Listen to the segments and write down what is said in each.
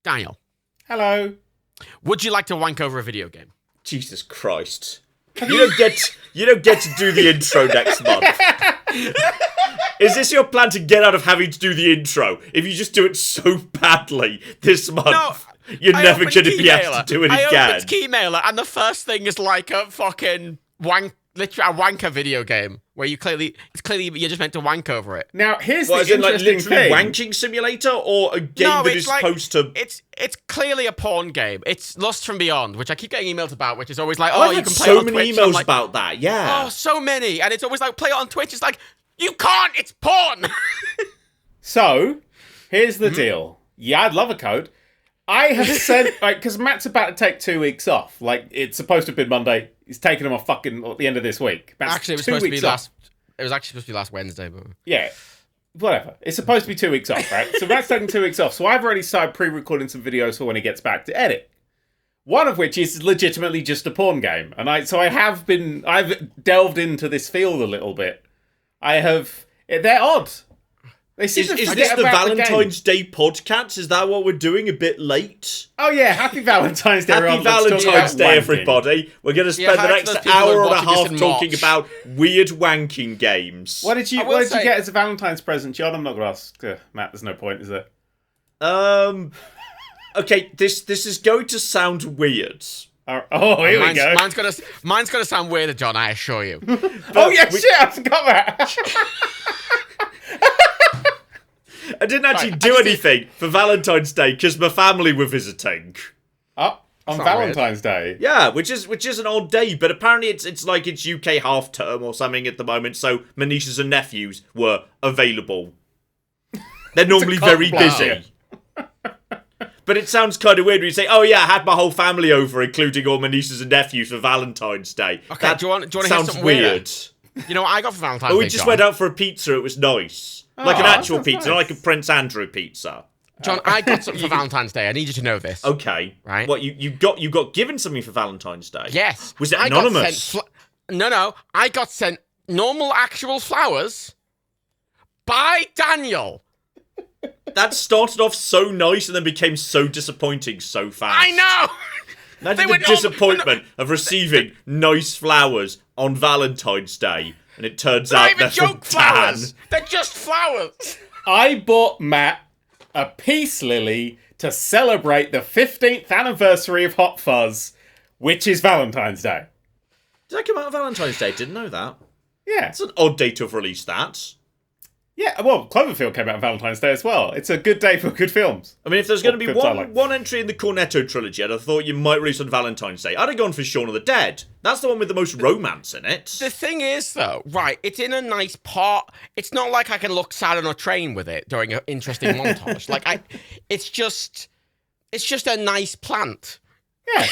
Daniel, Hello. would you like to wank over a video game? Jesus Christ. You don't get to do the intro next month. Is this your plan to get out of having to do the intro? If you just do it so badly this month, you're never going to be able to do it again. I opened Keymailer, and the first thing is like a fucking literally a wanker video game where it's clearly you're just meant to wank over it. Now, here's Well, the is it like interesting literally thing. wanking simulator or a game that is supposed to... It's clearly a porn game. It's Lust from Beyond, which I keep getting emails about, which is always like, I've you had can play it on so Twitch. many emails about that, yeah. Oh, so many. And it's always like, play it on Twitch. It's like, you can't, it's porn. So, here's the deal. Yeah, I'd love a code. I have sent, because Matt's about to take 2 weeks off. Like, it's supposed to have been Monday. He's taking them off fucking at the end of this week. Matt's Actually, it was 2 supposed to be weeks off. It was actually supposed to be last Wednesday, but... Yeah, whatever. It's supposed to be 2 weeks off, right? So Matt's taking 2 weeks off. So I've already started pre-recording some videos for when he gets back to edit. One of which is legitimately just a porn game. And I've delved into this field a little bit. They're odd. They seem to Is forget this the about Valentine's Day PodCats? Is that what we're doing? A bit late? Oh yeah, happy Valentine's Day, Happy everyone. Let's talk Valentine's about Day, wanking. everybody. We're going to spend the hi to next those people who hour are and a watching this half in talking March. about weird wanking games. What did you get as a Valentine's present, John? I'm not going to ask Matt. There's no point, is there? Okay, this is going to sound weird. Oh, here we go. Mine's gonna sound weirder, John, I assure you. Oh yeah, shit! I forgot that. I didn't actually do anything for Valentine's Day because my family were visiting. Oh, on Valentine's Day. Yeah, which is an odd day, but apparently it's like it's UK half term or something at the moment, so my nieces and nephews were available. They're normally very busy. But it sounds kind of weird when you say, "Oh yeah, I had my whole family over, including all my nieces and nephews for Valentine's Day." Okay, that do you want to hear sounds something weird. You know what I got for Valentine's But Day, we just John? went out for a pizza. It was nice, like an that actual sounds pizza, nice. not like a Prince Andrew pizza. John, I got something for Valentine's Day. I need you to know this. Okay, Right. What you got given something for Valentine's Day? Yes. Was it I got anonymous? sent no. I got sent normal actual flowers by Daniel. That started off so nice and then became so disappointing so fast. I know. Imagine were the normal- disappointment of receiving nice flowers on Valentine's Day, and it turns They're not out even they're from joke Tan. flowers. They're just flowers. I bought Matt a peace lily to celebrate the 15th anniversary of Hot Fuzz, which is Valentine's Day. Did that come out on Valentine's Day? Didn't know that. Yeah. It's an odd day to have released that. Yeah, well, Cloverfield came out on Valentine's Day as well. It's a good day for good films. I mean, if there's going to be films I like. one entry in the Cornetto trilogy, I'd have thought you might release on Valentine's Day. I'd have gone for Shaun of the Dead. That's the one with the most romance in it. The thing is, though, right, it's in a nice part. It's not like I can look sad on a train with it during an interesting montage. It's just a nice plant. Yeah.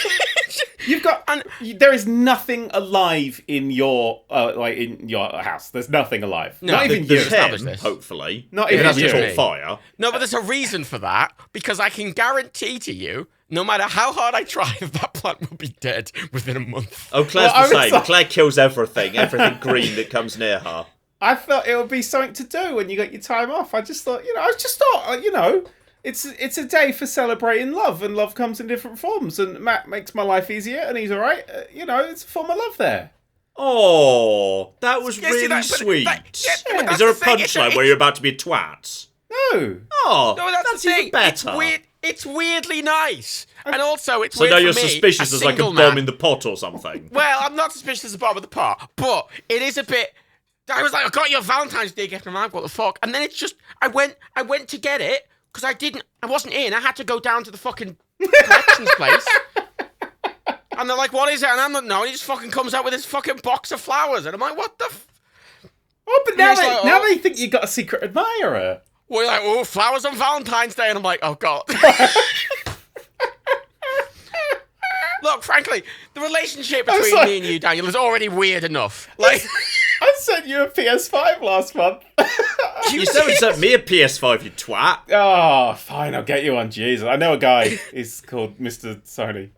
You've got, there is nothing alive in your house. There's nothing alive. No, not even you. There's established him, this. hopefully. Not If even it hasn't you. caught Me. fire. No, but there's a reason for that, because I can guarantee to you, no matter how hard I try, that plant will be dead within a month. Oh, Claire's Well, I the was same. like- Claire kills everything green that comes near her. I thought it would be something to do when you got your time off. I just thought, it's a day for celebrating love, and love comes in different forms. And Matt makes my life easier, and he's all right. It's a form of love there. Oh, that was Yeah, see, really but sweet. but Is that's there a the thing, punchline where you're about to be a twat? No. Oh, No, that's the even thing. better. It's weird. It's weirdly nice, and also it's So weird now for you're me, suspicious a there's like a single bomb man. in the pot or something. Well, I'm not suspicious as the bottom of the pot, but it is a bit. I was like, I got your Valentine's Day gift, and I'm like, what the fuck? And then it's just, I went to get it because I wasn't in. I had to go down to the fucking collections place. And they're like, what is it? And I'm like, no. And he just fucking comes out with this fucking box of flowers, and I'm like, what the? Oh, but now He's like, now oh. they think you got a secret admirer. We're like, oh, flowers on Valentine's Day, and I'm like, oh god. Look, frankly, the relationship between like- me and you, Daniel, is already weird enough. Like, I sent you a PS5 last month. You still sent me a PS5, you twat. Oh, fine, I'll get you one. Jesus, I know a guy. He's called Mr. Sony.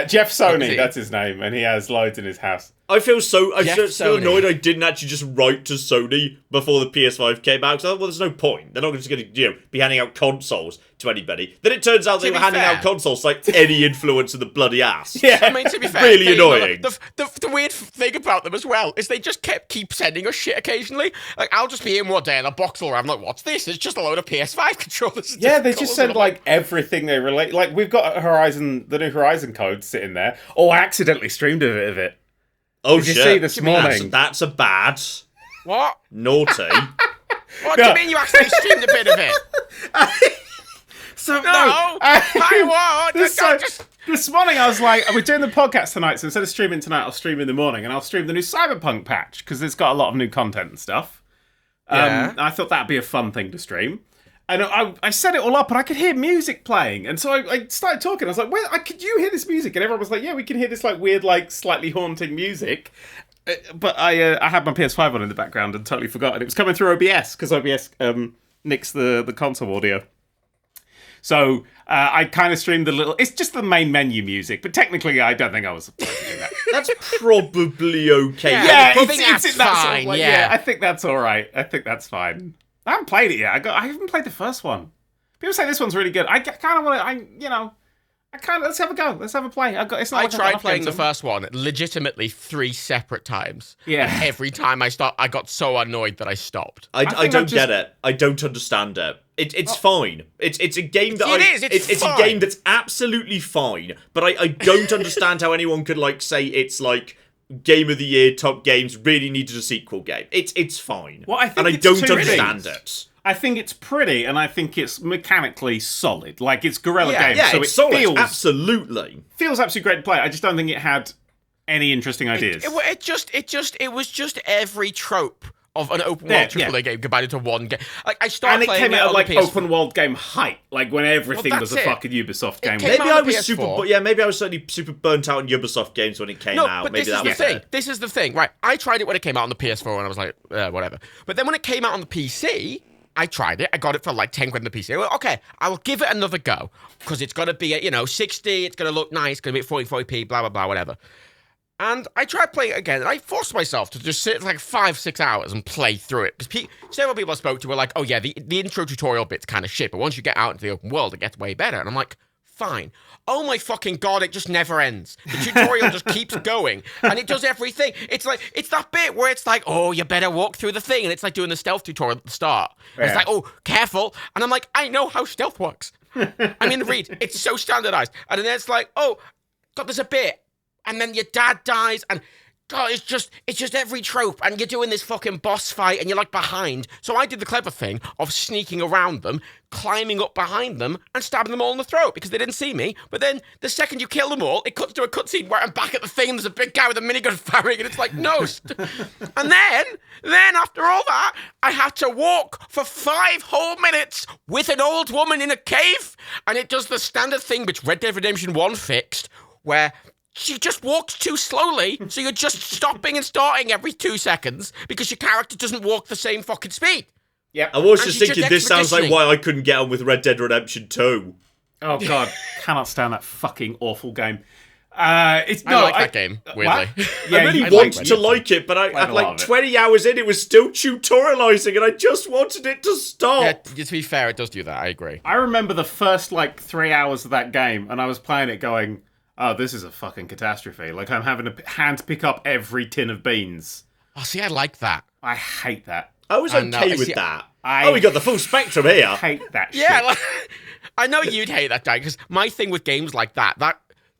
Jeff Oh, is Sony, he? that's his name, and he has loads in his house. I feel so Sony. annoyed I didn't actually just write to Sony before the PS5 came out. So, well, there's no point. They're not just going to be handing out consoles to anybody. Then it turns out they were handing out consoles like any influence in the bloody ass. Yeah. I mean, to be fair, Really annoying. The weird thing about them as well is they just keep sending us shit occasionally. Like, I'll just be in one day and a box will arrive. I'm like, what's this? It's just a load of PS5 controllers. Yeah, they just send like everything they relate. Like we've got the new Horizon code sitting there. Oh, I accidentally streamed a bit of it. Oh, Did shit. you see this morning? That's a bad. What? Naughty. What do you mean you actually streamed a bit of it? So I won't. This morning I was like, we're doing the podcast tonight, so instead of streaming tonight, I'll stream in the morning, and I'll stream the new Cyberpunk patch because it's got a lot of new content and stuff. Yeah. I thought that'd be a fun thing to stream. And I set it all up, and I could hear music playing. And so I started talking. I was like, "Where? Could you hear this music?" And everyone was like, "Yeah, we can hear this like weird, like slightly haunting music." But I had my PS5 on in the background and totally forgot. And it was coming through OBS because OBS nicks the console audio. So I kind of streamed the little. It's just the main menu music, but technically, I don't think I was supposed to do that. That's probably okay. Yeah. Yeah, That's it's that sort of, fine, like, yeah. I think that's all right. I think that's fine. I haven't played it yet. I haven't played the first one. People say this one's really good. I kind of want to. Let's have a go. Let's have a play. I tried playing the first one legitimately 3 separate times. Yeah. And every time I stopped, I got so annoyed that I stopped. I don't get it. I don't understand it. It's fine. It's a game that It's a game that's absolutely fine. But I don't understand how anyone could like say it's like game of the year, top games, really needed a sequel game. It's fine. Well, I think and I it's don't two understand things. it. I think it's pretty, and I think it's mechanically solid. Like it's Guerrilla Games, Yeah, so it's it solid. feels Absolutely. absolutely great to play. I just don't think it had any interesting ideas. It was just every trope of an open world AAA game combined into one game. Like I started and it playing came out on like the PS4. open world game height, like when everything Well, was a that's it. fucking Ubisoft game. came Maybe out I on was PS4. maybe I was certainly super burnt out on Ubisoft games when it came out. But Maybe this is that the was thing. it. This is the thing, right? I tried it when it came out on the PS4, and I was like, whatever. But then when it came out on the PC, I tried it. I got it for like 10 quid on the PC. I went, okay, I will give it another go because it's got to be at 60. It's going to look nice. It's going to be at 40p. Blah blah blah. Whatever. And I tried playing it again, and I forced myself to just sit for like 5-6 hours and play through it. Because several people I spoke to were like, oh yeah, the intro tutorial bit's kind of shit, but once you get out into the open world, it gets way better. And I'm like, fine. Oh my fucking god, it just never ends. The tutorial just keeps going, and it does everything. It's that bit where it's like, oh, you better walk through the thing, and it's like doing the stealth tutorial at the start. Yeah. It's like, oh, careful. And I'm like, I know how stealth works. I mean, read. It's so standardized. And then it's like, oh, god, there's a bit. And then your dad dies, and God, it's just every trope, and you're doing this fucking boss fight, and you're like behind. So I did the clever thing of sneaking around them, climbing up behind them, and stabbing them all in the throat because they didn't see me. But then the second you kill them all, it cuts to a cutscene where I'm back at the thing, and there's a big guy with a minigun firing, and it's like, no. And then after all that, I had to walk for 5 whole minutes with an old woman in a cave, and it does the standard thing which Red Dead Redemption 1 fixed, where she just walks too slowly, so you're just stopping and starting every 2 seconds because your character doesn't walk the same fucking speed. Yeah, I was just thinking this sounds like why I couldn't get on with Red Dead Redemption 2. Oh god, cannot stand that fucking awful game. I like that game, weirdly. Yeah, I really wanted to like it, but I like 20 hours in, it was still tutorializing, and I just wanted it to stop. Yeah, to be fair, it does do that, I agree. I remember the first, 3 hours of that game, and I was playing it going, oh, this is a fucking catastrophe. Like, I'm having to hand pick up every tin of beans. Oh, see, I like that. I hate that. I was okay with that. We got the full spectrum here. I hate that shit. Yeah, I know you'd hate that, Dan, because my thing with games like that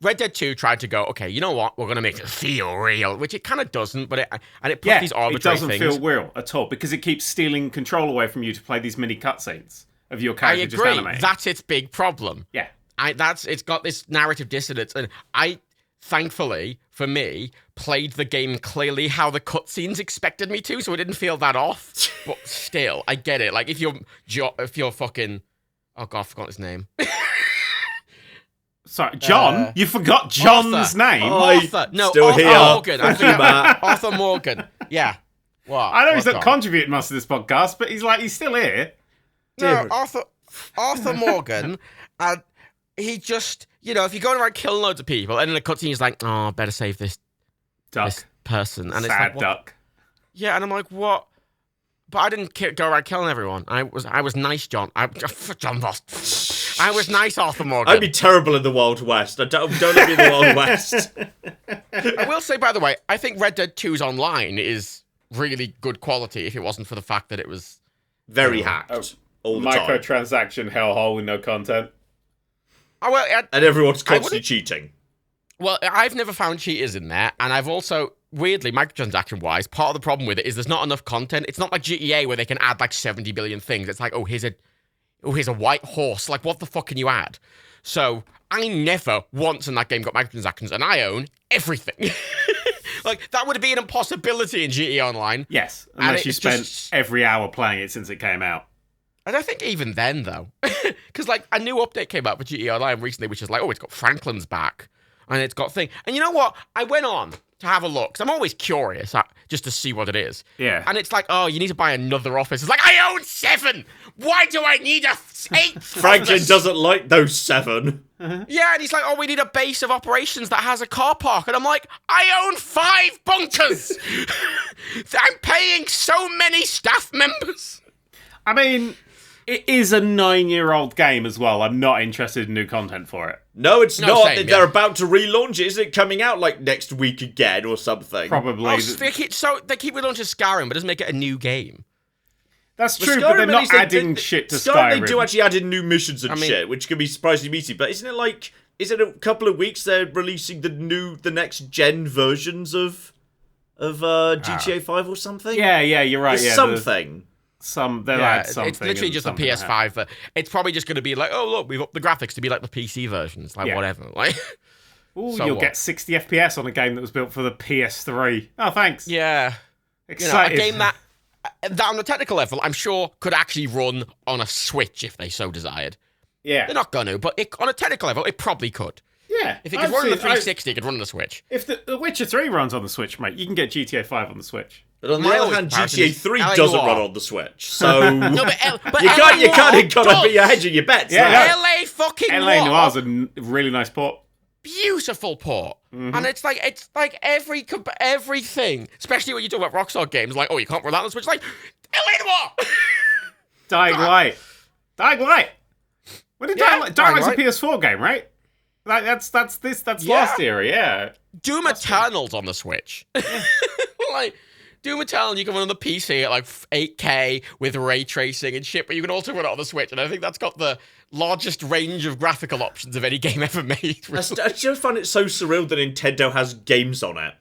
Red Dead 2 tried to go, okay, you know what? We're going to make it feel real, which it kind of doesn't, but it puts these arbitrary things. It doesn't feel real at all, because it keeps stealing control away from you to play these mini cutscenes of your character just animating. I agree. That's its big problem. Yeah. It's got this narrative dissonance, and I, thankfully, for me, played the game clearly how the cutscenes expected me to, so it didn't feel that off. But still, I get it. Like, if you're fucking... Oh, God, I forgot his name. Sorry, John? You forgot John's Arthur. name? Arthur. No, Still Arthur here. Morgan. I forgot. Arthur Morgan. Yeah. What? I know he's not contributing much to this podcast, but he's still here. No, Arthur Morgan, and he just, if you're going around killing loads of people, and in a cutscene he's like, oh, better save this person, and it's Sad like, what? duck. Yeah, and I'm like, what? But I didn't go around killing everyone. I was nice, John. John Voss. I was nice, Arthur Morgan. I'd be terrible in the Wild West. Don't let me in the Wild West. I will say, by the way, I think Red Dead 2's online is really good quality if it wasn't for the fact that it was... Very hacked. All the time. Microtransaction hellhole with no content. Oh, well, And everyone's constantly cheating. Well, I've never found cheaters in there, and I've also, weirdly, microtransaction-wise, part of the problem with it is there's not enough content. It's not like GTA where they can add like 70 billion things. It's like, here's a white horse. Like, what the fuck can you add? So I never once in that game got microtransactions, and I own everything. Like, that would be an impossibility in GTA Online. Yes, unless you spent every hour playing it since it came out. I don't think even then, though. Because, like, a new update came out for GTA Online recently, which is like, it's got Franklin's back. And it's got thing. And you know what? I went on to have a look, because I'm always curious just to see what it is. Yeah. And it's like, you need to buy another office. It's like, I own 7! Why do I need a 8th? Franklin doesn't like those 7. Yeah, and he's like, we need a base of operations that has a car park. And I'm like, I own 5 bunkers! I'm paying so many staff members. I mean, it is a 9-year-old game as well. I'm not interested in new content for it. No, it's not. Same, They're about to relaunch it. Isn't it coming out like next week again or something? Probably. They keep relaunching Skyrim, but doesn't make it a new game. That's true, but they're not adding shit to Skyrim. They do actually add in new missions and shit, which can be surprisingly meaty. But isn't it a couple of weeks they're releasing the next gen versions of GTA 5 or something? Yeah, you're right. It's something. They'll add something. It's literally just a PS5. But it's probably just going to be like, look, we've upped the graphics to be like the PC versions, like whatever. Like, you'll get 60 FPS on a game that was built for the PS3. Oh, thanks. Yeah, excited. A game that on a technical level, I'm sure could actually run on a Switch if they so desired. Yeah, they're not going to, but on a technical level, it probably could. Yeah, if it could run on the 360, it could run on the Switch. If the Witcher 3 runs on the Switch, mate, you can get GTA 5 on the Switch. But on the other hand, GTA 3 doesn't run on the Switch, so no, but you can't be hedging your bets. Yeah, LA fucking LA Noir's a really nice port. Beautiful port, and it's like everything, especially when you talk about Rockstar games, like you can't run that on the Switch, like LA Noir, Dying Light. What did Dying Light? Dying Light's a PS4 game, right? That's last year, yeah. Doom Eternal's on the Switch. Like, Doom Eternal, you can run on the PC at like 8K with ray tracing and shit, but you can also run it on the Switch, and I think that's got the largest range of graphical options of any game ever made. Really. I just find it so surreal that Nintendo has games on it.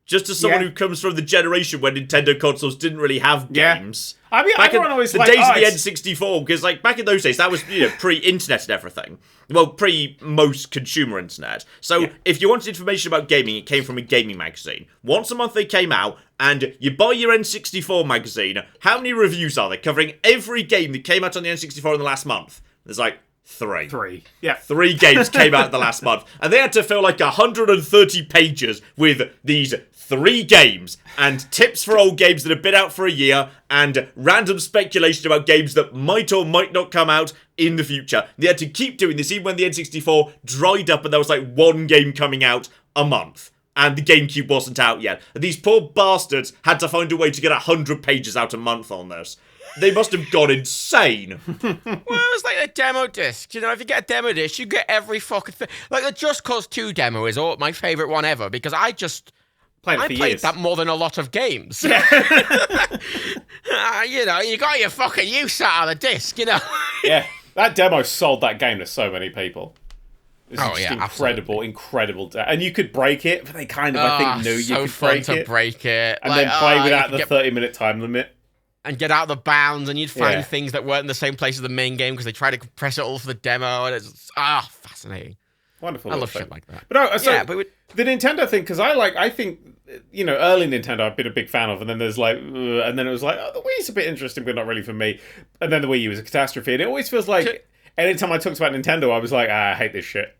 Just as someone who comes from the generation when Nintendo consoles didn't really have games. I mean, everyone always the days of the N64, because like back in those days, that was pre-internet and everything. Well, pre-most consumer internet. So if you wanted information about gaming, it came from a gaming magazine. Once a month they came out, and you buy your N64 magazine. How many reviews are there covering every game that came out on the N64 in the last month? There's like 3. Yeah. 3 games came out in the last month. And they had to fill like 130 pages with these 3 games and tips for old games that have been out for a year and random speculation about games that might or might not come out in the future. They had to keep doing this even when the N64 dried up and there was like 1 game coming out a month. And the GameCube wasn't out yet. And these poor bastards had to find a way to get 100 pages out a month on this. They must have gone insane. Well, it was like a demo disc. You know, if you get a demo disc, you get every fucking thing. Like the Just Cause 2 demo is my favourite one ever because I played that more than a lot of games. You know, you got your fucking use out of the disc, you know. Yeah, that demo sold that game to so many people. It's incredible. And you could break it, but they kind of, I think, knew you could break it. And then play without the 30-minute time limit. And get out of the bounds, and you'd find things that weren't in the same place as the main game because they tried to compress it all for the demo, and it's fascinating. Wonderful. I love shit like that. But the Nintendo thing, because I think, you know, early Nintendo I've been a big fan of, and then there's like, and then it was like, the Wii's a bit interesting, but not really for me. And then the Wii U was a catastrophe, and it always feels like anytime I talked about Nintendo, I was like, I hate this shit.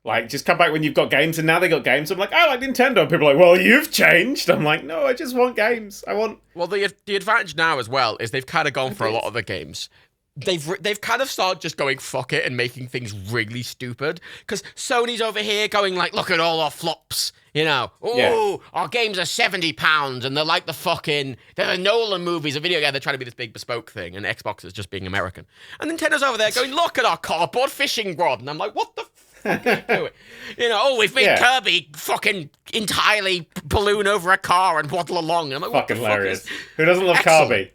Like, just come back when you've got games, and now they got games. I'm like, I like Nintendo. People are like, well, you've changed. I'm like, no, I just want games. Well, the advantage now as well is they've kind of gone for a lot of the games. they've kind of started just going fuck it and making things really stupid. Because Sony's over here going like, look at all our flops, you know. Oh, our games are £70, and they're like they're the Nolan movies, a video game. They're trying to be this big bespoke thing, and Xbox is just being American. And Nintendo's over there going, look at our cardboard fishing rod, and I'm like, what the fuck are you doing? You know, we've made Kirby fucking entirely balloon over a car and waddle along. And I'm like, what fucking the fuck hilarious. is... Who doesn't love Excellent. Kirby?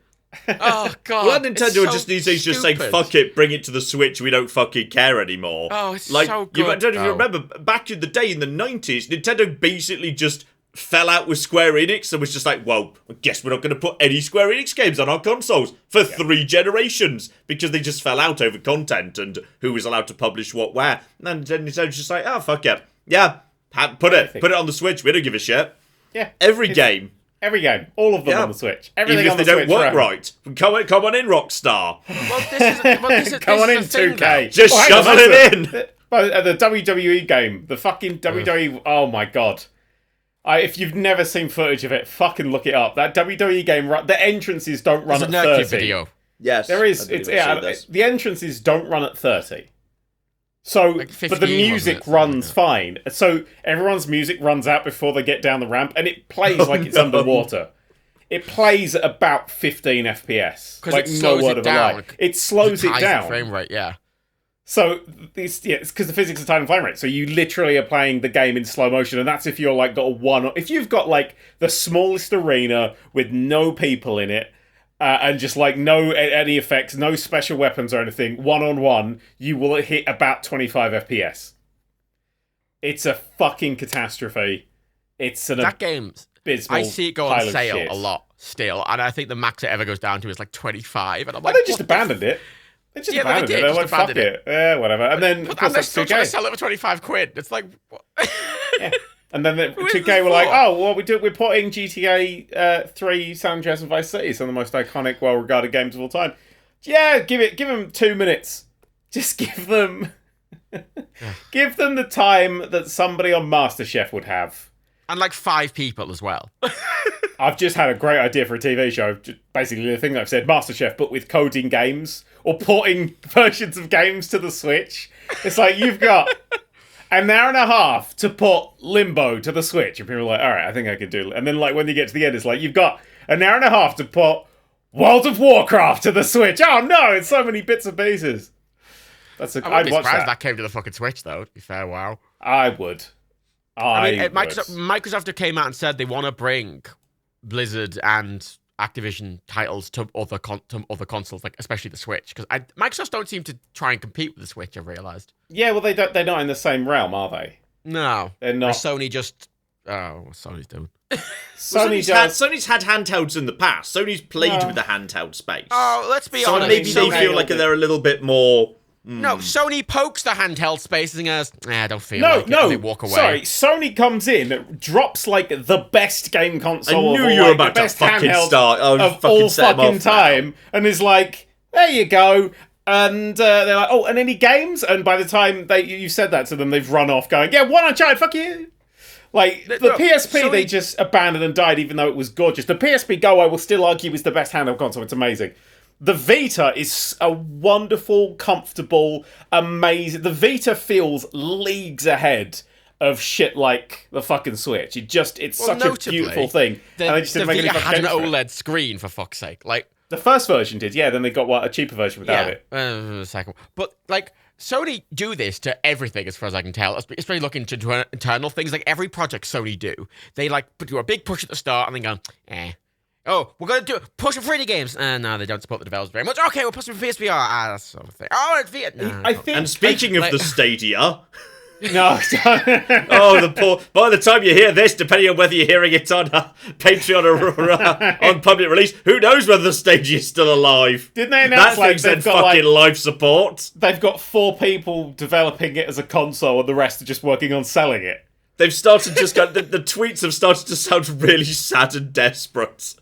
Oh god! Well, Nintendo so just these days just saying, stupid. "Fuck it, bring it to the Switch. We don't fucking care anymore." Oh, it's like, so I good, don't know if you though. remember back in the day in the 90s, Nintendo basically just fell out with Square Enix and was just like, "Well, I guess we're not going to put any Square Enix games on our consoles for 3 generations," because they just fell out over content and who was allowed to publish what where. And then Nintendo's just like, "Oh fuck it, yeah, put it on the Switch. We don't give a shit." Yeah. Every game. Every game. All of them on the Switch. Everything Even on if the they Switch don't work forever. right. Come on in, Rockstar. Come on in, 2K. Just hang shovel on, it in. The WWE game. The fucking WWE... Oh my god. If you've never seen footage of it, fucking look it up. That WWE game, the entrances don't run There's at a 30. Nerdkid video. Yes. There is. The entrances don't run at 30. So, Like but the 15, music wasn't it? runs fine. So everyone's music runs out before they get down the ramp, and it plays like it's underwater. It plays at about 15 FPS. 'Cause Like it no slows word it of down. a lie. It slows it Ties the down. frame rate, yeah. So it's because the physics are tied in frame rate. So you literally are playing the game in slow motion, and that's if you're like got if you've got like the smallest arena with no people in it. And just like no any effects, no special weapons or anything, 1-on-1, you will hit about 25 FPS. It's a fucking catastrophe. It's an That game's... abysmal I see it go pile on of sale shit. a lot still, and I think the max it ever goes down to is like 25, and I'm Well, like... they just what the abandoned it. They just Yeah, they abandoned did, it. They're just like, fuck abandoned it. Yeah, whatever. And then, of And course, they're that's still trying to 2K. sell it for 25 quid. It's like... Yeah. And then the is 2K this were like, for? oh, well, we're putting GTA 3 San Andreas and Vice City, some of the most iconic, well-regarded games of all time. Yeah, give them 2 minutes. Just give them... give them the time that somebody on MasterChef would have. And like 5 people as well. I've just had a great idea for a TV show. Basically, the thing that I've said, MasterChef, but with coding games or porting versions of games to the Switch. It's like you've got an hour and a half to put Limbo to the Switch, and people are like, "All right, I think I could do it." And then, like when you get to the end, it's like you've got an hour and a half to put World of Warcraft to the Switch. Oh no, it's so many bits and pieces. I I'd wouldn't be watch surprised that. that came to the fucking Switch, though, to be fair, wow. I would. I mean, would. Microsoft came out and said they want to bring Blizzard and Activision titles to other consoles, like especially the Switch, because Microsoft don't seem to try and compete with the Switch. I've realized. Yeah, well, they're not in the same realm, are they? No, They're Or not. Sony just what's Sony's doing? Sony's just... Sony's had handhelds in the past. Sony's played with the handheld space. Oh, let's be so honest. maybe they feel like they're a little bit more. No, Sony pokes the handheld space and goes, I don't feel No, like it. no. And they walk away. Sorry, Sony comes in, drops like the best game console I knew of you all, were like, about the to best fucking handheld start. I was of fucking all set 'em fucking off now. time, and is like, there you go. And they're like, oh, and any games? And by the time you said that to them, they've run off going, yeah, one on child, fuck you. Like, the Look, PSP, Sony- they just abandoned and died, even though it was gorgeous. The PSP Go, I will still argue, is the best handheld console. It's amazing. The Vita is a wonderful, comfortable, amazing... The Vita feels leagues ahead of shit like the fucking Switch. It's such a beautiful thing. And they just The didn't make any Vita fucking had an games for it. OLED screen, for fuck's sake. Like, The first version did, yeah. Then they got a cheaper version without it. The second one. But, like, Sony do this to everything, as far as I can tell. Especially looking into internal things. Like, every project Sony do, they, like, do a big push at the start and then go, Oh, we're going to push for 3D games. No, they don't support the developers very much. Okay, we'll push them for PSVR. That sort of thing. Oh, it's VR. No, I think... And speaking of the Stadia, No. by the time you hear this, depending on whether you're hearing it on Patreon or on public release, who knows whether the Stadia is still alive? Didn't they announce that like thing's in they've got fucking like... life support? They've got 4 people developing it as a console and the rest are just working on selling it. They've started the tweets have started to sound really sad and desperate.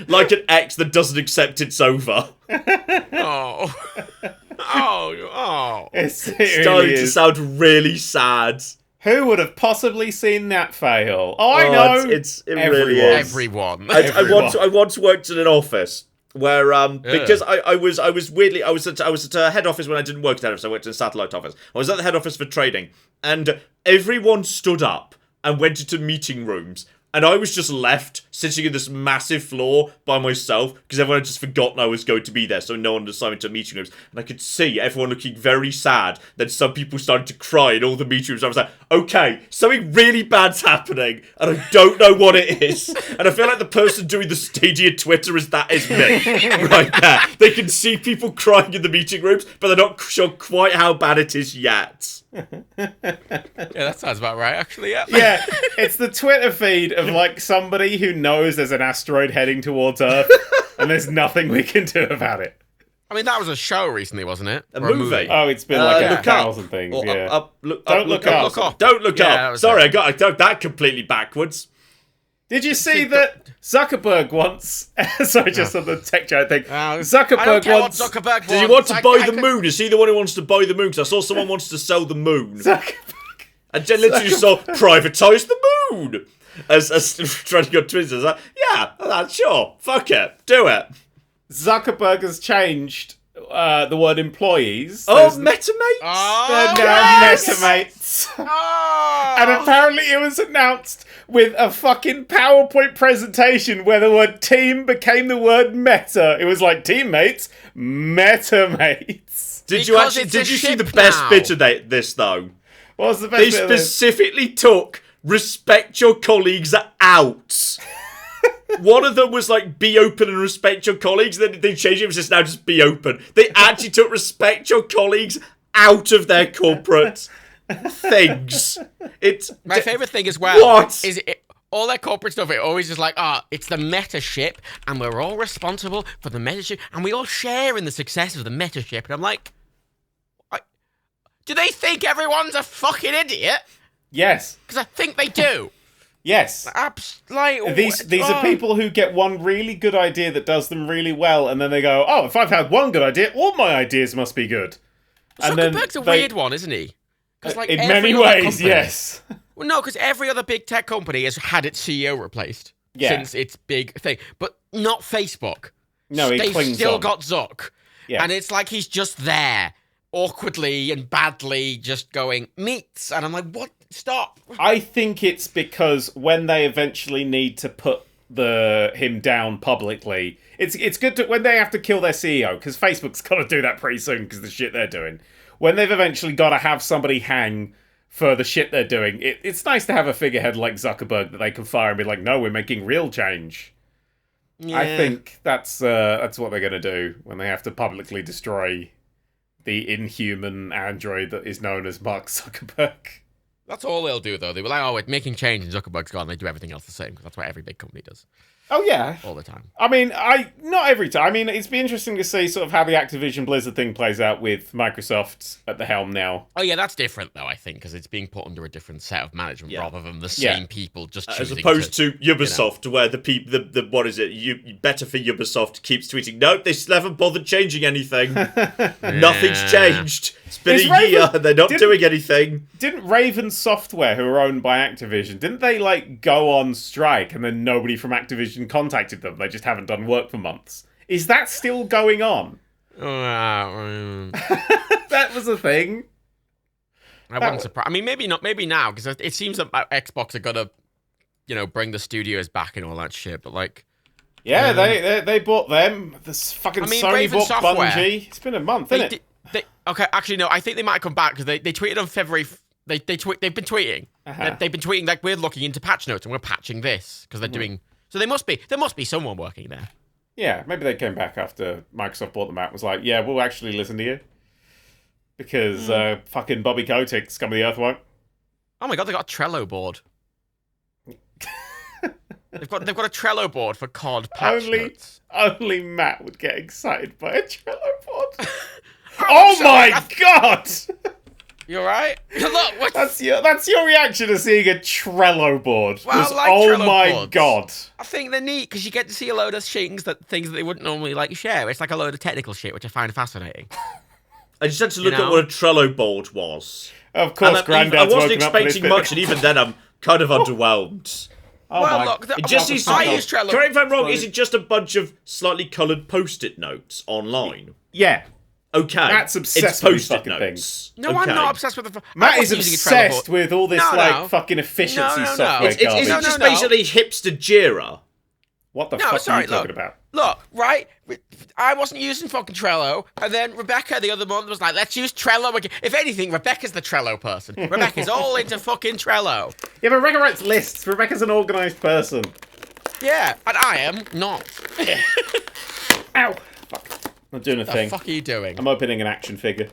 Like an ex that doesn't accept it's over. Oh. Oh. It Starting really to is. sound really sad. Who would have possibly seen that fail? Oh, I know. It really is. Everyone. I once worked in an office, where because I was at a head office when I didn't work at head office. I worked in a satellite office. I was at the head office for trading, and everyone stood up and went into meeting rooms. And I was just left sitting in this massive floor by myself because everyone had just forgotten I was going to be there, so no one was assigned to meeting rooms. And I could see everyone looking very sad. Then some people started to cry in all the meeting rooms. I was like, okay, something really bad's happening, and I don't know what it is. And I feel like the person doing the Stadia Twitter is me right there. They can see people crying in the meeting rooms, but they're not sure quite how bad it is yet. Yeah, that sounds about right, actually. Yeah. Yeah, it's the Twitter feed of like somebody who knows there's an asteroid heading towards Earth, and there's nothing we can do about it. I mean, that was a show recently, wasn't it? A Or movie. Oh, it's been like Look 1,000 up. things. Or Yeah. Don't look up. Look up. Don't look Yeah, up. Sorry, I got that completely backwards. Did you see that Zuckerberg wants? Sorry, just on the tech chat thing. I don't Zuckerberg care wants. what Zuckerberg Does he wants. want to buy the moon? Is he the one who wants to buy the moon? Because I saw someone wants to sell the moon. Zuckerberg. I literally saw privatise the moon as trying to go Twitter. Like, yeah, sure, fuck it, do it. Zuckerberg has changed the word employees. Oh, MetaMates. They're now Metamates. Oh! And apparently it was announced with a fucking PowerPoint presentation where the word team became the word meta. It was like teammates, Metamates. Did you Because actually? it's Did a you see the ship best now. bit of this though? What was the best They bit of this? specifically took respect your colleagues out. One of them was like, be open and respect your colleagues. Then they changed it. It was just now just be open. They actually took respect your colleagues out of their corporate things. It's My favourite thing as well What? is all their corporate stuff. It always is like, it's the meta ship, and we're all responsible for the meta ship, and we all share in the success of the meta ship. And I'm like, do they think everyone's a fucking idiot? Yes. Because I think they do. Yes. These are people who get one really good idea that does them really well, and then they go, oh, if I've had one good idea, all my ideas must be good. And then Zuckerberg's a weird one, isn't he? 'Cause, like, in every many other ways, company- yes. Well, no, because every other big tech company has had its CEO replaced since its big thing, but not Facebook. No, he They've clings still on. got Zuck, Yeah. and it's like he's just there, awkwardly and badly, just going meets, and I'm like, what? Stop! I think it's because when they eventually need to put him down publicly, it's good to, when they have to kill their CEO, because Facebook's got to do that pretty soon because the shit they're doing. When they've eventually got to have somebody hang for the shit they're doing, it's nice to have a figurehead like Zuckerberg that they can fire and be like, no, we're making real change. Yeah. I think that's what they're going to do when they have to publicly destroy the inhuman android that is known as Mark Zuckerberg. That's all they'll do, though. They were like, oh, we're making change, and Zuckerberg's gone. They do everything else the same, because that's what every big company does Oh, yeah. all the time. I mean, not every time. I mean, it's been interesting to see sort of how the Activision Blizzard thing plays out with Microsoft at the helm now. Oh, yeah, that's different, though, I think, because it's being put under a different set of management rather than the same people just as choosing opposed to Ubisoft, where the people, the what is it? Better for Ubisoft keeps tweeting, nope, they still haven't bothered changing anything. Nothing's changed. It's been Is a year, Raven- and they're not didn't- doing anything. Didn't Raven Software, who are owned by Activision, didn't they, like, go on strike and then nobody from Activision contacted them? They just haven't done work for months. Is that still going on? That was a thing. I wasn't surprised. I mean, maybe not. Maybe now, because it seems that Xbox are gonna, bring the studios back and all that shit. But like, Yeah, they bought them. This fucking Sony Raven bought Software, Bungie. It's been a month, isn't it? Okay, actually, no. I think they might have come back because they tweeted on February. They've been tweeting. They've been tweeting like we're looking into patch notes and we're patching this because they're doing. So there must be someone working there. Yeah, maybe they came back after Microsoft bought them out and was like, yeah, we'll actually listen to you. Because fucking Bobby Kotick, scum of the earth, won't. Oh my god, they got a Trello board. they've got a Trello board for COD patch notes. Only Matt would get excited by a Trello board. Oh my god! You alright? Look, what's... That's your reaction to seeing a Trello board. Well, Was, I like oh Trello my boards. god. I think they're neat because you get to see a load of things that they wouldn't normally like share. It's like a load of technical shit, which I find fascinating. I just had to look know? at what a Trello board was. Of course, And Granddad's I wasn't woken up with this expecting bit. much, and even then I'm kind of underwhelmed. Oh well, my- look, It just seems to I be- use Trello. Correct me if I'm wrong, Sorry. is it just a bunch of slightly coloured post-it notes online? Yeah. Okay. Matt's obsessed it's with these post-it fucking notes. No, okay. I'm not obsessed with the. Matt I is wasn't using a Trello obsessed board. with all this No. fucking efficiency No. software It's garbage. just No. basically hipster Jira. What the No, fuck sorry, are you talking look. about? Look, right? I wasn't using fucking Trello, and then Rebecca the other month was like, let's use Trello again. If anything, Rebecca's the Trello person. Rebecca's all into fucking Trello. Yeah, but Rebecca writes lists. Rebecca's an organised person. Yeah, and I am not. Ow! Fuck. I'm doing a The thing. fuck are you doing? I'm opening an action figure.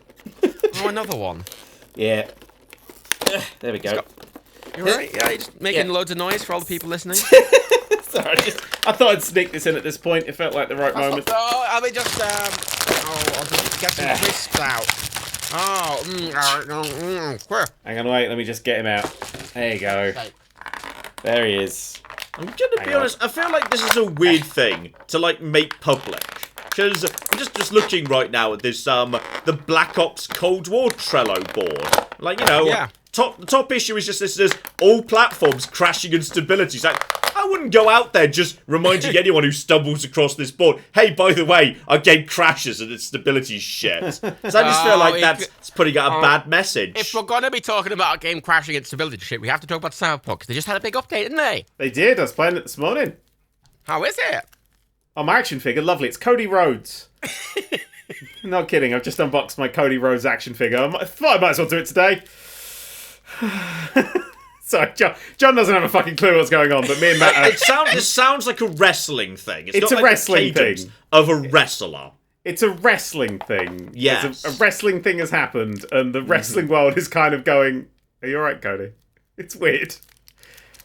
Oh, another one. Yeah. There we go. You're right. Yeah, you're just making Yeah. loads of noise for all the people listening. Sorry, I thought I'd sneak this in at this point. It felt like the right moment. Oh, I'll be just I'll just get some crisps out. Oh, Hang on, wait. Let me just get him out. There you go. There he is. I'm gonna be Hang on. honest, I feel like this is a weird thing to like make public. Because I'm just looking right now at this the Black Ops Cold War Trello board. Like, you know, Yeah. the top issue is just this says all platforms crashing and stability. It's like, I wouldn't go out there just reminding anyone who stumbles across this board, hey, by the way, our game crashes and its stability's shit. So I just feel like that's putting out a bad message. If we're gonna be talking about a game crashing and stability shit, we have to talk about Cyberpunk, 'cause they just had a big update, didn't they? They did. I was playing it this morning. How is it? Oh, my action figure. Lovely. It's Cody Rhodes. Not kidding. I've just unboxed my Cody Rhodes action figure. I thought I might as well do it today. Sorry, John doesn't have a fucking clue what's going on, but me and Matt It sounds like a wrestling thing. It's got a like wrestling the cadence thing. of a wrestler. It's a wrestling thing. Yes. A wrestling thing has happened, and the wrestling world is kind of going, are you alright, Cody? It's weird.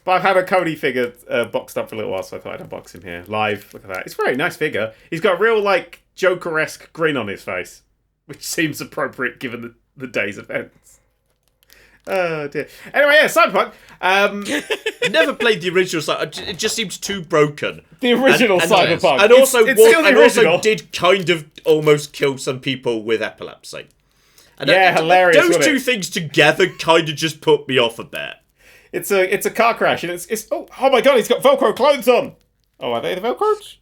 But I've had a Cody figure boxed up for a little while, so I thought I'd unbox him here. Live. Look at that. It's a very nice figure. He's got a real, like, Joker-esque grin on his face, which seems appropriate given the day's events. Oh, dear. Anyway, yeah, Cyberpunk. Never played the original side. It just seems too broken. The original Cyberpunk. And also, it's still the original. also did kind of almost kill some people with epilepsy. And Yeah, hilarious, Those wasn't two it? things together kind of just put me off a bit. It's a car crash, and it's oh my god, he's got Velcro clothes on. Oh, are they the Velcros?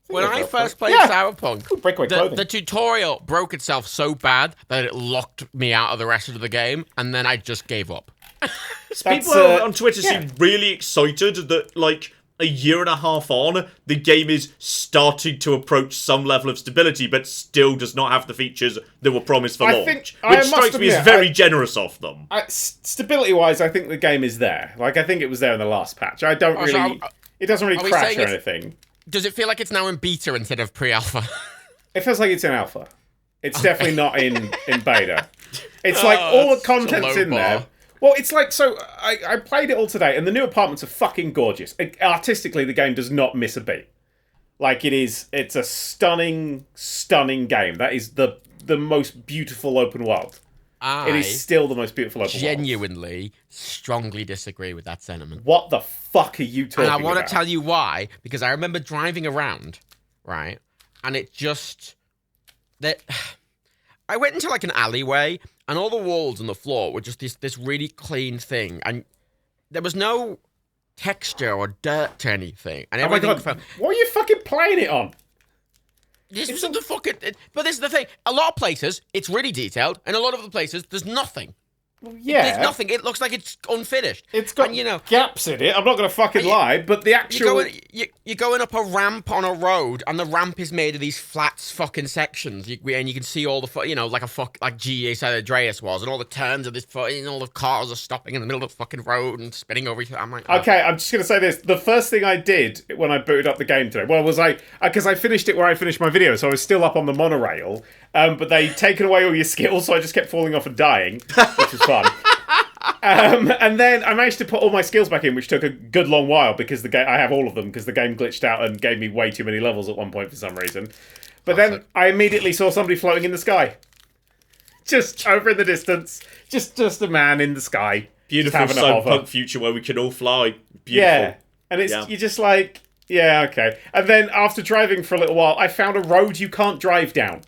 When I Velcro. first played Yeah. Cyberpunk, Breakaway clothing. the tutorial broke itself so bad that it locked me out of the rest of the game, and then I just gave up. People That's, on Twitter yeah. seem really excited that, like, a year and a half on, the game is starting to approach some level of stability, but still does not have the features that were promised for I launch. think- Which I must strikes me as admit, very generous of them. Stability-wise, I think the game is there. Like, I think it was there in the last patch. I don't Oh, so really... It doesn't really are we crash saying or it's- anything. Does it feel like it's now in beta instead of pre-alpha? It feels like it's in alpha. It's definitely not in beta. It's like all the that's content's a low in there. bar. Well, it's like, so I played it all today, and the new apartments are fucking gorgeous. Artistically, the game does not miss a beat. Like, it's a stunning, stunning game. That is the most beautiful open world. It is still the most beautiful open world. Genuinely, strongly disagree with that sentiment. What the fuck are you talking And about? I want to tell you why, because I remember driving around, right, and it just... that I went into, like, an alleyway, and all the walls and the floor were just this really clean thing, and there was no texture or dirt to anything. And Oh my everything god, what are you fucking playing it on? This was the fucking... But this is the thing. A lot of places, it's really detailed, and a lot of the places, there's nothing. Yeah. There's nothing. It looks like it's unfinished. It's got and, you know, gaps in it. I'm not going to fucking lie, but the actual... You're going up a ramp on a road, and the ramp is made of these flat fucking sections, and you can see all the, like GTA San Andreas was, and all the turns of this, and all the cars are stopping in the middle of the fucking road and spinning over each other. I'm like, oh. Okay, I'm just going to say this. The first thing I did when I booted up the game today, was because I finished it where I finished my video, so I was still up on the monorail, but they'd taken away all your skills, so I just kept falling off and dying, which was fun. And then I managed to put all my skills back in, which took a good long while because the game, I have all of them because the game glitched out and gave me way too many levels at one point for some reason. But then I immediately saw somebody floating in the sky. Just over in the distance. Just a man in the sky. Beautiful just having a hover. cyberpunk future where we can all fly. Beautiful. Yeah. And you're just like, yeah, okay. And then after driving for a little while, I found a road you can't drive down.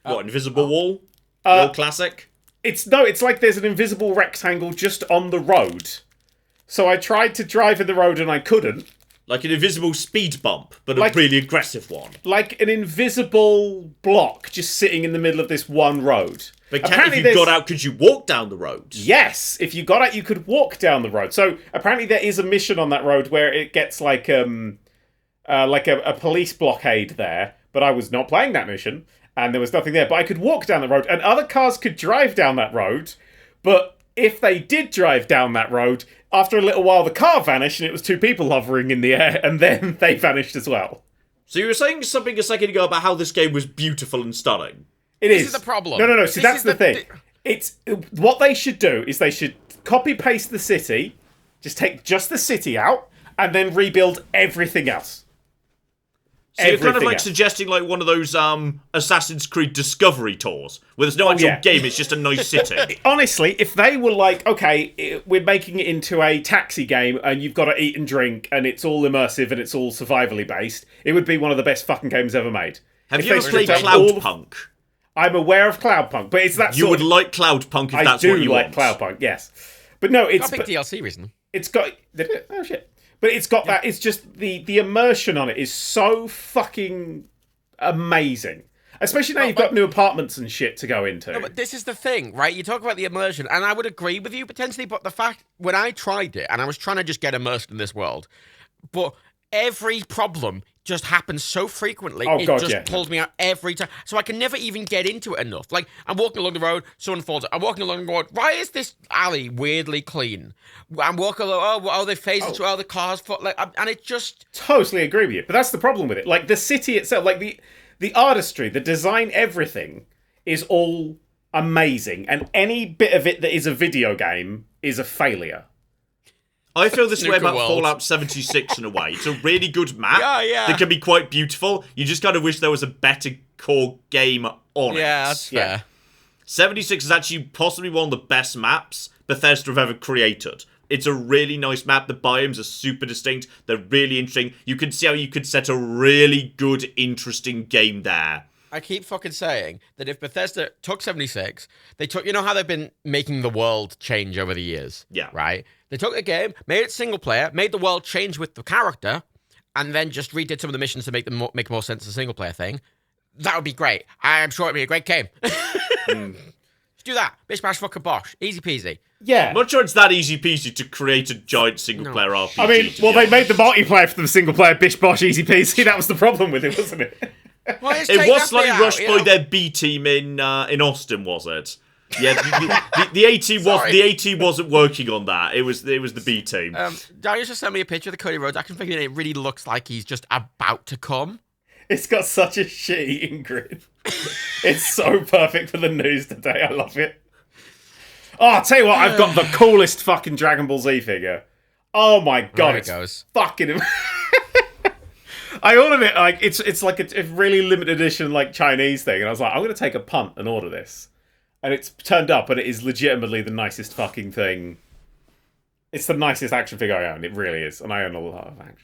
What, Invisible Wall? Real classic? It's like there's an invisible rectangle just on the road. So I tried to drive in the road and I couldn't. Like an invisible speed bump, but Like- a really aggressive one. Like an invisible block just sitting in the middle of this one road. But Apparently if you got there's- out, could you walk down the road? Yes, if you got out, you could walk down the road. So apparently there is a mission on that road where it gets like a police blockade there. But I was not playing that mission, and there was nothing there. But I could walk down the road, and other cars could drive down that road. But if they did drive down that road, after a little while the car vanished, and it was two people hovering in the air, and then they vanished as well. So you were saying something a second ago about how this game was beautiful and stunning. This is the problem. No. See, This that's is the thing. It's what they should do is they should copy paste the city, just take just the city out, and then rebuild everything else. So you're kind of Everything like else. suggesting like one of those Assassin's Creed Discovery tours, where there's no actual yeah. game, it's just a nice city. Honestly, if they were like, okay, we're making it into a taxi game and you've got to eat and drink and it's all immersive and it's all survivally based, it would be one of the best fucking games ever made. Have If you they ever played stripped out all- Cloudpunk? I'm aware of Cloudpunk, but it's that You sort would of... like Cloudpunk if I that's do what you like want. Cloudpunk, yes. But no, it's... Got a big DLC recently. It's got... Did it? Oh, shit. But it's got that... It's just... The immersion on it is so fucking amazing. Especially now you've got new apartments and shit to go into. No, but this is the thing, right? You talk about the immersion, and I would agree with you potentially, but the fact, when I tried it, and I was trying to just get immersed in this world, but every problem just happens so frequently, Oh, it God, just yeah. pulls me out every time. So I can never even get into it enough. Like, I'm walking along the road, someone falls. I'm walking along the road, why is this alley weirdly clean? I'm walking along, they phase into the cars, and it just... Totally agree with you. But that's the problem with it. Like, the city itself, like, the artistry, the design, everything is all amazing. And any bit of it that is a video game is a failure. I feel this way Snooker about World. Fallout 76 in a way. It's a really good map Yeah. that can be quite beautiful. You just kind of wish there was a better core game on it. Yeah, that's fair. 76 is actually possibly one of the best maps Bethesda have ever created. It's a really nice map. The biomes are super distinct. They're really interesting. You can see how you could set a really good, interesting game there. I keep fucking saying that if Bethesda took 76, they took, you know how they've been making the world change over the years? Yeah. Right? They took the game, made it single player, made the world change with the character, and then just redid some of the missions to make make more sense as a single player thing. That would be great. I'm sure it'd be a great game. Just do that. Bish bash fucking bosh. Easy peasy. Yeah. I'm not sure it's that easy peasy to create a giant single player RPG. I mean, to well, be they made honest. the multiplayer for the single player bish bosh easy peasy. That was the problem with it, wasn't it? Well, let's It take was that slightly bit out, rushed you by know? their B team in Austin, was it? Yeah, the A team was Sorry. the A team wasn't working on that. It was the B team. Darius just sent me a picture of the Cody Rhodes action figure, and it really looks like he's just about to come. It's got such a shit eating grin. It's so perfect for the news today. I love it. Oh, I'll tell you what, I've got the coolest fucking Dragon Ball Z figure. Oh my god, There it it's goes. fucking... I ordered it, like, it's like a really limited edition, like, Chinese thing, and I was like, I'm going to take a punt and order this. And it's turned up, and it is legitimately the nicest fucking thing. It's the nicest action figure I own, it really is, and I own a lot of action.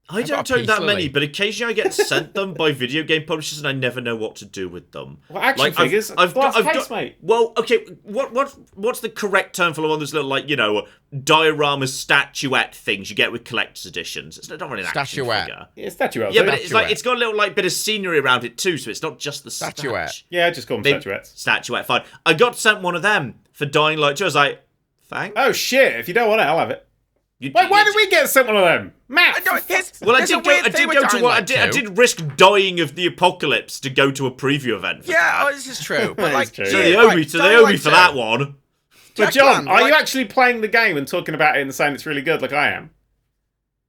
I got don't a own piece, that Lily. many, but occasionally I get sent them by video game publishers, and I never know what to do with them. Well, action figures? Glass case, mate. Well, okay. What's the correct term for one of those little, like, you know, diorama statuette things you get with collector's editions? It's not really an action Statuette. figure. Yeah, statue Yeah, but it's Statuette. like it's got a little like bit of scenery around it too, so it's not just the Statuette. statue. Yeah, I just call them Maybe- statuettes. Statuette, fine. I got sent one of them for Dying Light 2. I was like, thanks. Oh shit, if you don't want it, I'll have it. You- Wait, why did we get sent one of them? Matt! No, here's- Well, I there's a did weird go thing with to Dying one. Light I 2. did risk dying of the apocalypse to go to a preview event. For Yeah, that. oh, this is true. But That like, is true, So yeah. they owe me. So they owe me for that one. But Jack John, Land, are you like- actually playing the game and talking about it and saying it's really good like I am?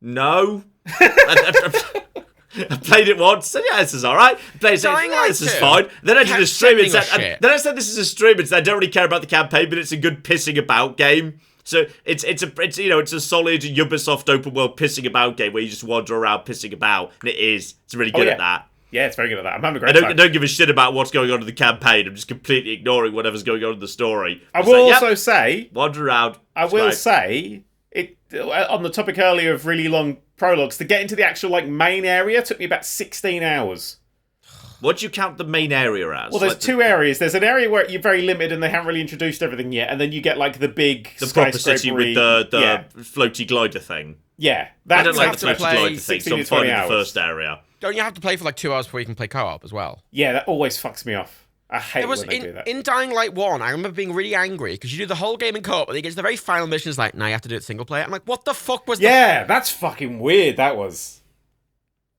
No. I played it once, said, yeah, this is alright. Played it, said, Dying yeah, Light this is 2 fine. Then I did a kept stream and sending said, us shit. then I said this is a stream and said I don't really care about the campaign, but it's a good pissing about game. So it's a solid Ubisoft open world pissing about game where you just wander around pissing about, and it's really good yeah. at that. Yeah, it's very good at that. I'm having a I great don't, I time. don't give a shit about what's going on in the campaign. I'm just completely ignoring whatever's going on in the story. I Just will like, also yep, say, wander around. I It's will great. say, it on the topic earlier of really long prologues, to get into the actual like main area took me about 16 hours. What do you count the main area as? Well, there's two areas. There's an area where you're very limited and they haven't really introduced everything yet, and then you get like the big the proper city with the yeah. floaty glider thing. Yeah, I don't like the have to floaty play glider thing, so I'm fine in the first area. Don't you have to play for like 2 hours before you can play co-op as well? Yeah, that always fucks me off. I hate when they do that. In Dying Light 1, I remember being really angry because you do the whole game in co-op, and then you get to the very final mission, it's like, now you have to do it single player. I'm like, what the fuck was that? Yeah, that's fucking weird, that was.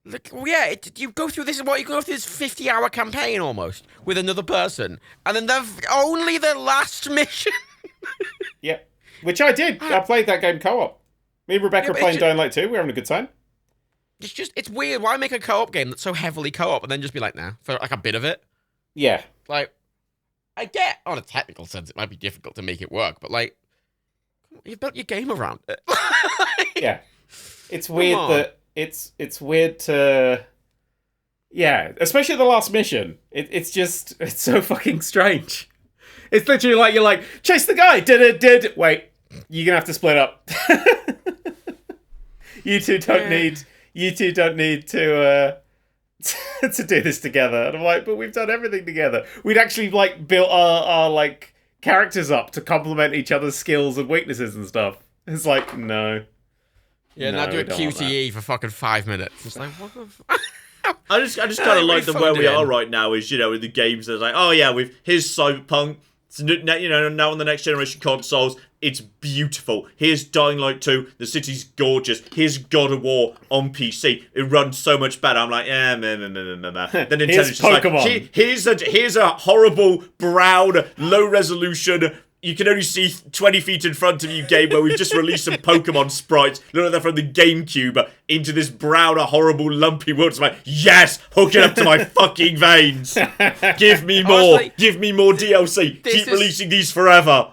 Like, yeah, you go through this, you go through this 50-hour campaign almost with another person, and then only the last mission. Yeah, which I did. I played that game co-op. Me and Rebecca are playing Dying Light 2. We're having a good time. It's weird. Why make a co-op game that's so heavily co-op and then just be like, nah, for like a bit of it? Yeah. Like, I get, on a technical sense, it might be difficult to make it work, but like, you built your game around it. Yeah. It's weird that it's weird to, yeah, especially the last mission. It's so fucking strange. It's literally like, you're like, chase the guy, wait, you're gonna have to split up. You two don't need to to do this together. And I'm like, but we've done everything together. We'd actually like built our like characters up to complement each other's skills and weaknesses and stuff. It's like, no. Yeah, no, now do a QTE for fucking 5 minutes. It's like, what the I just kind of like the where we are right now is, in the games there's like, oh yeah, here's Cyberpunk, it's, now on the next generation consoles, it's beautiful. Here's Dying Light 2, the city's gorgeous. Here's God of War on PC, it runs so much better. I'm like, Then Nintendo's just Pokémon. Like, here's a horrible, brown, low resolution, you can only see 20 feet in front of you game where we've just released some Pokemon sprites, look like they're from the GameCube, into this brown, horrible, lumpy world. It's like, yes, hook it up to my fucking veins. Give me more. Honestly, give me more DLC. Keep releasing these forever.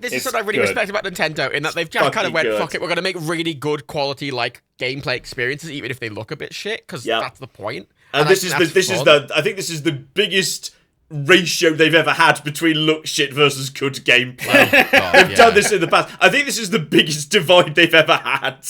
This is something I really respect about Nintendo, in that they've just kind of went, fuck it, we're going to make really good quality, like, gameplay experiences, even if they look a bit shit, because that's the point. And I think this is the biggest ratio they've ever had between look shit versus good gameplay. They've done this in the past. I think this is the biggest divide they've ever had.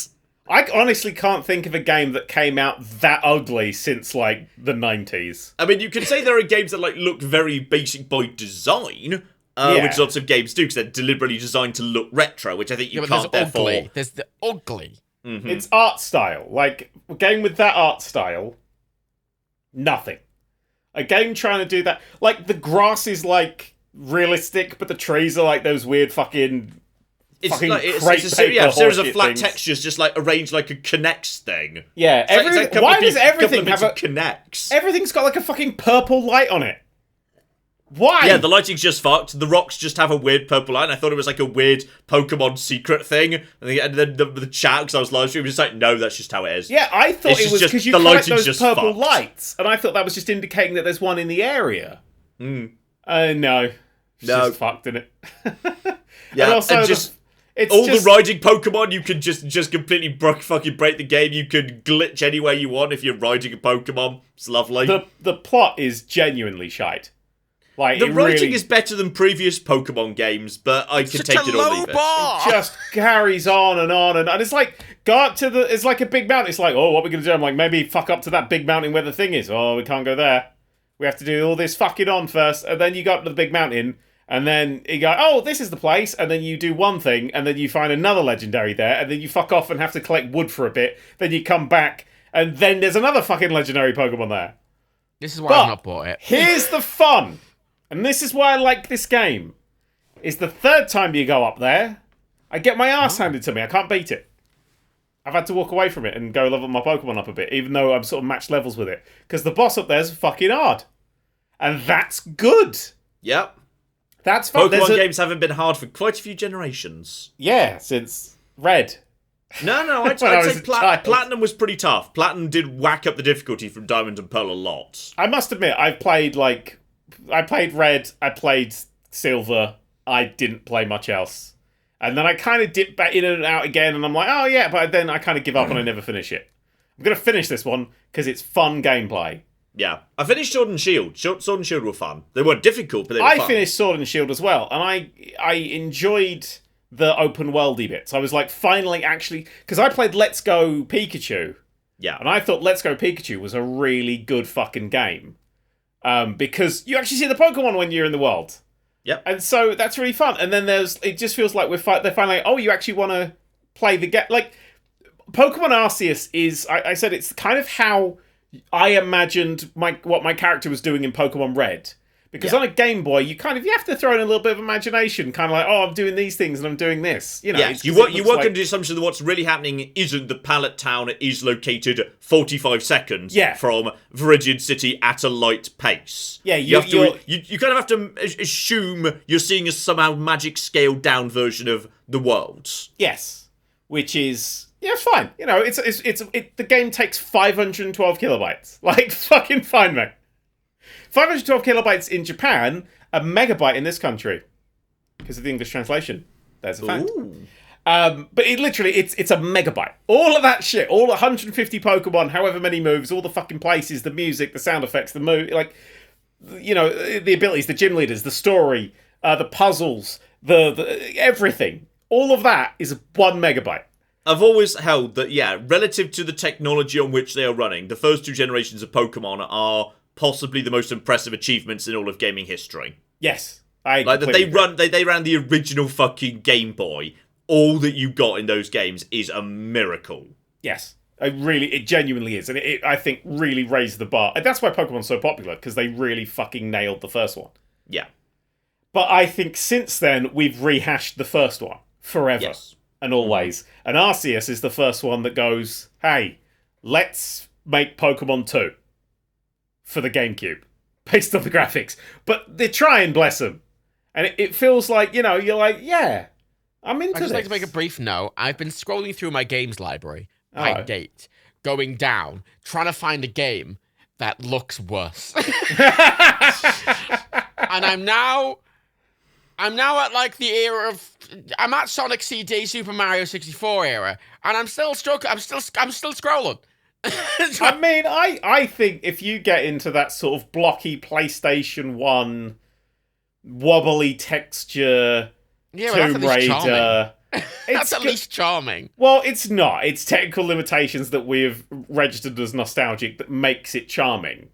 I honestly can't think of a game that came out that ugly since, like, the 90s. I mean, you can say there are games that, like, look very basic by design, which lots of games do, because they're deliberately designed to look retro, which I think you can't, therefore... There's the ugly. Mm-hmm. It's art style. Like, a game with that art style, nothing. A game trying to do that... Like, the grass is, like, realistic, but the trees are, like, those weird fucking... It's a series of flat textures, just like arranged like a Connects thing. Yeah, why does everything have a Connects? Everything's got like a fucking purple light on it. Why? Yeah, the lighting's just fucked. The rocks just have a weird purple light. And I thought it was like a weird Pokemon secret thing. And then the chat, because I was live streaming, was like, no, that's just how it is. Yeah, I thought it was because you collect those purple lights, and I thought that was just indicating that there's one in the area. No, it's just fucked, isn't it? Yeah, and also the riding Pokemon, you can just completely fucking break the game. You can glitch anywhere you want if you're riding a Pokemon. It's lovely. The plot is genuinely shite. Like, the writing is better than previous Pokemon games, but I can take it or leave it. It just carries on, and it's like, go up to it's like a big mountain. It's like, oh, what are we going to do? I'm like, maybe fuck up to that big mountain where the thing is. Oh, we can't go there. We have to do all this fucking on first, and then you go up to the big mountain, and then you go, oh, this is the place, and then you do one thing, and then you find another legendary there, and then you fuck off and have to collect wood for a bit, then you come back, and then there's another fucking legendary Pokemon there. This is why I've not bought it. Here's the fun, and this is why I like this game, is the third time you go up there, I get my ass handed to me. I can't beat it. I've had to walk away from it and go level my Pokemon up a bit, even though I'm sort of matched levels with it, because the boss up there's fucking hard. And that's good. Yep. That's fun. Pokemon games haven't been hard for quite a few generations. Yeah, since Red. No, I'd say Platinum was pretty tough. Platinum did whack up the difficulty from Diamond and Pearl a lot. I must admit, I played Red, I played Silver, I didn't play much else. And then I kind of dipped back in and out again, and I'm like, oh yeah, but then I kind of give up and I never finish it. I'm going to finish this one, because it's fun gameplay. Yeah. I finished Sword and Shield. Sword and Shield were fun. They weren't difficult, but they were fun. I finished Sword and Shield as well, and I enjoyed the open worldy bits. I was like, finally, actually... Because I played Let's Go Pikachu. Yeah. And I thought Let's Go Pikachu was a really good fucking game. because you actually see the Pokemon when you're in the world. Yep. And so that's really fun. And then it just feels like they're finally like, oh, you actually want to play the game. Like, Pokemon Arceus is, I said, it's kind of how I imagined what my character was doing in Pokemon Red. Because on a Game Boy, you have to throw in a little bit of imagination, kind of like, oh, I'm doing these things and I'm doing this. You know, you work under the assumption that what's really happening isn't that Pallet Town is located 45 seconds from Viridian City at a light pace. Yeah, you kind of have to assume you're seeing a somehow magic scaled down version of the worlds. Yes, which is fine. You know, the game takes 512 kilobytes. Like, fucking fine, mate. 512 kilobytes in Japan, a megabyte in this country. Because of the English translation. There's a fact. But it's a megabyte. All of that shit, all 150 Pokemon, however many moves, all the fucking places, the music, the sound effects, the the abilities, the gym leaders, the story, the puzzles, the everything. All of that is 1 megabyte. I've always held that, relative to the technology on which they are running, the first 2 generations of Pokemon are possibly the most impressive achievements in all of gaming history. Yes. They ran the original fucking Game Boy. All that you got in those games is a miracle. Yes. It genuinely is. And it I think, really raised the bar. And that's why Pokemon's so popular, because they really fucking nailed the first one. Yeah. But I think since then, we've rehashed the first one. Forever. Yes. And always. And Arceus is the first one that goes, hey, let's make Pokemon 2. For the GameCube, based on the graphics. But they're trying, bless them. And it feels like, you're like, yeah, I'm into this. I'd just like to make a brief note. I've been scrolling through my games library by date, going down, trying to find a game that looks worse. And I'm now at like the era of, I'm at Sonic CD, Super Mario 64 era, and I'm still scrolling. I mean, I think if you get into that sort of blocky PlayStation 1 wobbly texture Tomb Raider, that's at least charming. Well, it's not. It's technical limitations that we've registered as nostalgic that makes it charming.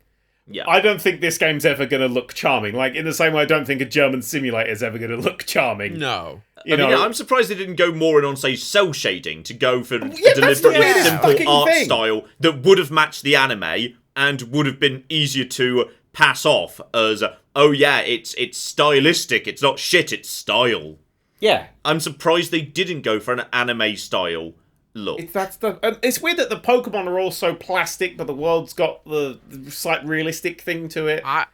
Yeah. I don't think this game's ever going to look charming. Like, in the same way I don't think a German simulator is ever going to look charming. No. I'm surprised they didn't go more in on, say, cell shading to go for a deliberately simple art style that would have matched the anime and would have been easier to pass off as, it's stylistic, it's not shit, it's style. Yeah. I'm surprised they didn't go for an anime style look. It's weird that the Pokemon are also plastic, but the world's got the slight realistic thing to it. I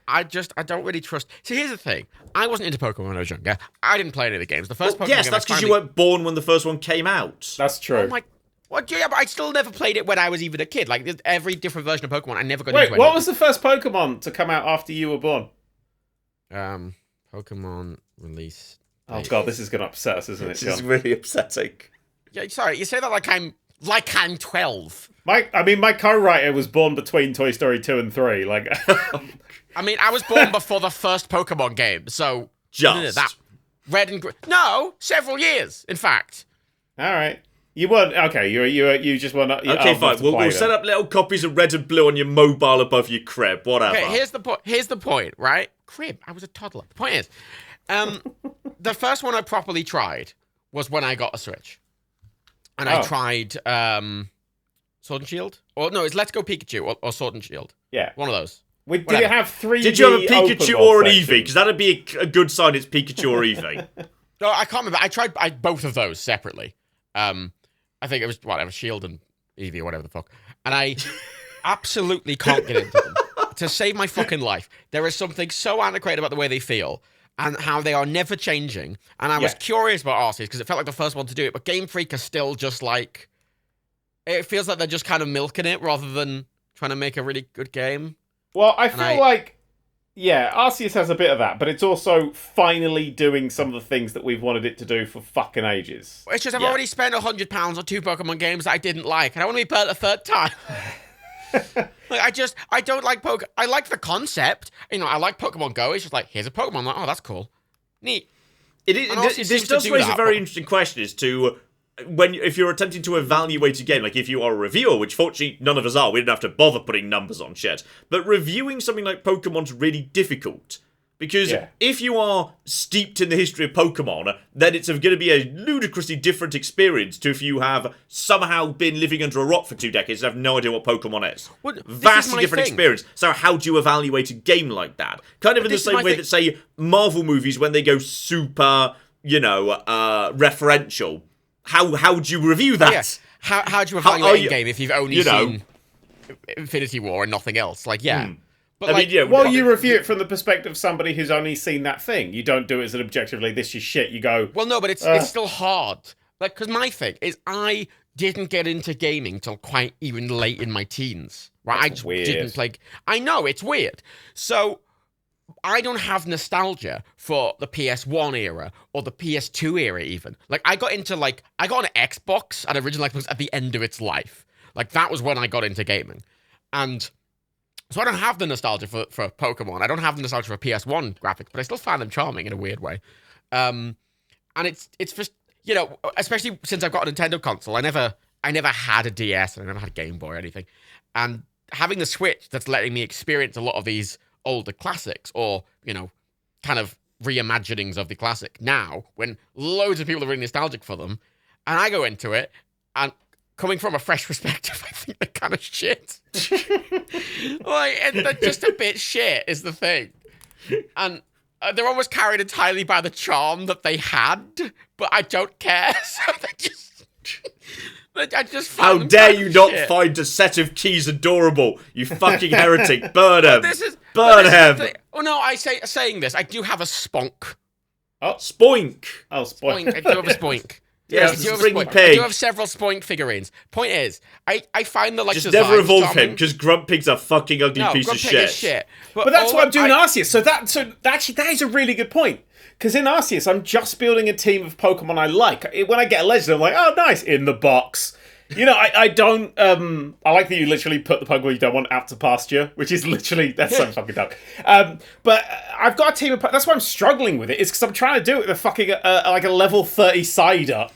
don't really trust. See, here's the thing. I wasn't into Pokemon when I was younger. I didn't play any of the games. The first Pokemon game that's because you weren't born when the first one came out. That's true. Oh my... What? Yeah, but I still never played it when I was even a kid. Like, there's every different version of Pokemon. I never got into it. Wait, what was the first Pokemon to come out after you were born? Pokemon release. Oh god, this is going to upset us, isn't it, John? This is really upsetting. Yeah, sorry, you say that like I'm 12. My co-writer was born between Toy Story 2 and 3. Like, I mean, I was born before the first Pokemon game, so just that red and green. No, several years, in fact. All right, you weren't okay. You just weren't. Okay, fine. We'll set up little copies of red and blue on your mobile above your crib. Whatever. Okay, here's the point, right? Crib. I was a toddler. The point is, the first one I properly tried was when I got a Switch. And I tried Sword and Shield. Or no, it's Let's Go Pikachu or Sword and Shield. Yeah. One of those. Did it have 3D? Did you have a Pikachu or an Eevee? Because that'd be a good sign it's Pikachu or Eevee. No, I can't remember. I tried both of those separately. I think it was whatever, Shield and Eevee or whatever the fuck. And I absolutely can't get into them. To save my fucking life. There is something so antiquated about the way they feel. And how they are never changing. And I was curious about Arceus because it felt like the first one to do it. But Game Freak is still just like... It feels like they're just kind of milking it rather than trying to make a really good game. Well, I feel like... Yeah, Arceus has a bit of that. But it's also finally doing some of the things that we've wanted it to do for fucking ages. It's just I've already spent £100 on 2 Pokemon games that I didn't like. And I want to be played a third time. Like, I don't like Pokemon. I like the concept. I like Pokemon Go. It's just like, here's a Pokemon. I'm like, oh, that's cool. Neat. This does raise a very interesting question as to if you're attempting to evaluate a game, like if you are a reviewer, which fortunately none of us are, we don't have to bother putting numbers on shit, but reviewing something like Pokemon's really difficult. Because if you are steeped in the history of Pokemon, then it's going to be a ludicrously different experience to if you have somehow been living under a rock for 2 decades and have no idea what Pokemon is. Well, Vastly different experience. So how do you evaluate a game like that? Kind of in the same way that, say, Marvel movies, when they go super, referential, how do you review that? Yes. How do you evaluate a game if you've only seen Infinity War and nothing else? Like, But you review it from the perspective of somebody who's only seen that thing. You don't do it as an objectively, this is shit. You go... Well, no, but it's still hard. Like, because my thing is I didn't get into gaming till quite even late in my teens. Right? I just didn't play... I know, it's weird. So, I don't have nostalgia for the PS1 era or the PS2 era even. Like, I got an Xbox, an original Xbox, at the end of its life. Like, that was when I got into gaming. And... So I don't have the nostalgia for Pokemon. I don't have the nostalgia for PS1 graphics, but I still find them charming in a weird way. And it's just, especially since I've got a Nintendo console, I never had a DS and I never had a Game Boy or anything. And having the Switch that's letting me experience a lot of these older classics or, kind of reimaginings of the classic now when loads of people are really nostalgic for them. And I go into it and... Coming from a fresh perspective, I think they're kind of shit. And they're just a bit shit, is the thing. And they're almost carried entirely by the charm that they had, but I don't care. So I just How dare you not find a set of keys adorable, you fucking heretic. Burn him. Burn him. Oh, no, saying this, I do have a Spunk. Oh, Spoink. Oh, Spoink. I do have a Spoink. Yes, I do have several Spoink figurines. Point is, I find that just never evolve him because Grumpig's a fucking ugly piece Grumpig of shit. Is shit. But that's what I'm doing in Arceus. So actually that is a really good point. Because in Arceus, I'm just building a team of Pokemon I like. When I get a legend, I'm like, oh, nice, in the box. I don't. I like that you literally put the Pokemon you don't want out to pasture, which is literally that's so fucking dumb. But I've got a team of. That's why I'm struggling with it. Is because I'm trying to do it with a fucking like a level 30 Psyduck.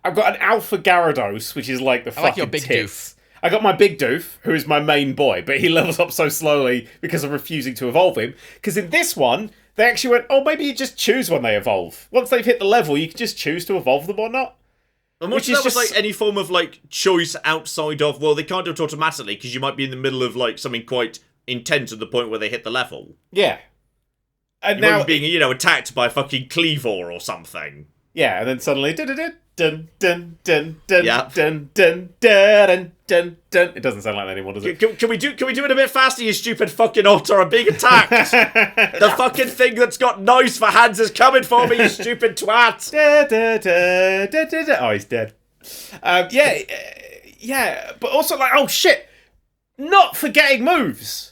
I've got an Alpha Gyarados, which is like the fucking your big tits. I got my Big Doof, who is my main boy, but he levels up so slowly because I'm refusing to evolve him. Because in this one, they actually went, oh, maybe you just choose when they evolve. Once they've hit the level, you can just choose to evolve them or not. And which is just like any form of like choice outside of, well, they can't do it automatically because you might be in the middle of like something quite intense at the point where they hit the level. Yeah. And you now might be being, attacked by a fucking Cleavor or something. Yeah, and then suddenly dun dun dun dun dun Yep. dun dun dun dun dun. It doesn't sound like that anymore, does it? Can we do it a bit faster, you stupid fucking otter? I'm being attacked. The fucking thing that's got knives for hands is coming for me, you stupid twat. Oh, he's dead. Yeah, but also like, oh shit, not forgetting moves.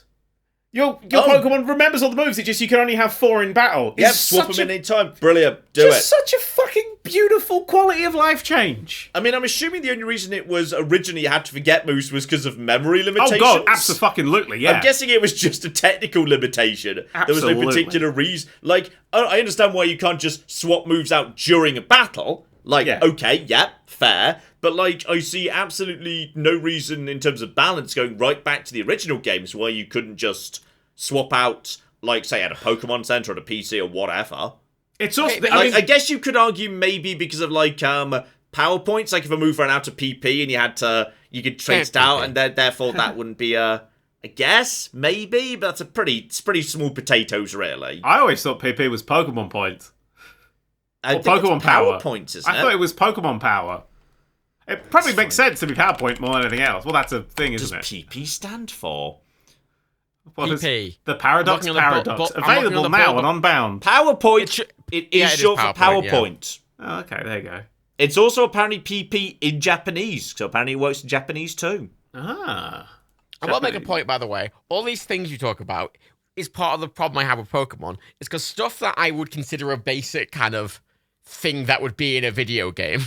Your Pokemon remembers all the moves. It's just you can only have 4 in battle. Yep, swap them in any time. Brilliant. Do it. Such a fucking beautiful quality of life change. I mean, I'm assuming the only reason it was originally you had to forget moves was because of memory limitations. Oh god, absolutely, yeah. I'm guessing it was just a technical limitation. Absolutely. There was no particular reason. Like, I understand why you can't just swap moves out during a battle. Like, okay, yeah, fair. But, like, I see absolutely no reason in terms of balance going right back to the original games why you couldn't just swap out, like, say, at a Pokemon Center or at a PC or whatever. It's also... I guess you could argue maybe because of, like, power points. Like, if a move ran out of PP and you could trade it out, and therefore that wouldn't be I guess, maybe, but it's pretty small potatoes, really. I always thought PP was Pokemon points. Or Pokemon power points, isn't it? I thought it was Pokemon power. It probably makes sense to be PowerPoint more than anything else. Well, that's a thing, isn't it? What does PP stand for? What PP. The Paradox Paradox. Available now on Unbound. PowerPoint. It is short for PowerPoint. Yeah. Oh, okay, there you go. It's also apparently PP in Japanese, so apparently it works in Japanese too. Ah. I will make a point, by the way. All these things you talk about is part of the problem I have with Pokemon. Is because stuff that I would consider a basic kind of thing that would be in a video game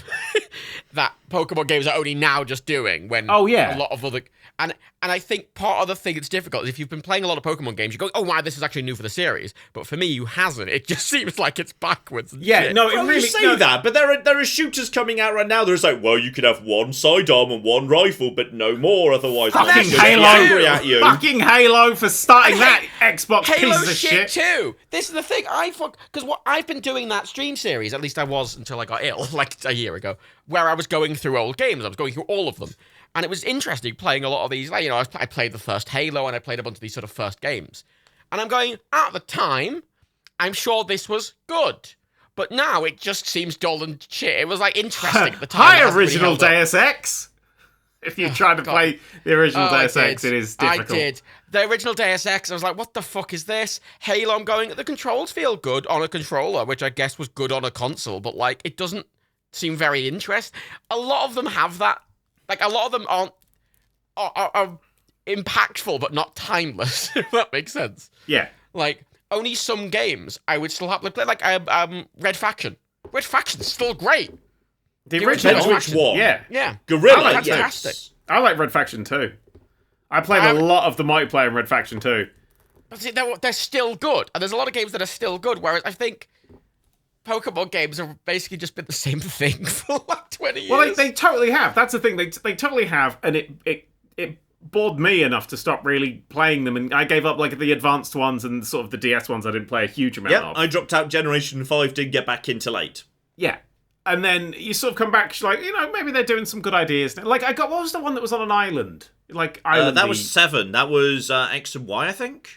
that Pokemon games are only now just doing when Oh, yeah. a lot of other and I think part of the thing that's difficult is if you've been playing a lot of Pokemon games, you go, oh wow, this is actually new for the series. But for me, who hasn't? It just seems like it's backwards. And shit. No, it Well, really you say that, but there are shooters coming out right now. There's like, well, you could have one sidearm and one rifle, but no more. Otherwise, Fucking they'll just be Halo. angry at you. Fucking Halo for starting that Xbox Halo piece of shit shit. too. This is the thing. Because what I've been doing that stream series, at least I was until I got ill, like a year ago, where I was going through old games. I was going through all of them. And it was interesting playing a lot of these. Like, I played the first Halo and I played a bunch of these sort of first games. And I'm going, at the time, I'm sure this was good. But now it just seems dull and shit. It was like interesting at the time. Hi, original Deus Ex. If you try to play the original Deus Ex, it is difficult. I did. The original Deus Ex, I was like, what the fuck is this? Halo, I'm going, the controls feel good on a controller, which I guess was good on a console, but like, it doesn't seem very interesting. A lot of them have that. Like, a lot of them are impactful, but not timeless, if that makes sense. Yeah. Like, only some games I would still happily play. Like, Red Faction. Red Faction's still great. The original Depends which one. Yeah. Yeah. Guerrilla, Fantastic. yes. I like Red Faction too. I played a lot of the multiplayer in Red Faction too. But see, they're still good. And there's a lot of games that are still good, whereas I think Pokemon games have basically just been the same thing for like 20 years. Well, they totally have. That's the thing. They totally have, and it bored me enough to stop really playing them, and I gave up like the advanced ones and sort of the DS ones. I didn't play a huge amount Yep, of. I dropped out Generation 5, didn't get back into late. Yeah. And then you sort of come back, like, maybe they're doing some good ideas. Like, what was the one that was on an island? Like, island. That was 7. That was X and Y, I think.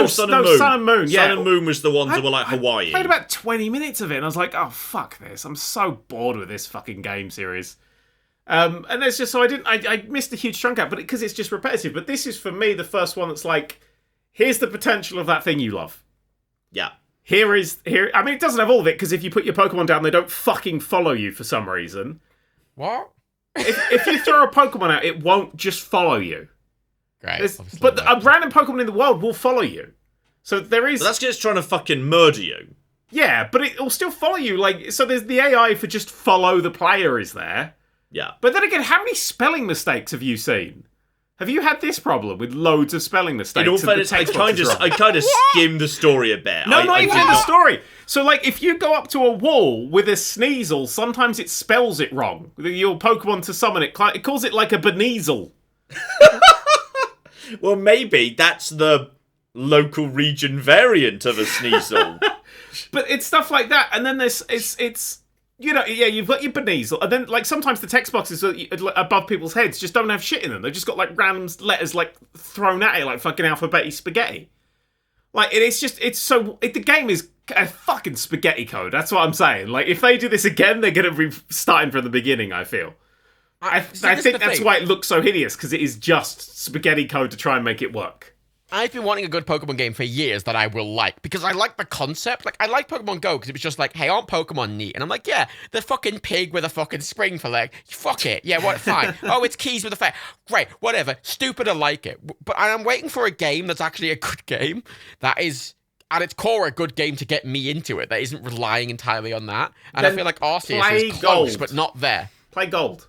Sun and Moon. Yeah. Sun and Moon was the ones that were like Hawaii. I played about 20 minutes of it, and I was like, oh, fuck this. I'm so bored with this fucking game series. And there's just, so I missed a huge chunk out, but because it's just repetitive. But this is, for me, the first one that's like, here's the potential of that thing you love. Yeah. Here, I mean, it doesn't have all of it, because if you put your Pokemon down, they don't fucking follow you for some reason. What? If you throw a Pokemon out, it won't just follow you. Great. But a random Pokemon in the world will follow you. So there is... But that's just trying to fucking murder you. Yeah, but it will still follow you. Like, so there's the AI for just follow the player is there. Yeah. But then again, how many spelling mistakes have you seen? Have you had this problem with loads of spelling mistakes? In all fairness, I kind of skimmed the story a bit. No, not even in the story. So, like, if you go up to a wall with a Sneasel, sometimes it spells it wrong. Your Pokemon to summon it calls it like a Beneasel. Well, maybe that's the local region variant of a Sneasel. But it's stuff like that, and then there's it's you've got your Beneasel, and then like sometimes the text boxes above people's heads just don't have shit in them. They've just got like random letters like thrown at it like fucking alphabetic spaghetti. Like the game is a fucking spaghetti code. That's what I'm saying. Like if they do this again, they're gonna be starting from the beginning. I feel. I think that's why it looks so hideous, because it is just spaghetti code to try and make it work. I've been wanting a good Pokemon game for years that I will like, because I like the concept. Like, I like Pokemon Go, because it was just like, hey, aren't Pokemon neat? And I'm like, yeah, the fucking pig with a fucking spring for leg. Fuck it. Yeah, what? Fine. Oh, it's keys with a fair. Great, whatever. Stupid, I like it. But I'm waiting for a game that's actually a good game, that is, at its core, a good game to get me into it, that isn't relying entirely on that. And Then I feel like Arceus play is close, Gold. but not there. Play Gold.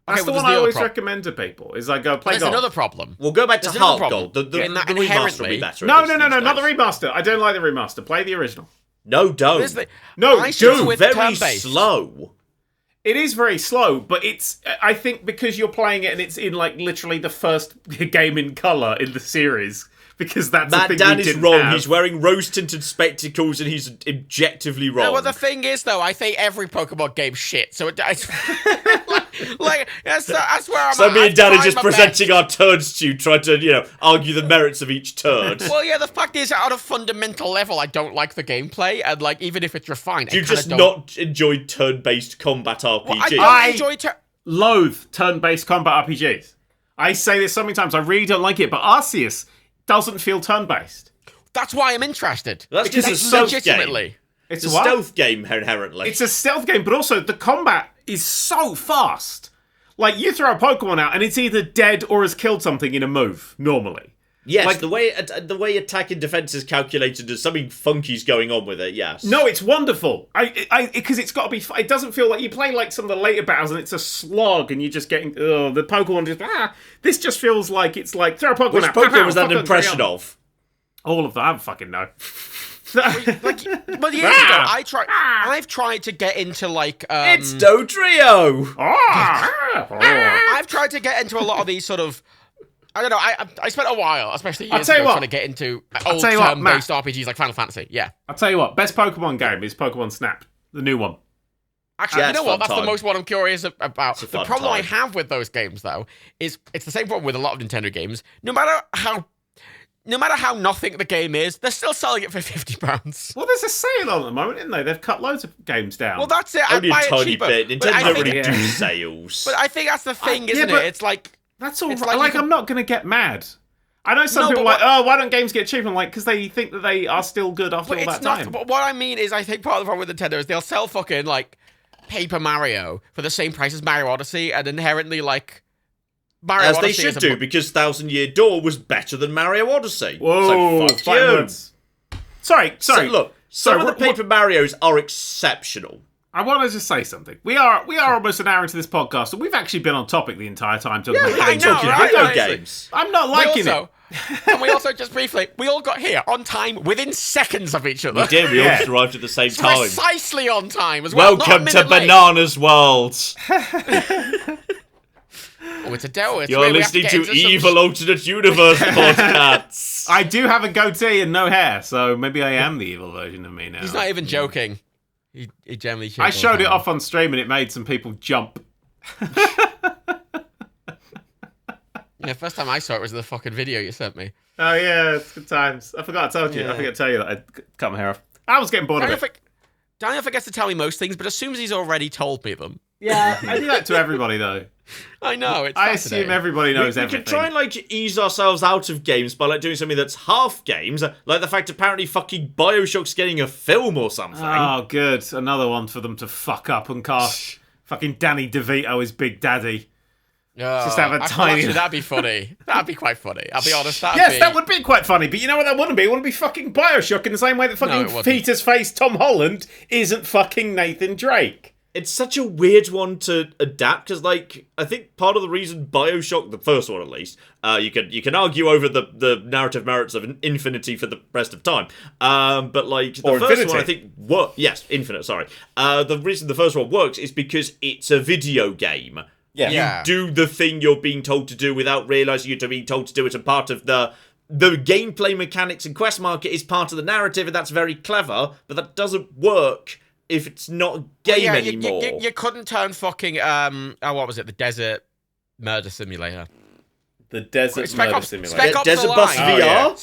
That's Okay, the well, one I there's the always other recommend to people, is I go, play There's Gold. another problem. We'll go back to There's another Heart problem. Gold. The In that remaster will be inherently- better. No, at this not these the days. remaster. I don't like the remaster. Play the original. No, don't. There's the- No, I struggle dude, with Very turn-based. slow. It is very slow, but it's, I think because you're playing it and it's in like literally the first game in colour in the series, because that's the Matt thing Dan we is didn't wrong. have. He's wearing rose-tinted spectacles and he's objectively wrong. No, well, the thing is, though, I think every Pokemon game's shit. So it's like that's where I'm. So at. me and Dan I've are just tried my presenting best. our turds to you, trying to, argue the merits of each turd. Well, yeah, the fact is, on a fundamental level, I don't like the gameplay, and like even if it's refined, Do you I kinda just don't. not enjoy turn-based combat RPGs? Well, I don't enjoy. Loathe turn-based combat RPGs. I say this so many times. I really don't like it, but Arceus doesn't feel turn-based. That's why I'm interested. That's Because just a it's stealth legitimately. game. It's It's a what? stealth game inherently. It's a stealth game, but also the combat is so fast. Like, you throw a Pokemon out, and it's either dead or has killed something in a move, normally. Yes, Like, the way attack and defense is calculated, there's something funky's going on with it. Yes. no, it's wonderful. Because it's got to be. It doesn't feel like you play like some of the later battles and it's a slog and you're just getting the Pokemon just. This just feels like it's like throw a Pokemon. Which out, Pokemon was that an Pokemon, impression of? All of them. I don't fucking know. Like, well, years ago, I've tried to get into like. It's Dodrio! I've tried to get into a lot of these sort of. I don't know. I spent a while, especially years ago, trying to get into old turn-based RPGs like Final Fantasy. Yeah. I'll tell you what. Best Pokemon game is Pokemon Snap, the new one. Actually, Yeah, you know what? That's time. the most one I'm curious about. The problem I time. have with those games, though, is it's the same problem with a lot of Nintendo games. No matter how nothing the game is, they're still selling it for £50. Well, there's a sale on at the moment, isn't they? They've cut loads of games down. Well, that's it. Only I buy a tiny it cheaper. bit. But Nintendo I don't think- really do sales. But I think that's the thing, isn't but- it? It's like. That's all It's right. like Like, you I'm not going to get mad. I know some No, people but are like, oh, why don't games get cheaper? I'm like, because they think that they are still good after But all it's that not. time. But what I mean is, I think part of the problem with Nintendo is they'll sell fucking like Paper Mario for the same price as Mario Odyssey, and inherently like Mario As they Odyssey should do, because Thousand Year Door was better than Mario Odyssey. Whoa, So fuck fighting you. words. Sorry. So, look, some of the what- Paper Marios are exceptional. I want to just say something. We are almost an hour into this podcast, and we've actually been on topic the entire time talking about I games. know, Talking right? video Honestly. games. I'm not liking it. And we also just briefly, we all got here on time within seconds of each other. We did, we all Yeah. just arrived at the same time. Precisely on time as well. not a Welcome to minute late. Bananas World. Oh, it's a demo. It's You're weird. We have listening get to into some- Evil Alternate Universe podcasts. I do have a goatee and no hair, so maybe I am the evil version of me now. He's not even joking. He generally. I showed it off on stream, and it made some people jump. Yeah, first time I saw it was the fucking video you sent me. Oh yeah, it's good times. I forgot to tell you. Yeah. I forgot to tell you that I'd cut my hair off. I was getting bored of it. Daniel forgets to tell me most things, but assumes he's already told me them. Yeah, I do that to everybody though. I know. It's I fascinating. assume everybody knows We everything. can try and like ease ourselves out of games by like doing something that's half games, like the fact apparently fucking Bioshock's getting a film or something. Oh, good. Another one for them to fuck up and cast fucking Danny DeVito as Big Daddy. Just have a tiny- Actually, that'd be funny. That'd be quite funny. I'll be honest. That would be quite funny, but you know what that wouldn't be? It wouldn't be fucking Bioshock in the same way that it fucking wouldn't. Peter's face Tom Holland isn't fucking Nathan Drake. It's such a weird one to adapt because, like, I think part of the reason Bioshock, the first one at least, you can argue over the narrative merits of Infinity for the rest of time, but like the Or first Infinity. one, I think Infinite. Sorry, the reason the first one works is because it's a video game. Yeah. Do the thing you're being told to do without realizing you're being told to do it, and part of the gameplay mechanics and quest market is part of the narrative, and that's very clever, but that doesn't work if it's not a game anymore. You couldn't turn fucking what was it? The Desert Murder Simulator. The Desert Spec Murder Ops- Simulator. Spec Ops Desert The Bus Line. VR. yeah.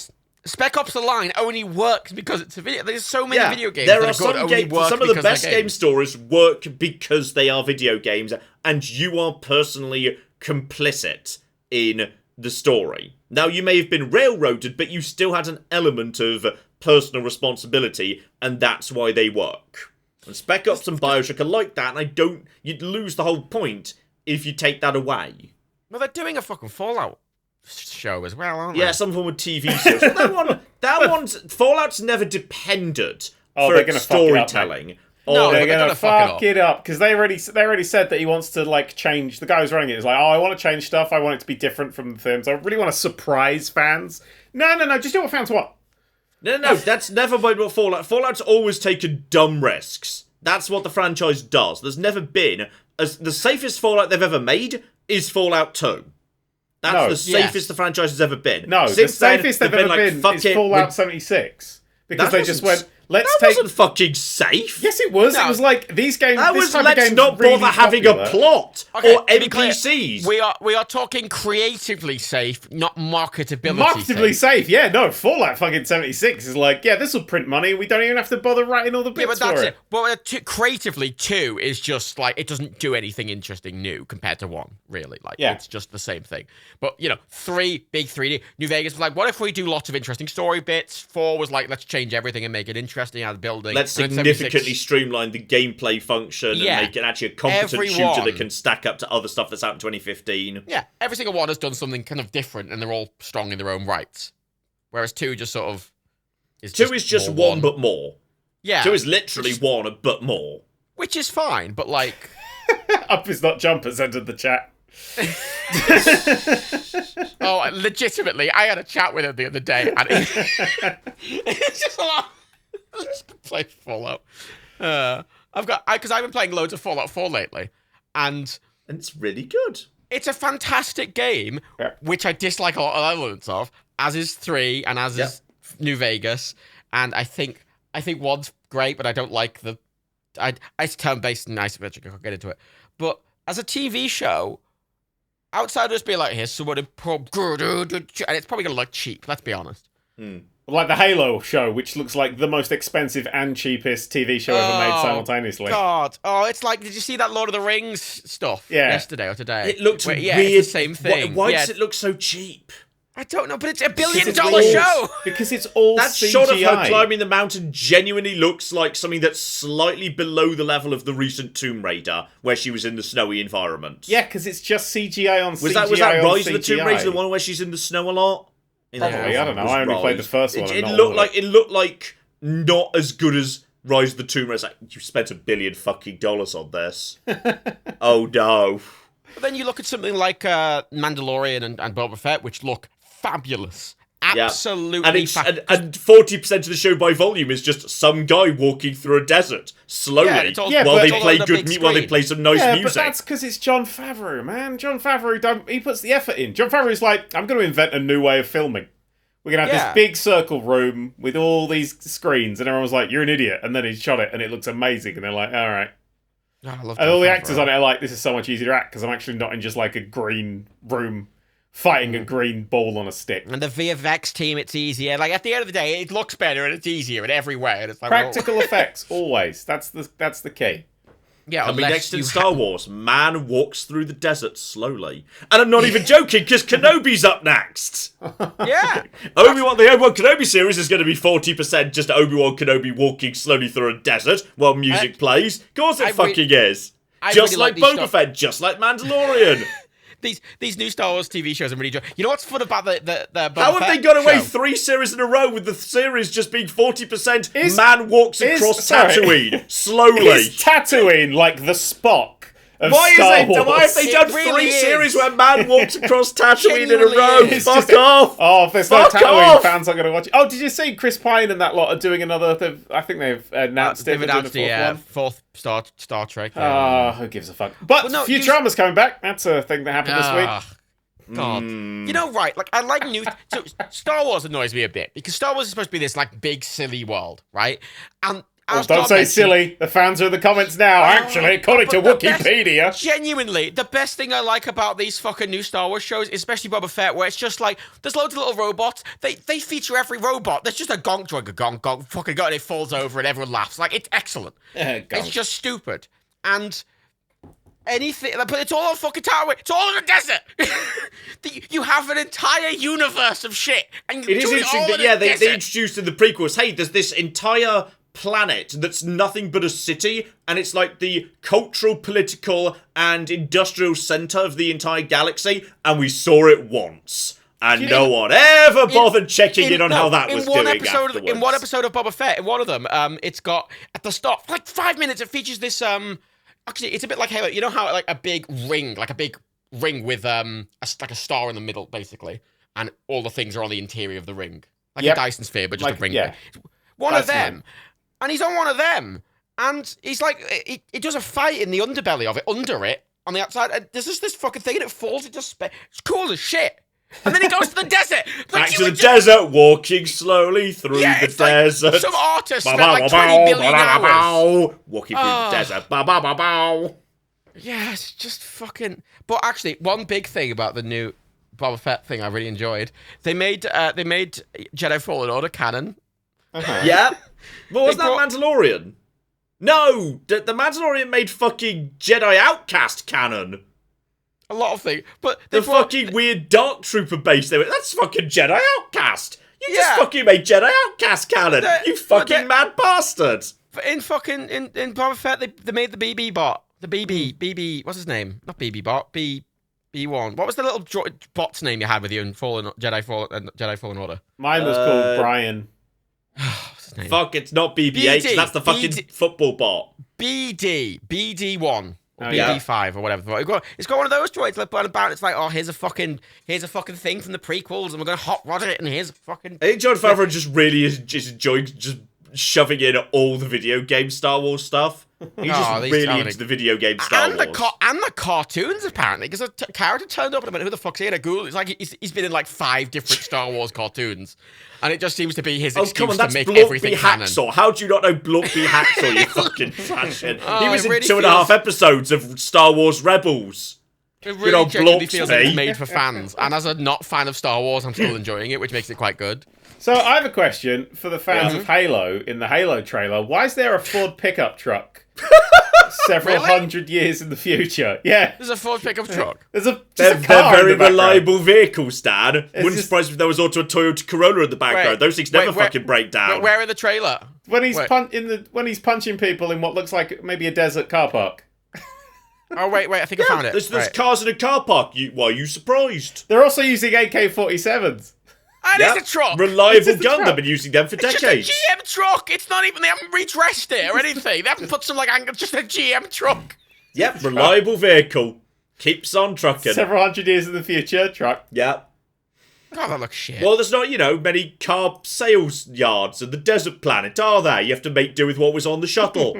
Spec Ops: The Line only works because it's a video. There's so many video games there that are are good some only games. work Some of the because they're best game games. stories work because they are video games, and you are personally complicit in the story. Now, you may have been railroaded, but you still had an element of personal responsibility, and that's why they work. And Spec Ops and Bioshock are like that, and you'd lose the whole point if you take that away. Well, they're doing a fucking Fallout show as well, aren't they? Yeah, some form of TV show. So that one's Fallout's never depended Oh, for they're its gonna fuck it up, storytelling. No, Or They're but they're gonna gonna fuck fuck it up because they already said that he wants to like change. The guy who's running it is like, oh, I want to change stuff. I want it to be different from the films. I really want to surprise fans. No, just do what fans want. No, that's never been what Fallout. Fallout's always taken dumb risks. That's what the franchise does. There's never been the safest Fallout they've ever made is Fallout 2. That's No. the safest the franchise has ever been. No, Since the then, safest they've they've ever like, been fuck is it, Fallout we- 76 because That they just wasn't- went, let's That take. wasn't fucking safe. Yes, it was. No. It was like these games. That this was type let's of game's not really bother having a popular. plot Okay, or to be clear, NPCs. we are talking creatively safe, not marketability Marketably safe. safe, yeah. No, Fallout fucking 76 is like, yeah, this will print money. We don't even have to bother writing all the Yeah, bits but that's for it. Well, creatively, 2 is just like it doesn't do anything interesting new compared to 1. Really, like Yeah. it's just the same thing. But 3, big 3D. New Vegas was like, what if we do lots of interesting story bits? 4 was like, let's change everything and make it interesting. interesting out of the building. Let's And it's significantly streamline the gameplay function and make it actually a competent shooter that can stack up to other stuff that's out in 2015. Yeah, every single one has done something kind of different, and they're all strong in their own rights. Whereas 2 just sort of is 2 is just one but more. Yeah. 2 is literally one but more. Which is fine, but like... Up is not jumpers entered the chat. Oh, legitimately, I had a chat with him the other day, and it's just a lot. Let's play Fallout. Because I've been playing loads of Fallout 4 lately, and it's really good. It's a fantastic game, which I dislike a lot of elements of, as is 3 and as is New Vegas, and I think 1's great, but I don't like the. It's turn-based and isometric. I can't get into it, but as a TV show. Outside of just being like, here's someone and it's probably gonna look cheap, let's be honest. Like the Halo show, which looks like the most expensive and cheapest TV show ever made simultaneously. God. Oh, it's like, did you see that Lord of the Rings stuff yesterday or today? It looked weird. It's the same thing. Why does it look so cheap? I don't know, but it's $1 billion show. Because it's all that CGI. shot of her climbing the mountain genuinely looks like something that's slightly below the level of the recent Tomb Raider, where she was in the snowy environment. Yeah, because it's just CGI on CGI. Was that Rise of the Tomb Raider, the one where she's in the snow a lot? Probably, I don't know. I only played the first one. It looked like not as good as Rise of the Tomb Raider. It's like, you spent $1 billion fucking dollars on this. Oh no. But then you look at something like Mandalorian and Boba Fett, which look fabulous. Absolutely. And 40% of the show by volume is just some guy walking through a desert slowly while they play while they play some nice music. But that's because it's Jon Favreau, man. Jon Favreau, he puts the effort in. Jon Favreau's like, I'm going to invent a new way of filming. We're going to have this big circle room with all these screens, and everyone's like, you're an idiot. And then he shot it, and it looks amazing. And they're like, all right. And all the actors on it are like, this is so much easier to act, because I'm actually not in just like a green room fighting a green ball on a stick. And the VFX team, it's easier. Like, at the end of the day, it looks better and it's easier in every way. And it's like, practical effects, always. That's the key. Yeah, coming next in Star Wars, man walks through the desert slowly. And I'm not even joking, because Kenobi's up next. Yeah. The Obi-Wan Kenobi series is going to be 40% just Obi-Wan Kenobi walking slowly through a desert while music plays. Of course it fucking is. Just like Boba Fett, just like Mandalorian. These new Star Wars TV shows are really enjoying. You know what's fun about the Boba How have Fett they got away show? 3 series in a row with the series just being 40% man walks across Tatooine slowly? Is Tatooine like the Spock of Why Star Wars? Why have they done really 3 is. series where man walks across Tatooine in a Genuinely row? is. Fuck off! Oh, if there's Fuck no Tatooine off. fans, I'm going to watch it. Oh, did you see Chris Pine and that lot are doing another? I think they've announced it. They've announced the fourth Star Trek. Who gives a fuck? But Futurama's coming back. That's a thing that happened this week. God. You know, right, like, I like new... So, Star Wars annoys me a bit, because Star Wars is supposed to be this, like, big, silly world, right? And don't say silly. The fans are in the comments now. Actually, according to Wikipedia. Genuinely, the best thing I like about these fucking new Star Wars shows, especially Boba Fett, where it's just like, there's loads of little robots. They feature every robot. There's just a gonk, fucking got, and it falls over and everyone laughs. Like, it's excellent. It's just stupid. And... anything, but it's all on fucking Tatooine. It's all in the desert. You have an entire universe of shit, and it is interesting that they introduced in the prequels. Hey, there's this entire planet that's nothing but a city, and it's like the cultural, political, and industrial center of the entire galaxy. And we saw it once, and no one ever bothered checking in on how that was doing afterwards. In one episode of Boba Fett, in one of them, it's got at the start, for like 5 minutes, it features this Actually, it's a bit like Halo. You know how like a big ring with like a star in the middle, basically, and all the things are on the interior of the ring, like a Dyson sphere, but just a ring. Yeah. One of them, and he's on one of them, and he's like, he does a fight in the underbelly of it, under it, on the outside. And there's just this fucking thing, and it falls into space. It's cool as shit. And then he goes to the desert. Back to the desert, walking slowly through the desert. Like some artist spent like 20 billion hours. Walking through the desert. Ba-ba-ba-bow. Yeah, it's just fucking... But actually, one big thing about the new Boba Fett thing I really enjoyed, they made Jedi Fallen Order canon. Yeah. But was that Mandalorian? No! The Mandalorian made fucking Jedi Outcast canon. A lot of things, but the fucking weird Dark Trooper base. That's fucking Jedi Outcast. You just fucking made Jedi Outcast canon. You fucking mad bastard. In Boba Fett, they made the BB bot. The BB, what's his name? Not BB bot, B1. What was the little bot's name you had with you in Jedi Fallen Order? Mine was called Brian. What's his name? Fuck, it's not BB-8, BD, that's the fucking football bot. BD1. Or BD5 or whatever. It's got one of those droids like about. It's like, oh, here's a fucking thing from the prequels, and we're gonna hot rod it, and here's a fucking. I think Jon Favreau just really is just enjoying just shoving in all the video game Star Wars stuff. He's just really into the video game Star Wars. And the cartoons, apparently, because a character turned up and I went, who the fuck's he in a ghoul? It's like he's been in like 5 different Star Wars cartoons. And it just seems to be his excuse to make everything canon. How do you not know Bluntby Hacksaw, you fucking fashion? He was in really 2.5 episodes of Star Wars Rebels. It really genuinely feels like it's made for fans. And as a not fan of Star Wars, I'm still enjoying it, which makes it quite good. So I have a question for the fans of Halo. In the Halo trailer, why is there a Ford pickup truck several hundred years in the future? Yeah. There's a Ford pickup truck. They're very reliable vehicles, Dan. Wouldn't surprise me if there was also a Toyota Corolla in the background. Those things never fucking break down. Where in the trailer? When he's punching people in what looks like maybe a desert car park. Oh, wait, I think I found it. There's cars in a car park. Why are you surprised? They're also using AK-47s. And it's a truck. Reliable gun. They've been using them for decades. It's just a GM truck. It's not even, they haven't redressed it or anything. They haven't put some, just a GM truck. Yep, reliable vehicle. Keeps on trucking. Several hundred years in the future, truck. Yep. God, that looks shit. Well, there's not, many car sales yards in the desert planet, are there? You have to make do with what was on the shuttle.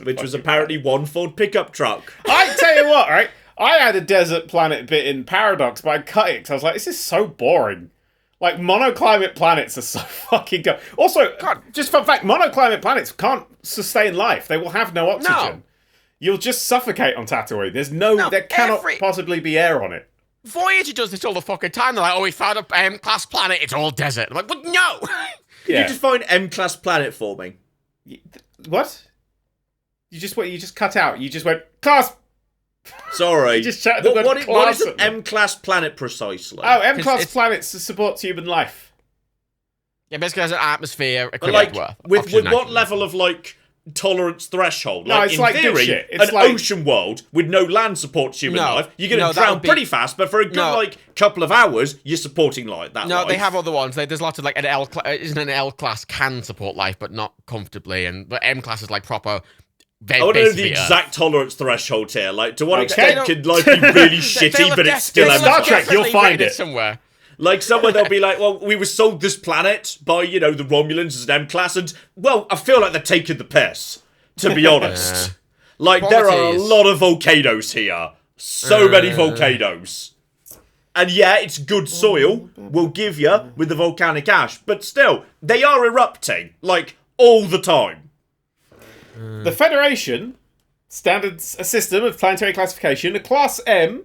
Which was apparently one Ford pickup truck. I tell you what, right? I had a desert planet bit in Paradox, but I cut it because I was like, this is so boring. Like, monoclimate planets are so fucking good. Also, God, just fun fact, monoclimate planets can't sustain life. They will have no oxygen. No. You'll just suffocate on Tatooine. There cannot possibly be air on it. Voyager does this all the fucking time. They're like, oh, we found a M-class planet. It's all desert. I'm like, but no! Can you define M-class planet for me? What? You just cut out. You just went, class. Sorry. What is an M-class planet precisely? Oh, M-class planets support human life. Yeah, basically has an atmosphere. With what level of tolerance threshold? No, it's in like theory, shit. It's an ocean world with no land supports human life. You're going to drown pretty fast, but for a good couple of hours, you're supporting that. No, life. they have other ones. There's lots of an L class. Isn't an L class can support life, but not comfortably, but M class is proper. I want to know the exact tolerance threshold here. To what extent can life be really shitty, but it's still Star Trek? You'll find it somewhere. Somewhere they'll be like, well, we were sold this planet by, the Romulans as an M-class, and, well, I feel like they're taking the piss, to be honest. There are a lot of volcanoes here. So many volcanoes. And yeah, it's good soil, we'll give you, with the volcanic ash, but still, they are erupting, all the time. The Federation standards a system of planetary classification. A Class M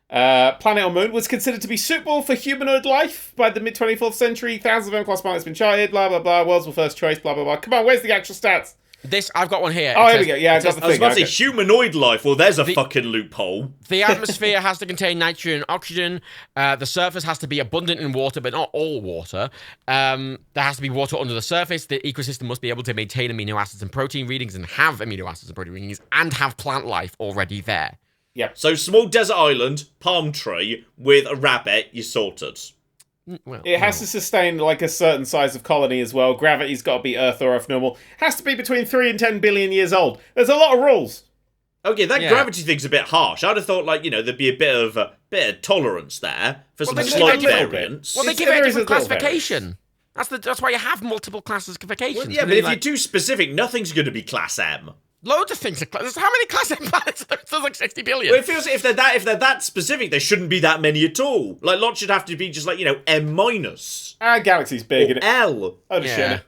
planet or moon was considered to be suitable for humanoid life by the mid-24th century. Thousands of M-class planets have been charted, blah, blah, blah. World's first choice, blah, blah, blah. Come on, where's the actual stats? I've got one here. Oh, here we go. Yeah, I got the thing. I was about to say humanoid life. Well, there's a fucking loophole. The atmosphere has to contain nitrogen and oxygen. The surface has to be abundant in water, but not all water. There has to be water under the surface. The ecosystem must be able to maintain amino acids and protein readings and have amino acids and protein readings and have plant life already there. Yeah. So small desert island, palm tree with a rabbit, you're sorted. Well, it has to sustain a certain size of colony as well. Gravity's got to be Earth or Earth normal. Has to be between 3 and 10 billion years old. There's a lot of rules. Okay, that gravity thing's a bit harsh. I'd have thought there'd be a bit of tolerance there for some slight variance. Well, they give it a different classification. That's why you have multiple classifications. Well, yeah, but if you're too specific, nothing's going to be class M. Loads of things are class. How many class M planets? There's 60 billion. Well, it feels if they're that specific, there shouldn't be that many at all. Lots should have to be just M minus. Our galaxy's big. Or L. Oh, shit.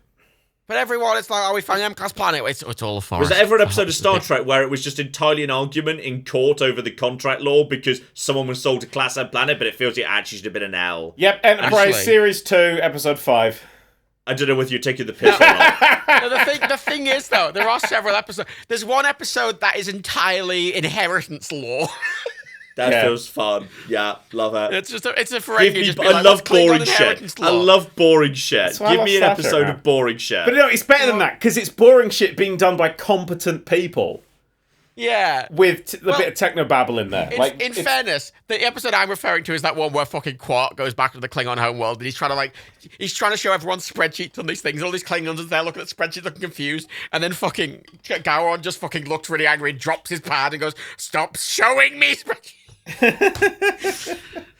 But everyone, it's we found M-class planet. It's all a forest. Was there ever an episode of Star Trek where it was just entirely an argument in court over the contract law because someone was sold a class M planet, but it feels it actually should have been an L? Yep, Enterprise Series 2, Episode 5. I don't know whether you're taking the piss or not. No, the thing is, though, there are several episodes. There's one episode that is entirely inheritance law. That feels fun. Yeah, love it. It's a Ferengi just I love boring shit. I love boring shit. Give me an episode of boring shit. But no, it's better than that, because it's boring shit being done by competent people. Yeah. With a bit of technobabble in there. In fairness, the episode I'm referring to is that one where fucking Quark goes back to the Klingon homeworld and he's trying to show everyone spreadsheets on these things. All these Klingons are there looking at spreadsheets, looking confused. And then fucking Gowron just fucking looks really angry and drops his pad and goes, "Stop showing me spreadsheets."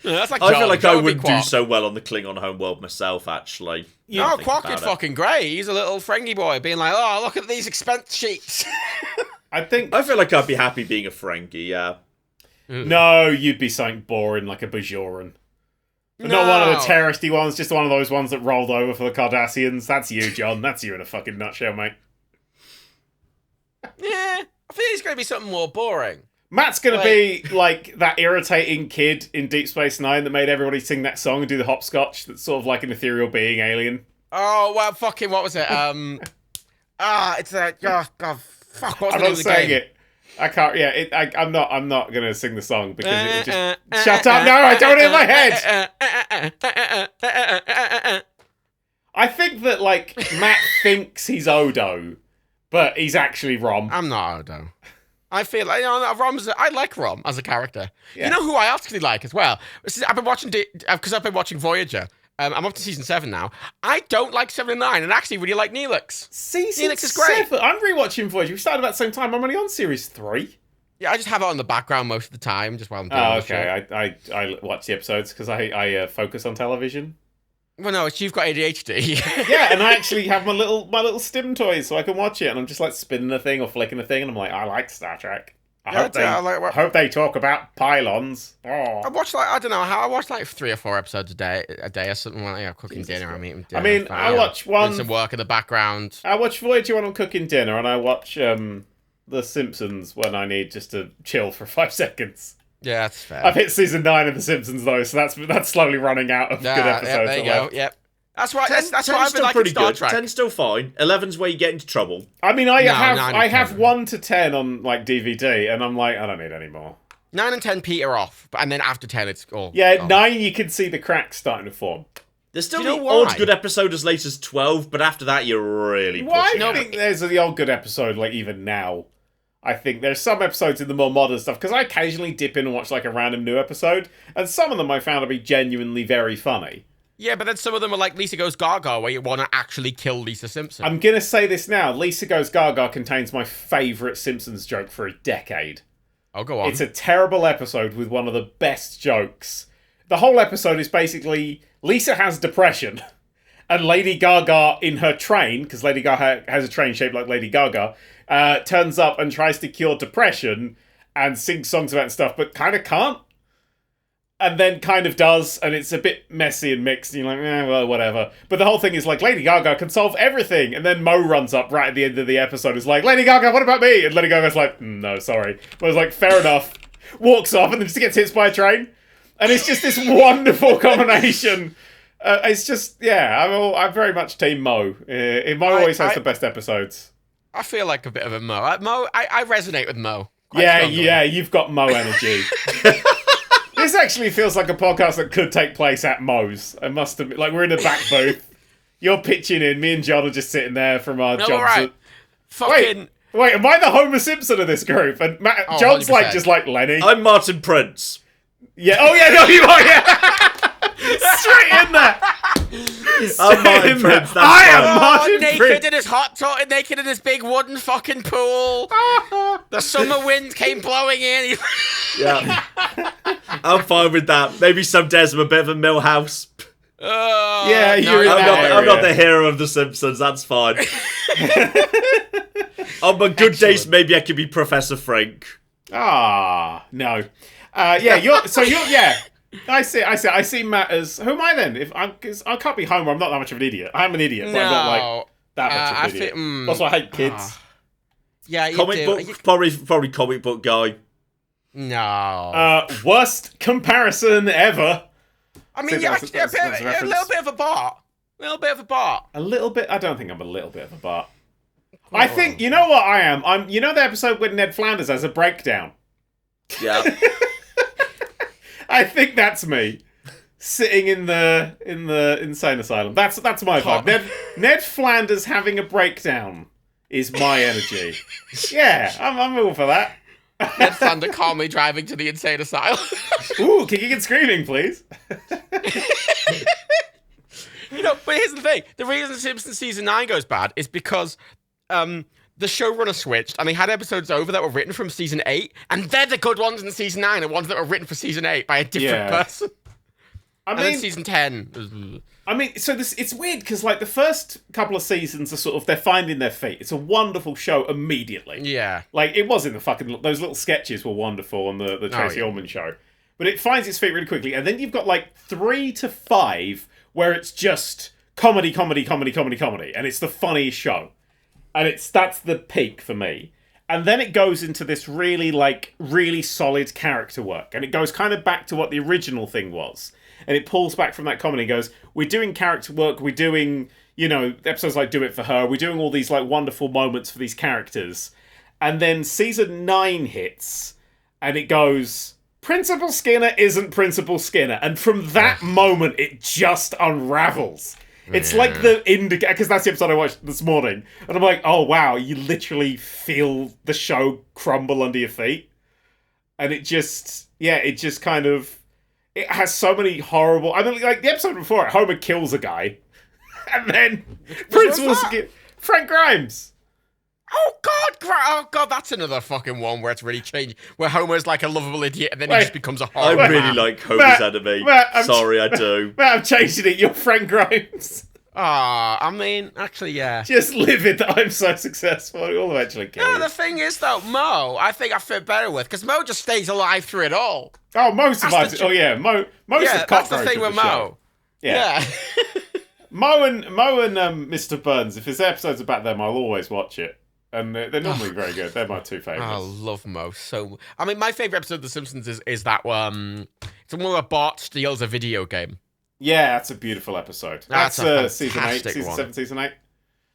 That's like I feel like I wouldn't do so well on the Klingon homeworld myself, actually. No, Quark is fucking great. He's a little Ferengi boy being like, "Oh, look at these expense sheets." I feel like I'd be happy being a Ferengi, yeah. No, you'd be something boring like a Bajoran. No. Not one of the terroristy ones, just one of those ones that rolled over for the Cardassians. That's you, John. That's you in a fucking nutshell, mate. Yeah, I think it's going to be something more boring. Matt's going to be like that irritating kid in Deep Space Nine that made everybody sing that song and do the hopscotch that's sort of like an ethereal being alien. Oh, well, fucking, what was it? It's a... Oh, God, fuck, what's the name of the game? It. I can't, I'm not going to sing the song because it would just... Shut up, no, I don't in my head! I think that, like, Matt thinks he's Odo, but he's actually Rom. I'm not Odo. I feel like, I like Rom as a character. Yeah. You know who I actually like as well? I've been watching Voyager. I'm up to season 7 now. I don't like 7 and 9, and actually really like Neelix. Neelix is great. 7? I'm rewatching Voyager. We started about the same time. I'm only on series 3. Yeah, I just have it on the background most of the time, just while I'm doing okay. I watch the episodes because I focus on television. Well, no, it's you've got ADHD. Yeah, and I actually have my little stim toys so I can watch it, and I'm just like spinning a thing or flicking a thing, and I'm like, I like Star Trek. I hope they talk about pylons. Oh. I watch I watch like 3 or 4 episodes a day or something like that. Cooking dinner, I'm eating dinner. I mean, I watch one. Doing some work in the background. I watch Voyager when I'm cooking dinner, and I watch The Simpsons when I need just to chill for 5 seconds. Yeah, that's fair. I've hit season 9 of The Simpsons though, so that's slowly running out of good episodes. Yeah, there you go. Yep. That's why. That's why I've been liking Star Trek. 10's still fine. 11's where you get into trouble. I mean, I have 1 to 10 on like DVD, and I'm like, I don't need any more. 9 and 10 peter off, and then after 10, it's all. Yeah, gone. 9 you can see the cracks starting to form. There's still the odd good episode as late as 12, but after that, you're really pushing. I think there's the odd good episode like even now. I think there's some episodes in the more modern stuff, because I occasionally dip in and watch like a random new episode, and some of them I found to be genuinely very funny. Yeah, but then some of them are like Lisa Goes Gaga, where you want to actually kill Lisa Simpson. I'm going to say this now. Lisa Goes Gaga contains my favourite Simpsons joke for a decade. Oh, go on. It's a terrible episode with one of the best jokes. The whole episode is basically Lisa has depression, and Lady Gaga in her train, because Lady Gaga has a train shaped like Lady Gaga, turns up and tries to cure depression and sings songs about stuff, but kind of can't. And then kind of does, and it's a bit messy and mixed, and you're like, well, whatever. But the whole thing is like, Lady Gaga can solve everything. And then Mo runs up right at the end of the episode, is like, Lady Gaga, what about me? And Lady Gaga's like, no, sorry. But it's like, fair enough. Walks off, and then just gets hit by a train. And it's just this wonderful combination. It's just, I'm very much Team Mo. Mo always has the best episodes. I feel like a bit of a Mo. I resonate with Mo. Yeah, you've got Mo energy. This actually feels like a podcast that could take place at Mo's. I must admit, like we're in the back booth. You're pitching in. Me and John are just sitting there from our jobs. Right. Wait, am I the Homer Simpson of this group? And John's 100%. Like just like Lenny. I'm Martin Prince. Yeah. Oh yeah, no, you are. Yeah. Straight in there. I'm Martin Prince. I am Martin naked Prince. in his hot tub, naked in his big wooden fucking pool. The summer wind came blowing in. Yeah. I'm fine with that. Maybe some days I'm a bit of a Millhouse. Yeah, you're I'm not the hero of The Simpsons. That's fine. On my good days, maybe I could be Professor Frank. No. Yeah. I see Matt as who am I then? Because I can't be Homer. I'm not that much of an idiot. I'm an idiot, but I'm not like that much of an idiot. Also, I hate kids. Yeah, you comic do. book, probably comic book guy. No. Worst comparison ever. I mean, a little bit of a Bart. A little bit of a Bart. A little bit. I don't think I'm a little bit of a Bart. Oh. I think you know what I am. You know the episode when Ned Flanders has a breakdown. Yeah. I think that's me. Sitting in the insane asylum. That's my vibe. Ned Flanders having a breakdown is my energy. Yeah, I'm all for that. Ned Flanders calmly driving to the insane asylum. Ooh, kicking and screaming, please. But here's the thing. The reason Simpsons Season 9 goes bad is because the showrunner switched and they had episodes over that were written from Season 8, and they're the good ones in Season 9, the ones that were written for Season 8 by a different person. And then Season 10. I mean, so it's weird because like the first couple of seasons are sort of they're finding their feet. It's a wonderful show immediately. Yeah, like it was in the fucking those little sketches were wonderful on the Tracy Ullman show, but it finds its feet really quickly. And then you've got like 3 to 5 where it's just comedy, and it's the funniest show, and that's the peak for me. And then it goes into this really solid character work, and it goes kind of back to what the original thing was. And it pulls back from that comedy and goes, we're doing character work, we're doing, episodes like Do It For Her, we're doing all these like wonderful moments for these characters. And then season 9 hits, and it goes, Principal Skinner isn't Principal Skinner. And from that moment, it just unravels. It's like the indicator, because that's the episode I watched this morning. And I'm like, oh wow, you literally feel the show crumble under your feet. And it just kind of... It has so many horrible... I mean, like, the episode before it, Homer kills a guy. And then... Frank Grimes. Oh God, that's another fucking one where it's really changed. Where Homer's like a lovable idiot and then he just becomes a horrible I really like Homer's enemy. Sorry, I do. Matt, I'm changing it. You're Frank Grimes. I mean, actually, yeah. Just livid that I'm so successful. You'll eventually kill you. The thing is, though, Mo, I think I fit better with, because Mo just stays alive through it all. Oh, Mo survives it. Oh, yeah. Mo's the that's the thing with Mo. Show. Yeah. Mo and Mr. Burns, if there's episodes about them, I'll always watch it. And they're normally very good. They're my two favourites. I love Mo so... I mean, my favourite episode of The Simpsons is that one... It's one where a bot steals a video game. Yeah, that's a beautiful episode. That's season 8, season 7, season 8.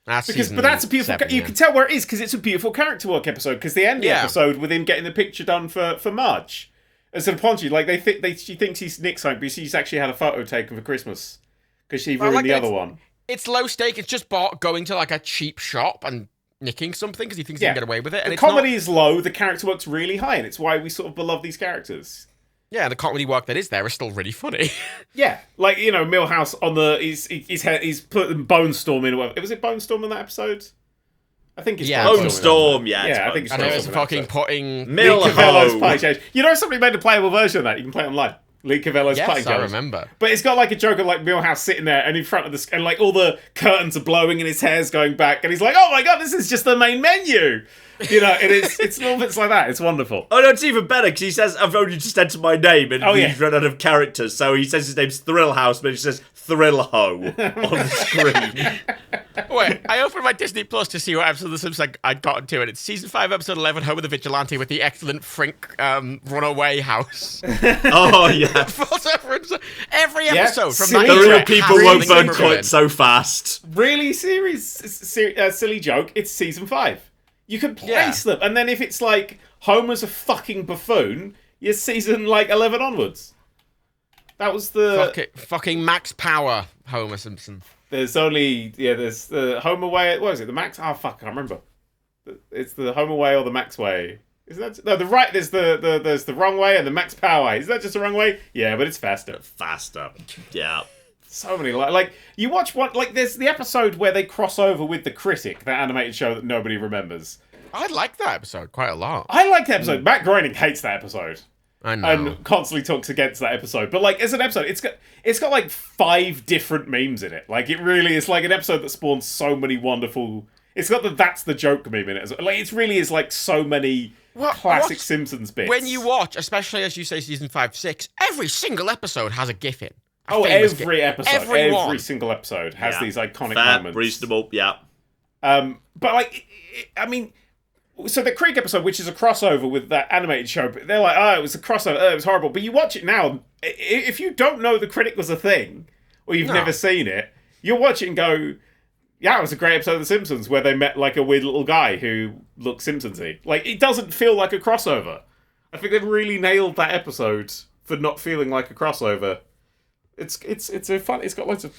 But that's a beautiful... 7, you can tell where it is, because it's a beautiful character work episode, because they end the episode with him getting the picture done for Marge. As an apology, like, she thinks he's nicked something, but she's actually had a photo taken for Christmas, because she ruined the other one. It's low stake. It's just Bart going to, like, a cheap shop and nicking something, because he thinks he can get away with it. And the comedy is low, the character work's really high, and it's why we sort of beloved these characters. Yeah, the comedy work that is there is still really funny. Yeah, like, Milhouse on the he's put Bone Storm in or whatever. Was it Bone Storm in that episode? I think it's Bone Storm. Yeah, I think it's Bone Storm. And it's fucking putting Milhouse Pie Change. Somebody made a playable version of that. You can play it online. Lee Cavello's Pie Change. I remember. But it's got like a joke of like Milhouse sitting there and in front of the and like all the curtains are blowing and his hair's going back and he's like, oh my god, this is just the main menu. And it's little bits like that. It's wonderful. Oh no, it's even better because he says, I've only just entered my name and he's run out of characters. So he says his name's Thrill House, but he says Thrill Ho on the screen. Wait, I opened my Disney Plus to see what episode of The Simpsons I'd gotten to, and it's season 5, episode 11, Homer the Vigilante with the excellent Frink runaway house. Oh yeah. Every episode from that. The real people won't burn quite so fast. Really silly joke. It's season 5. You can place them, and then if it's like Homer's a fucking buffoon, you're season like 11 onwards. That was the fucking Max Power Homer Simpson. There's there's the Homer way. What is it? The Max? Oh fuck, I can't remember. It's the Homer way or the Max way. Is that the right? There's the wrong way and the Max Power way. Is that just the wrong way? Yeah, but it's faster. Yeah. So many like you watch one like there's the episode where they cross over with the Critic, that animated show that nobody remembers. I like that episode quite a lot. I like the episode. Matt Groening hates that episode. I know. And constantly talks against that episode. But like as an episode, it's got like 5 different memes in it. Like it really is like an episode that spawns so many wonderful. It's got that's the joke meme in it. Like it really is like so many classic Simpsons bits. When you watch, especially as you say, season 5, 6, every single episode has a GIF in. Every episode, every single episode has these iconic moments. Reasonable, yeah. But like, I mean, so the Critic episode, which is a crossover with that animated show, they're like, oh, it was a crossover, it was horrible. But you watch it now, if you don't know the Critic was a thing, or you've never seen it, you'll watch it and go, yeah, it was a great episode of The Simpsons where they met like a weird little guy who looks Simpsons-y. Like, it doesn't feel like a crossover. I think they've really nailed that episode for not feeling like a crossover. It's a fun. It's got loads of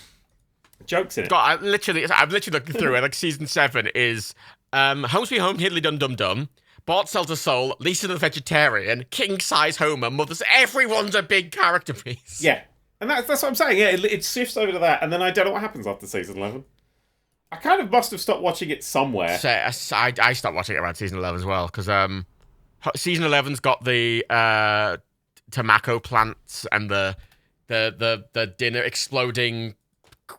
jokes in it. I'm literally looking through it. Like season 7 is Home Sweet Home, Hiddly Dum Dum Dum, Bart Sells a Soul, Lisa the Vegetarian, King Size Homer, Mothers. Everyone's a big character piece. Yeah, and that's what I'm saying. Yeah, it shifts over to that, and then I don't know what happens after season 11. I kind of must have stopped watching it somewhere. So I stopped watching it around season 11 as well because season 11's got the tobacco plants and the dinner exploding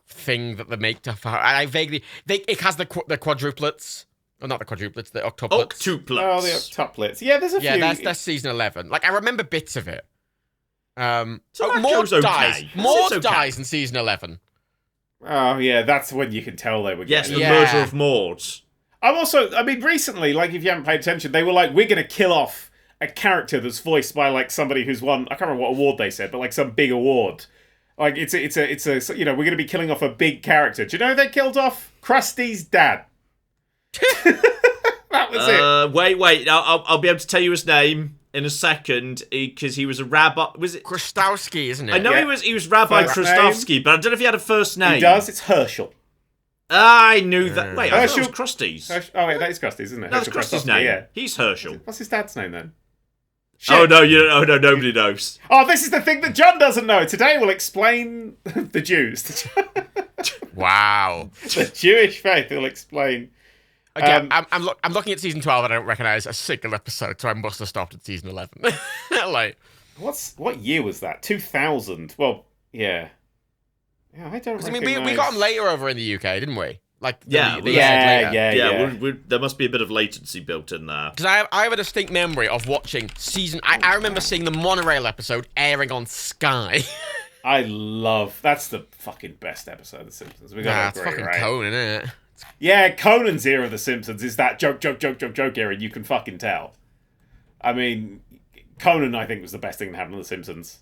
thing that they make to. And I vaguely it has the quadruplets. Oh, not the quadruplets, the octuplets. Oh, the octuplets. Yeah, there's a few. Yeah, that's season 11. Like I remember bits of it. Tobacco's okay. Maud dies in season 11. Oh, yeah, that's when you can tell they were getting the murder of Maud. I mean, recently, like, if you haven't paid attention, they were like, we're going to kill off a character that's voiced by, like, somebody who's won, I can't remember what award they said, but, like, some big award. Like, it's a you know, we're going to be killing off a big character. Do you know who they killed off? Krusty's dad. That was it. Wait, I'll be able to tell you his name in a second, because he was a rabbi. Was it Krastowski, isn't it? I know he was Rabbi Krastowski, but I don't know if he had a first name. He does. It's Herschel. I knew that. Wait, I thought it was Herschel. Krusty's. Oh wait, that is Krusty's, isn't it? No, that's Krusty's name. Yeah, he's Herschel. What's his dad's name then? Shit. Oh no, you don't. Oh no, nobody knows. Oh, this is the thing that John doesn't know. Today we'll explain the Jews. Wow. The Jewish faith will explain. Again, I'm looking at season 12 and I don't recognise a single episode, so I must have stopped at season 11. Like, what year was that? 2000. Well, yeah. Yeah, I don't. I mean, we got them later over in the UK, didn't we? Like, yeah. There must be a bit of latency built in there. Because I have a distinct memory of watching season. I remember seeing the monorail episode airing on Sky. That's the fucking best episode of The Simpsons. We gotta agree, it's fucking right? Conan, isn't it? Yeah, Conan's era of The Simpsons is that joke era, and you can fucking tell. I mean, Conan, I think, was the best thing that happened on The Simpsons.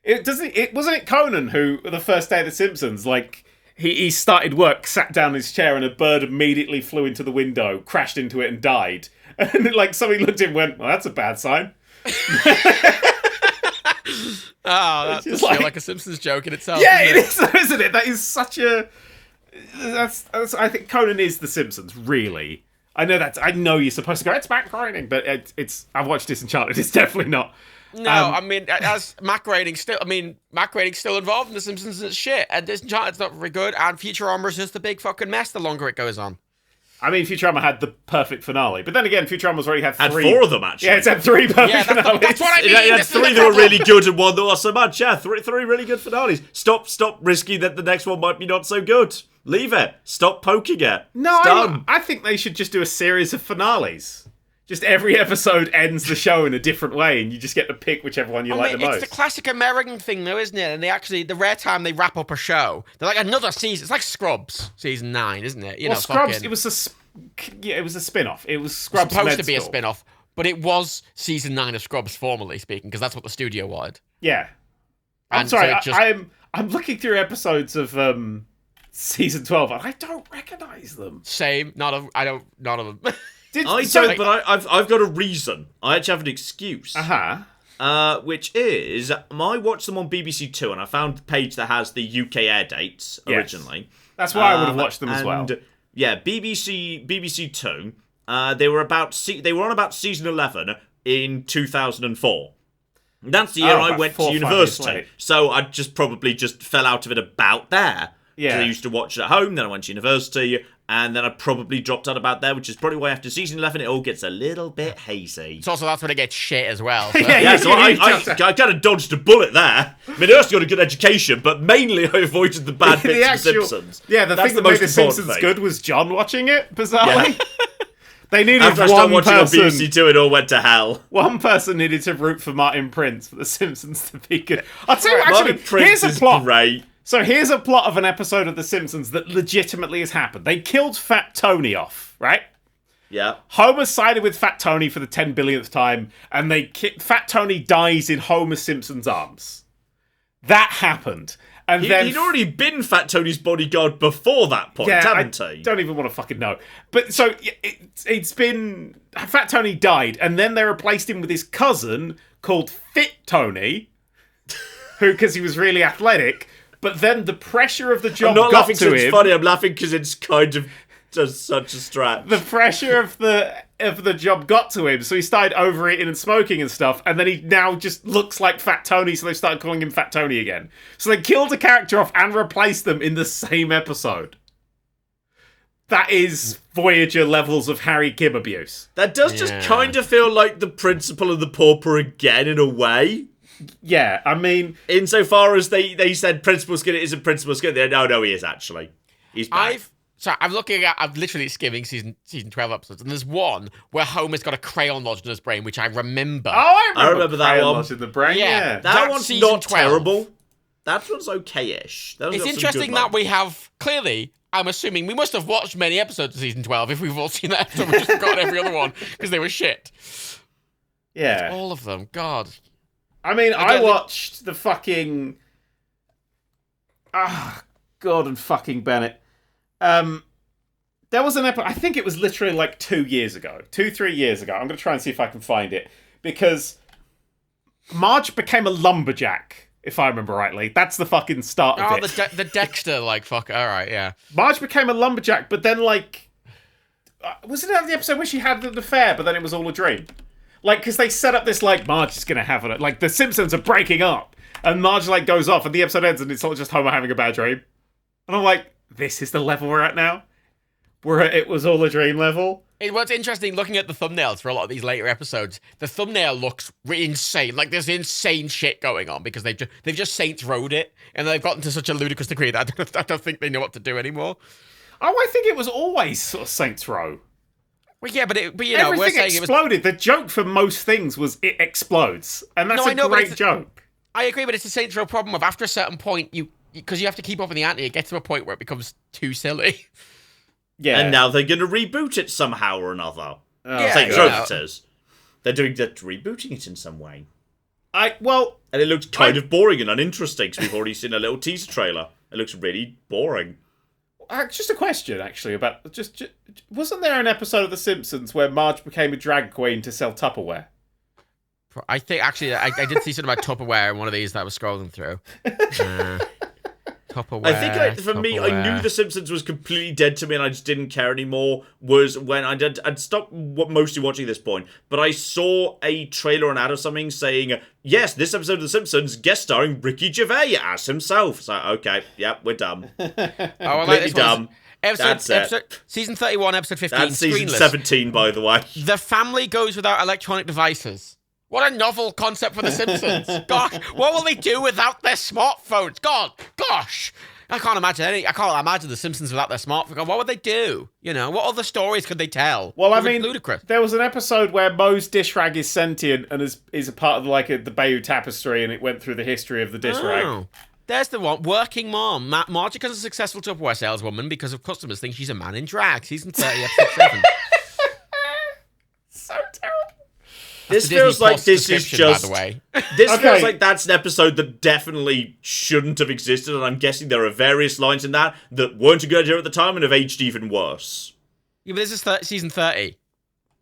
Wasn't it Conan who, the first day of The Simpsons, like, he started work, sat down in his chair, and a bird immediately flew into the window, crashed into it, and died. And, like, somebody looked at him and went, well, that's a bad sign. Oh, that's just like a Simpsons joke in itself. Yeah, it is, isn't it? That is such a... I think Conan is The Simpsons, really. I know you're supposed to go, it's Matt Groening, but it's I've watched Disenchanted, it's definitely not. No, I mean, as Matt Groening's still involved in The Simpsons and shit, and Disenchanted's not very good, and Futurama's just a big fucking mess the longer it goes on. I mean, Futurama had the perfect finale, but then again, Futurama's already had 4 of them, actually. Yeah, it's had 3 perfect finales. That's what I mean. It had 3 that were really good and 1 that was so much. Yeah, 3 really good finales. Stop risking that the next one might be not so good. Leave it. Stop poking it. No, I think they should just do a series of finales. Just every episode ends the show in a different way, and you just get to pick whichever one you like the most. It's the classic American thing, though, isn't it? And the rare time they wrap up a show, they're like another season. It's like Scrubs, season 9, isn't it? Scrubs. It was a spin-off. It was Scrubs. It was supposed to be a spin-off, but it was season 9 of Scrubs, formally speaking, because that's what the studio wanted. Yeah. I'm sorry. I'm looking through episodes of season 12, and I don't recognise them. Same. None of them. I've got a reason. I actually have an excuse. Which is, I watched them on BBC Two, and I found the page that has the UK air dates originally. That's why I would have watched them as well. Yeah, BBC Two. They were on about season 11 in 2004. That's the year I went to university. So I probably fell out of it about there. Yeah. I used to watch it at home, then I went to university, and then I probably dropped out about there, which is probably why after season 11 it all gets a little bit hazy. It's also that's when it gets shit as well. So. So I kind of dodged a bullet there. I mean, I also got a good education, but mainly I avoided the bad bits of The Simpsons. Yeah, the thing that made The Simpsons good was John watching it, bizarrely. Yeah. They needed after I started watching on BBC Two, it all went to hell. One person needed to root for Martin Prince for The Simpsons to be good. I'll tell you, actually, here's a plot. Great. So here's a plot of an episode of The Simpsons that legitimately has happened. They killed Fat Tony off, right? Yeah. Homer sided with Fat Tony for the 10 billionth time, and Fat Tony dies in Homer Simpson's arms. That happened. And he'd already been Fat Tony's bodyguard before that point, hadn't he? Don't even want to fucking know. But so it's been... Fat Tony died, and then they replaced him with his cousin called Fit Tony, because he was really athletic. But then the pressure of the job I'm not got laughing to because him. it's funny. I'm laughing because it's kind of just such a stretch. The pressure of the job got to him, so he started overeating and smoking and stuff, and then he now just looks like Fat Tony, so they started calling him Fat Tony again. So they killed a character off and replaced them in the same episode. That is Voyager levels of Harry Kim abuse. That does just kind of feel like the Principal and the Pauper again, in a way. Yeah, I mean... Insofar as they said Principal Skinner isn't Principal Skinner. No, he is actually. He's back. I'm literally skimming season 12 episodes, and there's one where Homer's got a crayon lodged in his brain, which I remember. Oh, I remember that one. Lodged in the brain, yeah. That one's not 12. terrible. That one's okay-ish. It's interesting that we have, clearly, I'm assuming, we must have watched many episodes of season 12 if we've all seen that episode. We just forgot every other one, because they were shit. Yeah. All of them, God. I mean, I watched the fucking... Gordon fucking Bennett. There was an episode, I think it was literally like 3 years ago. I'm going to try and see if I can find it. Because Marge became a lumberjack, if I remember rightly. That's the fucking start of it. The Dexter, fuck. All right, yeah. Marge became a lumberjack, but then, wasn't that the episode where she had the affair, but then it was all a dream? Because they set up this, Marge is going to have it. The Simpsons are breaking up. And Marge, goes off, and the episode ends, and it's all just Homer having a bad dream. And I'm like, this is the level we're at now? Where it was all a dream level? What's interesting, looking at the thumbnails for a lot of these later episodes, the thumbnail looks insane. There's insane shit going on, because they've just Saints Rowed it, and they've gotten to such a ludicrous degree that I don't think they know what to do anymore. Oh, I think it was always sort of Saints Row. Well, yeah, but everything we're saying exploded. The joke for most things was it explodes, and that's a great joke. I agree, but it's a Saints Row problem of after a certain point, because you have to keep up with the ante, it gets to a point where it becomes too silly. Yeah, and now they're going to reboot it somehow or another. Saints Row it is. They're rebooting it in some way. And it looks kind of boring and uninteresting because we've already seen a little teaser trailer. It looks really boring. Just a question, actually, about just wasn't there an episode of The Simpsons where Marge became a drag queen to sell Tupperware? I think, actually, I did see something about Tupperware in one of these that I was scrolling through. Tupperware, I think, for me, I knew The Simpsons was completely dead to me and I just didn't care anymore, was when I'd stopped mostly watching this point, but I saw a trailer or an ad or something saying, yes, this episode of The Simpsons, guest starring Ricky Gervais as himself. So, okay, yep, we're dumb. Completely dumb. Season 31, episode 15, That's season Screenless. 17, by the way. The family goes without electronic devices. What a novel concept for The Simpsons. Gosh, what will they do without their smartphones? Gosh. I can't imagine The Simpsons without their smartphone. What would they do? What other stories could they tell? Well, I mean, ludicrous. There was an episode where Moe's dish rag is sentient and is a part of the Bayeux Tapestry, and it went through the history of the dish rag. There's the one. Working mom. Marge becomes a successful Tupperware saleswoman because of customers think she's a man in drag. Season 30, episode 7. So terrible. This feels like this is just... By the way. This feels like that's an episode that definitely shouldn't have existed, and I'm guessing there are various lines in that weren't a good idea at the time and have aged even worse. Yeah, but this is season 30.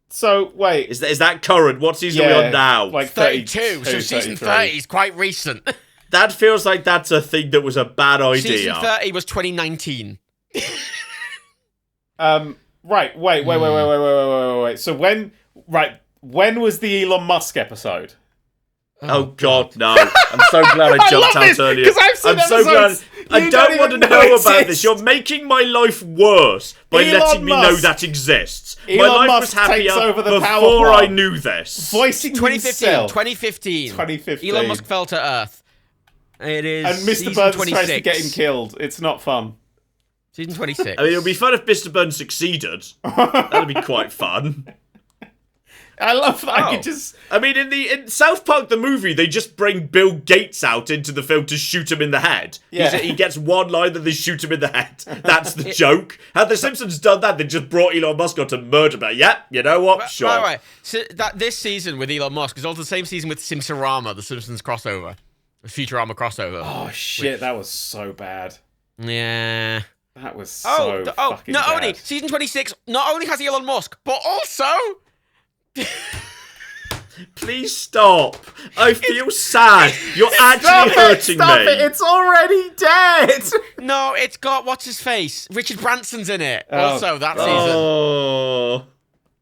So, wait. Is that current? What season are we on now? 32, so season 30 is quite recent. That feels like that's a thing that was a bad idea. Season 30 was 2019. Right, wait. So when was the Elon Musk episode? Oh God, no! I'm so glad I jumped out earlier. I'm so glad. I don't want to know about this. You're making my life worse by letting me know that exists. My life was happier before I knew this. Voicing 2015. Elon Musk fell to Earth. It is. And Mr. Burns tries to get him killed. It's not fun. Season 26. I mean, it would be fun if Mr. Burns succeeded. That'd be quite fun. I love that. I could just... I mean, in South Park, the movie, they just bring Bill Gates out into the film to shoot him in the head. Yeah. He gets one line, then they shoot him in the head. That's the joke. Had The Simpsons done that, they just brought Elon Musk on to murder me. Yeah, you know what? Sure. Right. So this season with Elon Musk is also the same season with Simsorama, the Simpsons crossover. The Futurama crossover. Oh, shit, that was so bad. Yeah. That was so fucking not bad. Only, season 26, not only has Elon Musk, but also... Please stop. I feel sad. You're actually hurting Stop me. it! It's already dead. No, it's got what's his face? Richard Branson's in it. Oh, Also that season. Oh,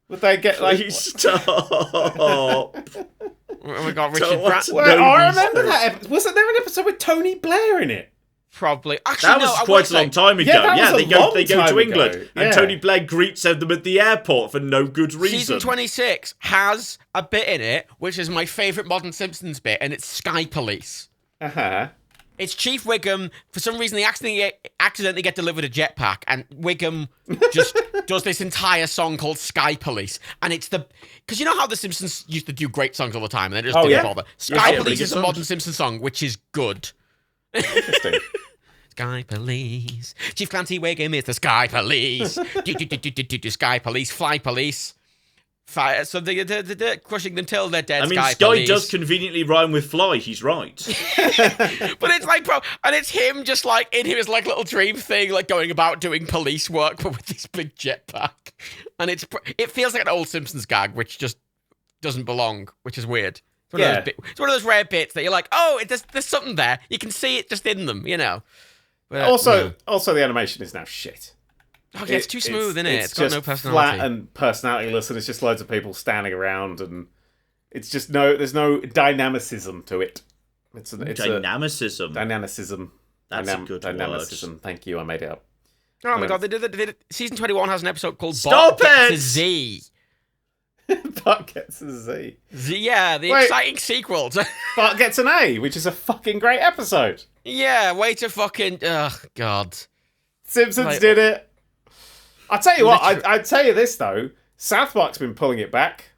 Would they get like? please stop. We got Don't Richard want Branson. to- Well, No, I these remember days. that. Wasn't there an episode with Tony Blair in it? Probably. Actually, That no, was I quite won't a long say. time ago. Yeah, that Yeah, was a they go long to time England, ago. and Yeah. Tony Blair greets them at the airport for no good reason. Season 26 has a bit in it, which is my favourite modern Simpsons bit, and it's Sky Police. It's Chief Wiggum. For some reason, they accidentally get delivered a jetpack, and Wiggum just does this entire song called Sky Police. And it's because you know how the Simpsons used to do great songs all the time, and they just didn't yeah. bother. Yeah, Sky really Police good is a songs. modern Simpsons song, which is good. Interesting. Sky Police. Chief Clancy Wiggum is the Sky Police. Sky Police. Fly Police. Fire. So they're crushing them till they're dead. I mean, Sky Sky Police. does conveniently rhyme with fly. He's right. But it's like, bro, and it's him just like in his like little dream thing, like going about doing police work, but with this big jetpack. And it feels like an old Simpsons gag, which just doesn't belong, which is weird. It's one, of those it's one of those rare bits that you're like, oh, there's something there. You can see it just in them, you know. But, Also, the animation is now shit. oh, yeah, it's too smooth, isn't it? It's got just no personality. flat and personalityless, and it's just loads of people standing around, and it's just there's no dynamicism to it. It's Dynamicism. dynamicism. That's a good dynamicism. word. Thank you. I made it up. Oh my god, they did it. Season 21 has an episode called Stop Bot Gets it! a Z. Bart gets a Z. Yeah, the Wait. exciting sequel to... Bart gets an A, which is a fucking great episode. Yeah, way to fucking... Oh, God. Simpsons Like- did it. I'll tell you what. Literally- I'd tell you this though. South Park's been pulling it back.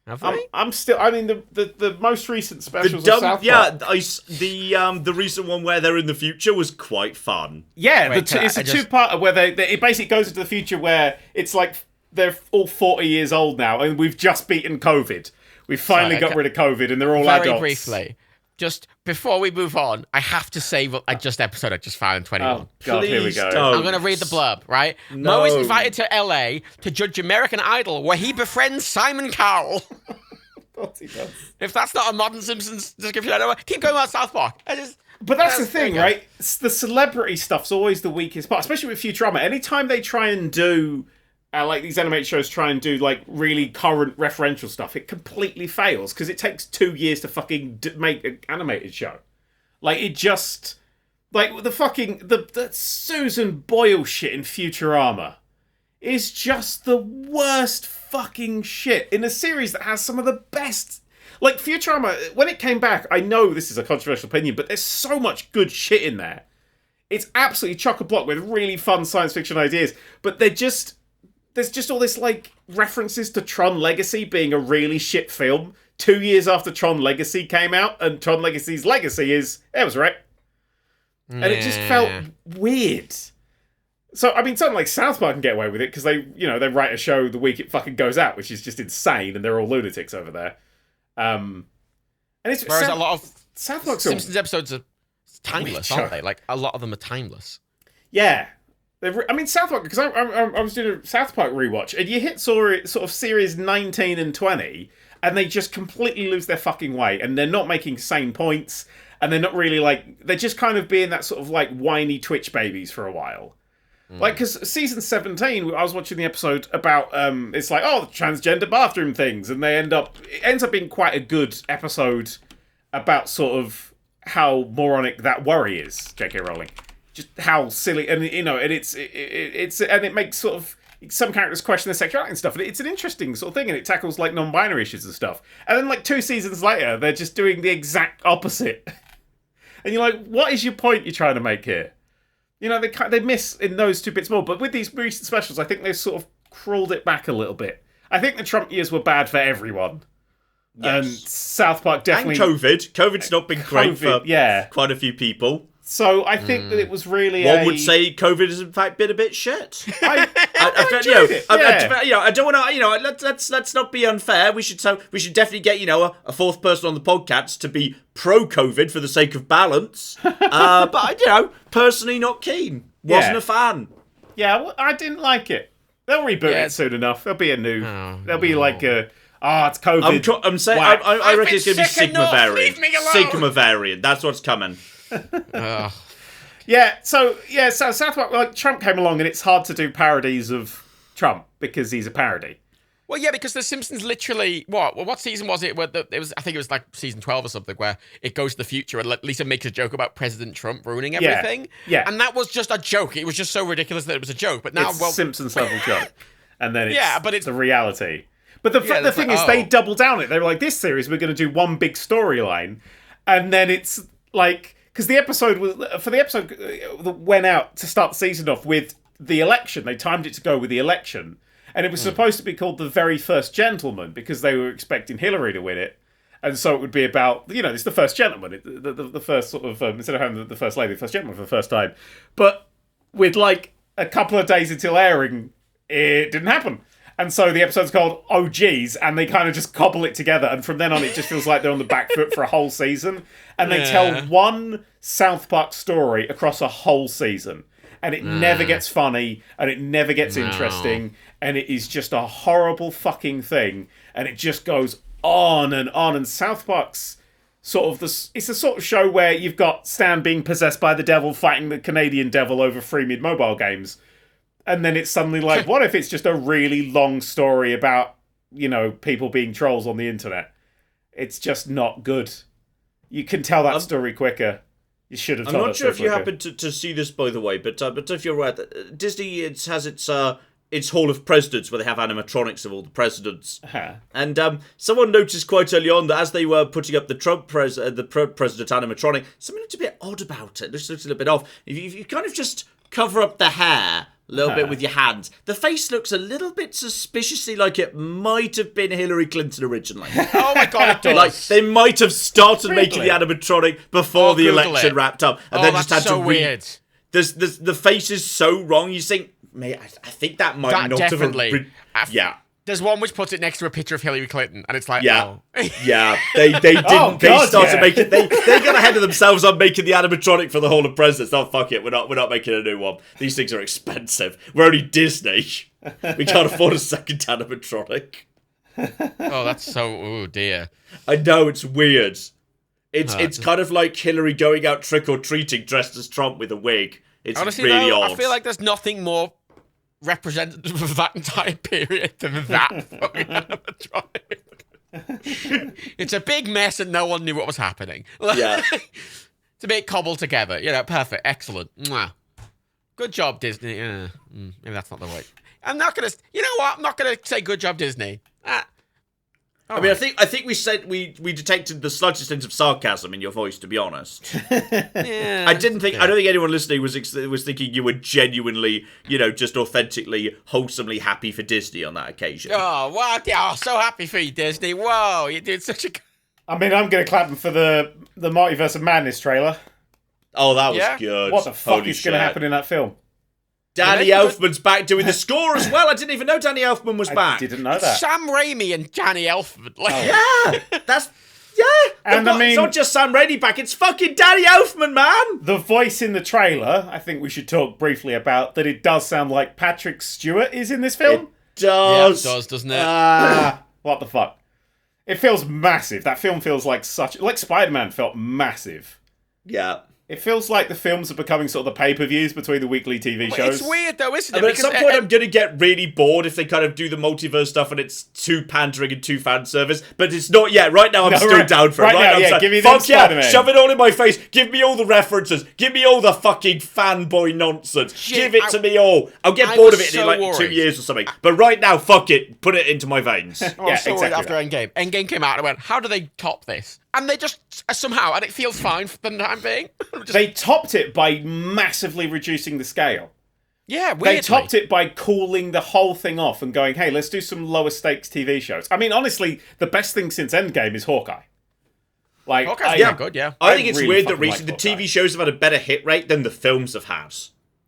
Have they? I'm still. I mean, the most recent The specials of South Park. the recent one where they're in the future was quite fun. Yeah, Wait, it's I a just- two-parter where it basically goes into the future where it's like they're all 40 years old now, and we've just beaten COVID. We've finally Sorry, got okay. rid of COVID, and they're all Very adults. briefly, just before we move on, I have to say what I just found in 21. Oh God, here we Please go. don't. I'm going to read the blurb, right? No. Mo is invited to LA to judge American Idol, where he befriends Simon Cowell. What he does. If that's not a modern Simpsons description, I don't know. Keep going about South Park. But that's the There thing, you go. right? The celebrity stuff's always the weakest part, especially with Futurama. Anytime they try and do, like these animated shows try and do like really current referential stuff, it completely fails because it takes 2 years to fucking make an animated show. Like it just, like the fucking the Susan Boyle shit in Futurama is just the worst fucking shit in a series that has some of the best. Like Futurama, when it came back, I know this is a controversial opinion, but there's so much good shit in there. It's absolutely chock-a-block with really fun science fiction ideas, but there's just all this like references to Tron Legacy being a really shit film 2 years after Tron Legacy came out, and Tron Legacy's legacy is it was right, and it just felt weird. So I mean, something like South Park can get away with it because they write a show the week it fucking goes out, which is just insane, and they're all lunatics over there. And it's Whereas a lot of South Park's Simpsons episodes are timeless, Weird aren't show. they? Like, a lot of them are timeless. Yeah. I mean, South Park, because I was doing a South Park rewatch, and you hit sort of series 19 and 20, and they just completely lose their fucking way, and they're not making sane points, and they're not really like, they're just kind of being that sort of like whiny Twitch babies for a while. Like, because season 17, I was watching the episode about, it's like, the transgender bathroom things, and it ends up being quite a good episode about sort of how moronic that worry is, J.K. Rowling. Just how silly, and and it makes sort of some characters question their sexuality and stuff. And it's an interesting sort of thing, and it tackles like non-binary issues and stuff. And then like 2 seasons later, they're just doing the exact opposite. And you're like, what is your point you're trying to make here? You know, they miss in those 2 bits more. But with these recent specials, I think they've sort of crawled it back a little bit. I think the Trump years were bad for everyone. Yes. And South Park definitely... And COVID. COVID's not been great for yeah. quite a few people. So I think that it was really One would say COVID has in fact been a bit shit. I enjoyed it, yeah. I don't want to. Let's not be unfair. We should definitely get a 4th person on the podcast to be pro COVID for the sake of balance. But personally not keen. Wasn't a fan. Yeah, I didn't like it. They'll reboot it soon enough. There'll be a new. There'll be like a it's COVID. I'm saying Whack. I reckon it's going to be sick Sigma enough. variant. Leave me alone. Sigma variant. That's what's coming. Ugh. So South Park, like, Trump came along, and it's hard to do parodies of Trump because he's a parody. Well, yeah, because The Simpsons literally what season was it? Where it was, I think it was like season 12 or something, where it goes to the future and Lisa makes a joke about President Trump ruining everything. Yeah. And that was just a joke. It was just so ridiculous that it was a joke. But now, It's Simpsons level joke, and then it's it's the reality. But the thing is, they double down it. They were like, this series, we're going to do one big storyline, and then it's like, because the episode that went out to start the season off with the election. They timed it to go with the election. And it was supposed to be called The Very First Gentleman because they were expecting Hillary to win it. And so it would be about, it's the first gentleman, the first sort of, instead of having the first lady, the first gentleman for the first time. But with like a couple of days until airing, it didn't happen. And so the episode's called Oh Geez, and they kind of just cobble it together. And from then on, it just feels like they're on the back foot for a whole season. And they tell one South Park story across a whole season. And it never gets funny, and it never gets interesting, and it is just a horrible fucking thing, and it just goes on and on. And South Park's sort of it's the sort of show where you've got Stan being possessed by the devil fighting the Canadian devil over free mid-mobile games, and then it's suddenly like, what if it's just a really long story about, people being trolls on the internet? It's just not good. You can tell that story quicker. You should have. I'm not sure if you happened to see this, by the way, but if you're right, Disney has its Hall of Presidents where they have animatronics of all the presidents. And someone noticed quite early on that as they were putting up the Trump president animatronic, something looked a bit odd about it. It looked a little bit off. If you kind of just cover up the hair a little bit with your hands, the face looks a little bit suspiciously like it might have been Hillary Clinton originally. Oh my god, it does. Like they might have started making the animatronic before the election wrapped up, and then just had to weird. The face is so wrong. You think, mate, I think that might not definitely. have. There's one which puts it next to a picture of Hillary Clinton, and it's like, yeah, oh. yeah. They didn't. God, they started yeah. making. They got ahead of themselves on making the animatronic for the Hall of Presidents. Oh fuck it, we're not making a new one. These things are expensive. We're only Disney. We can't afford a second animatronic. Oh, that's so. Oh dear. I know, it's weird. It's kind of like Hillary going out trick or treating dressed as Trump with a wig. It's Honestly, really though, odd. I feel like there's nothing more representative of that entire period than that fucking animatronic. It's a big mess and no one knew what was happening. Yeah. It's a bit cobbled together. Perfect. Excellent. Mwah. Good job, Disney. Maybe that's not the right. I'm not going to... You know what? I'm not going to say good job, Disney. I mean, I think we said we detected the slightest hint of sarcasm in your voice, to be honest. Yeah, I don't think anyone listening was thinking you were genuinely, just authentically, wholesomely happy for Disney on that occasion. Oh, wow. Yeah, so happy for you, Disney. Whoa, you did such a... I mean, I'm going to clap them for the Multiverse of Madness trailer. Oh, that was good. What the fuck is going to happen in that film? Danny Elfman's back doing the score as well. I didn't even know Danny Elfman was back. I didn't know that. Sam Raimi and Danny Elfman. Yeah, that's... Yeah, and I mean, it's not just Sam Raimi back, it's fucking Danny Elfman, man! The voice in the trailer, I think we should talk briefly about, that it does sound like Patrick Stewart is in this film. It does. Yeah, it does, doesn't it? What the fuck? It feels massive. That film feels like Spider-Man felt massive. Yeah. It feels like the films are becoming sort of the pay-per-views between the weekly TV shows. It's weird though, isn't it? But at some point I'm going to get really bored if they kind of do the multiverse stuff and it's too pandering and too fan service. But it's not yet. Right now I'm still down for it. Right now, now, give me fuck yeah, Spider-Man. shove it all in my face. Give me all the references. Give me all the fucking fanboy nonsense. Shit, Give it to me all. I'll get bored of it in like worried. 2 years or something. But right now, fuck it. Put it into my veins. I'm so worried after Endgame. Endgame came out and I went, how do they top this? And they just, somehow, and it feels fine for the time being. They topped it by massively reducing the scale. Yeah, weirdly. They topped it by cooling the whole thing off and going, hey, let's do some lower stakes TV shows. I mean, honestly, the best thing since Endgame is Hawkeye. Like, Hawkeye's good, yeah. I think it's really weird that fucking recently like the TV shows have had a better hit rate than the films have had.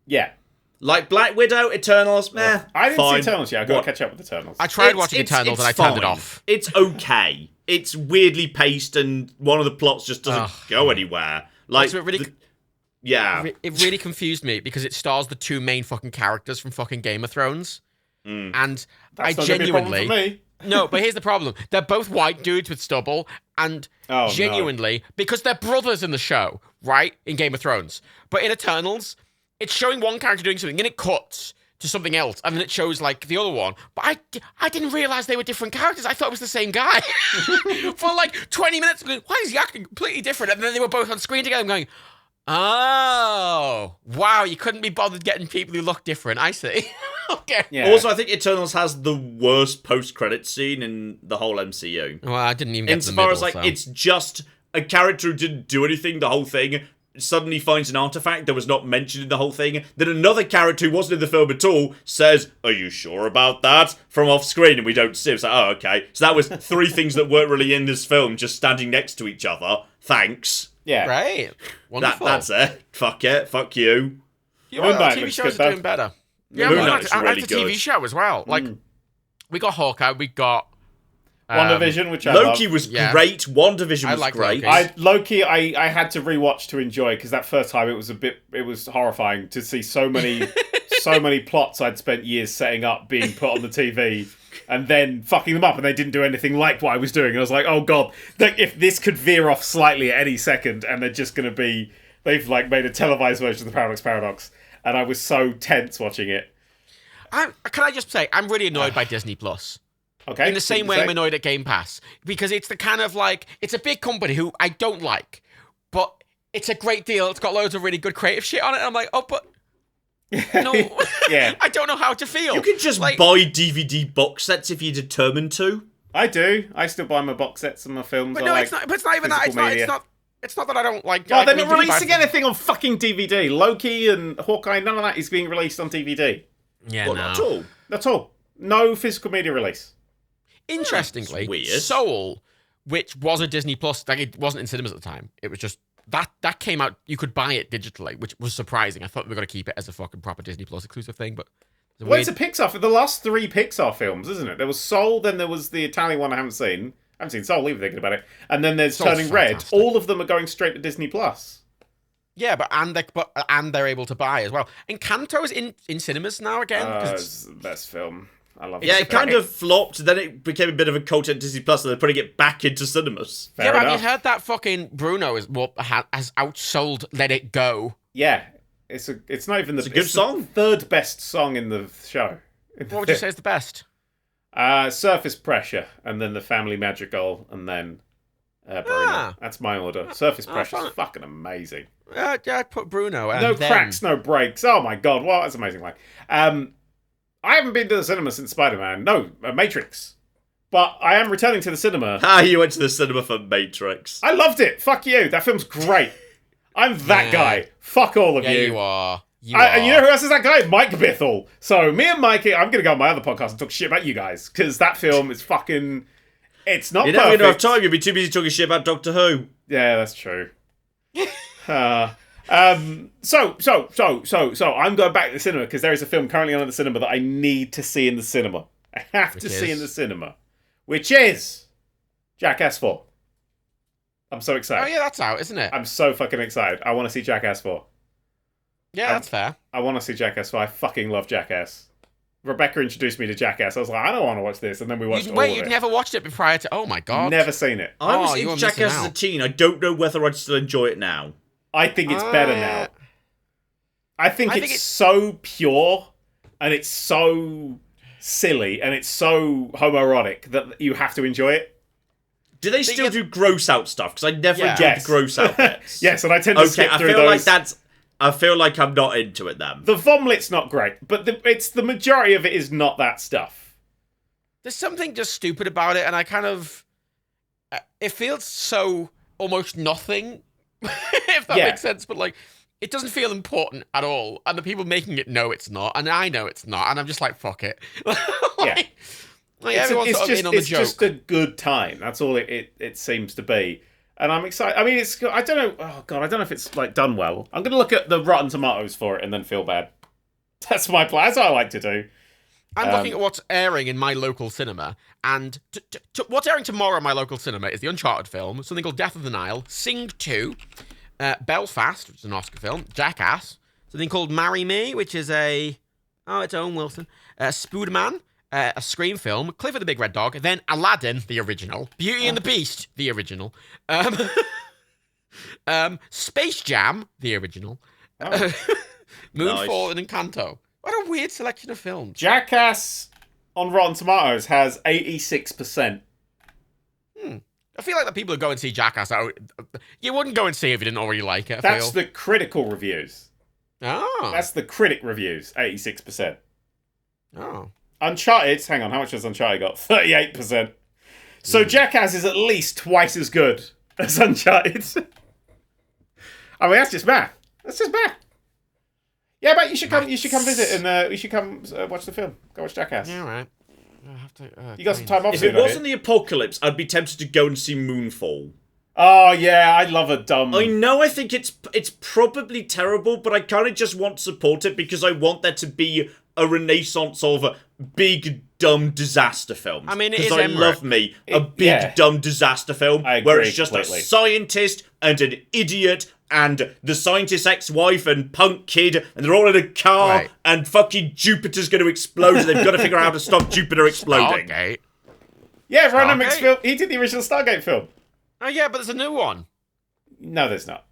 Yeah. Like Black Widow, Eternals, meh. I didn't fine. see Eternals yet. I've got to catch up with Eternals. I tried watching Eternals and I turned it off. It's okay. It's weirdly paced and one of the plots just doesn't go anywhere. Like, Also, it really confused me because it stars the two main fucking characters from fucking Game of Thrones. And That's not gonna be a problem for me. No, but here's the problem. They're both white dudes with stubble, and genuinely, because they're brothers in the show, right? In Game of Thrones. But in Eternals, it's showing one character doing something, and it cuts to something else, and then it shows, like, the other one. But I didn't realize they were different characters. I thought it was the same guy. For, like, 20 minutes, I'm going, why is he acting completely different? And then they were both on screen together, I'm going, oh, wow, you couldn't be bothered getting people who look different. I see. Okay. Yeah. Also, I think Eternals has the worst post-credit scene in the whole MCU. Well, I didn't even get to the Insofar middle, as, like, so. it's just a character who didn't do anything the whole thing, suddenly finds an artifact that was not mentioned in the whole thing, then another character who wasn't in the film at all says, are you sure about that? From off screen, and we don't see it. It's like, oh, okay. So that was 3 things that weren't really in this film, just standing next to each other. Thanks. Yeah. Right. Wonderful. That's it. Fuck it. Fuck you. Yeah, Moon Knight TV looks shows good, are doing better. Yeah, Moon Moon Knight's Knight's really a TV good. show as well. Like, we got Hawkeye, we got... WandaVision, which I Loki love. was Yeah. great. WandaVision I was like great. Loki. I had to rewatch to enjoy, because that first time it was horrifying to see so many plots I'd spent years setting up being put on the TV and then fucking them up, and they didn't do anything like what I was doing. And I was like, oh god, like, if this could veer off slightly at any second, and they're just going to be, they've like made a televised version of the Paradox, and I was so tense watching it. Can I just say, I'm really annoyed by Disney Plus. Okay. In the same way I'm annoyed at Game Pass. Because it's the kind of like, it's a big company who I don't like, but it's a great deal. It's got loads of really good creative shit on it. And I'm like, oh, but no. Yeah. I don't know how to feel. You can just like, buy DVD box sets if you're determined to. I do. I still buy my box sets and my films. But I no, like it's not. But it's not even that. It's not that I don't like. No, like, they're not DVD releasing buys. anything on fucking DVD. Loki and Hawkeye, none of that is being released on DVD. Yeah, Well, no. not at all. That's all. No physical media release. Interestingly, That's weird. Soul, which was a Disney Plus, like it wasn't in cinemas at the time. It was just that came out. You could buy it digitally, which was surprising. I thought we were going to keep it as a fucking proper Disney Plus exclusive thing, but Well, it's a Pixar. The last 3 Pixar films, isn't it? There was Soul, then there was the Italian one I haven't seen. I haven't seen Soul either, thinking about it. And then there's Soul's Turning Red. fantastic. All of them are going straight to Disney Plus. Yeah, and they're able to buy as well. Encanto is in cinemas now again. 'cause It's the best film. I love Yeah, this it film. kind of flopped, then it became a bit of a cult at Disney Plus, and they're putting it back into cinemas. Fair yeah, but have enough. you heard that fucking Bruno has outsold Let It Go? Yeah. It's not even It's a good the song. 3rd best song in the show. What would you say is the best? Surface Pressure, and then The Family Madrigal, and then Bruno. Ah. That's my order. Surface Pressure fine. is fucking amazing. Yeah, I'd put Bruno. And No then... cracks, no breaks. Oh my god, wow, that's amazing. Like, I haven't been to the cinema since Spider-Man. No, Matrix. But I am returning to the cinema. You went to the cinema for Matrix. I loved it. Fuck you. That film's great. I'm that guy. Fuck all of Yeah, you. you are. And you know who else is that guy? Mike Bithell. So me and Mikey, I'm going to go on my other podcast and talk shit about you guys. Because that film is fucking... It's not You perfect. never enough time, you'll be too busy talking shit about Doctor Who. Yeah, that's true. So I'm going back to the cinema because there is a film currently on in the cinema that I need to see in the cinema. I have to see in the cinema, which is Jackass 4. I'm so excited. Oh yeah, that's out, isn't it? I'm so fucking excited. I want to see Jackass 4. Yeah, that's fair. I want to see Jackass 4. I fucking love Jackass. Rebecca introduced me to Jackass. I was like, I don't want to watch this, and then we watched all of You'd it. never watched it prior to... Oh my god. Never seen it. I was you were into missing Jackass as a out. teen. I don't know whether I'd still enjoy it now. I think it's better now. I think it's so pure, and it's so silly, and it's so homoerotic that you have to enjoy it. Do they still do gross out stuff? Because I never enjoyed Yes. the gross out bits. Yes, and I tend to Okay, skip I through feel those. like that's... I feel like I'm not into it then. The vomit's not great, but it's the majority of it is not that stuff. There's something just stupid about it, and I kind of... It feels so almost nothing, if that makes sense, but like, it doesn't feel important at all, and the people making it know it's not, and I know it's not, and I'm just like, fuck it. Everyone's sort of in on the joke. It's just a good time. That's all it seems to be. And I'm excited. I mean, I don't know. Oh god, I don't know if it's like done well. I'm gonna look at the Rotten Tomatoes for it and then feel bad. That's my plan. That's what I like to do. I'm looking at what's airing in my local cinema, and what's airing tomorrow in my local cinema is the Uncharted film, something called Death of the Nile, Sing 2, Belfast, which is an Oscar film, Jackass, something called Marry Me, which is it's Owen Wilson, Spooderman, a Scream film, Clifford the Big Red Dog, then Aladdin, the original, Beauty and the Beast, the original, Space Jam, the original, Moonfall, and Encanto. What a weird selection of films. Jackass on Rotten Tomatoes has 86%. I feel like the people who go and see Jackass, you wouldn't go and see it if you didn't already like it. That's the critical reviews. Oh. That's the critic reviews, 86%. Oh. Uncharted, hang on, how much has Uncharted got? 38%. So Jackass is at least twice as good as Uncharted. I mean, that's just math. That's just math. Yeah, but you should come visit and you should come watch the film. Go watch Jackass. Yeah, all right. I'll have to, you got some time off If soon, it wasn't the apocalypse, I'd be tempted to go and see Moonfall. Oh, yeah, I love a dumb... I know I think it's probably terrible, but I kind of just want to support it because I want there to be a renaissance of big, dumb disaster films. I mean, it is because I love a big, dumb disaster film where it's just completely. a scientist and an idiot and the scientist's ex-wife and punk kid, and they're all in a car, and fucking Jupiter's going to explode, and they've got to figure out how to stop Jupiter exploding. Stargate. Yeah, Ronan McSpill, he did the original Stargate film. Oh, yeah, but there's a new one. No, there's not.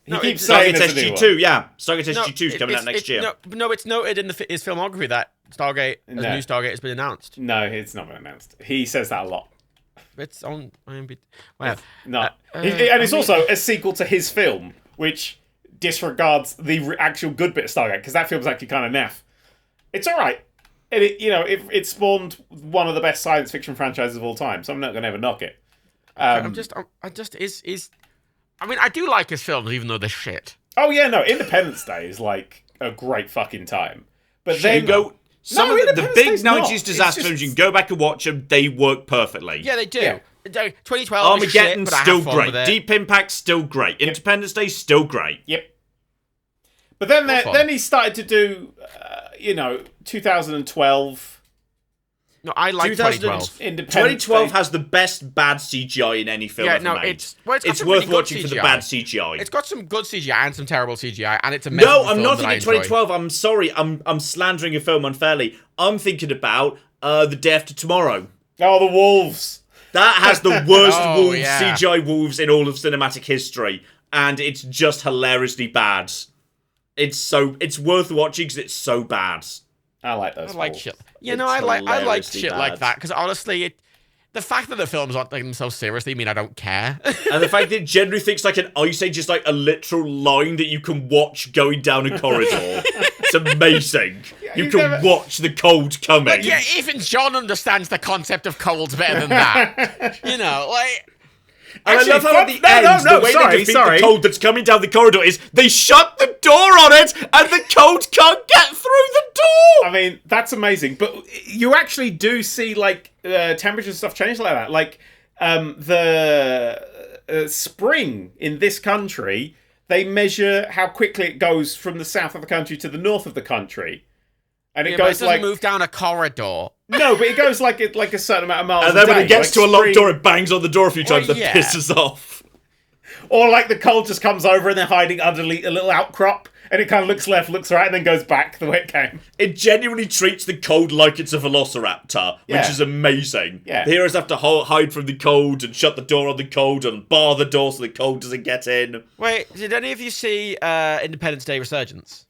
He No, keeps saying Stargate there's a new SG2, one. yeah. Stargate SG2 is coming out next year. No, it's noted in his filmography that Stargate, a new Stargate has been announced. No, it's not been announced. He says that a lot. It's on IMDb. Well, No. And it's also a sequel to his film, which disregards the actual good bit of Stargate, because that film's actually kind of naff. It's alright. And it spawned one of the best science fiction franchises of all time, so I'm not going to ever knock it. I mean, I do like his films, even though they're shit. Oh, yeah, no. Independence Day is, like, a great fucking time. But then... Some of the big 90s disaster films, you can go back and watch them, they work perfectly. Yeah, they do. Yeah. 2012 Armageddon, is shit, still great. Deep Impact, still great. Independence Day, still great. Yep. But then he started to do, 2012... No, I like 2012. 2012 has the best bad CGI in any film ever made. It's worth watching for the bad CGI. It's got some good CGI and some terrible CGI, and it's a mess. No, I'm not thinking 2012. I'm sorry. I'm slandering a film unfairly. I'm thinking about The Day After Tomorrow. Oh, the wolves. That has the worst CGI wolves in all of cinematic history, and it's just hilariously bad. It's worth watching because it's so bad. I like those. I like shit. I like shit like that because honestly, the fact that the films aren't taking themselves seriously mean I don't care. And the fact that it generally thinks like an Ice Age is like a literal line that you can watch going down a corridor. It's amazing. You can watch the cold coming. Like, yeah, even John understands the concept of cold better than that. And I love how at the end, the way they defeat the cold that's coming down the corridor is they shut the door on it and the cold can't get through the door! I mean, that's amazing. But you actually do see, like, temperature and stuff change like that. Like, the spring in this country, they measure how quickly it goes from the south of the country to the north of the country. And it goes like... move down a corridor. No, but it goes like a certain amount of miles and then when it gets to a locked door, it bangs on the door a few times and pisses off. Or like the cold just comes over and they're hiding underneath a little outcrop and it kind of looks left, looks right, and then goes back the way it came. It genuinely treats the cold like it's a velociraptor, which is amazing. Yeah. The heroes have to hide from the cold and shut the door on the cold and bar the door so the cold doesn't get in. Wait, did any of you see Independence Day Resurgence?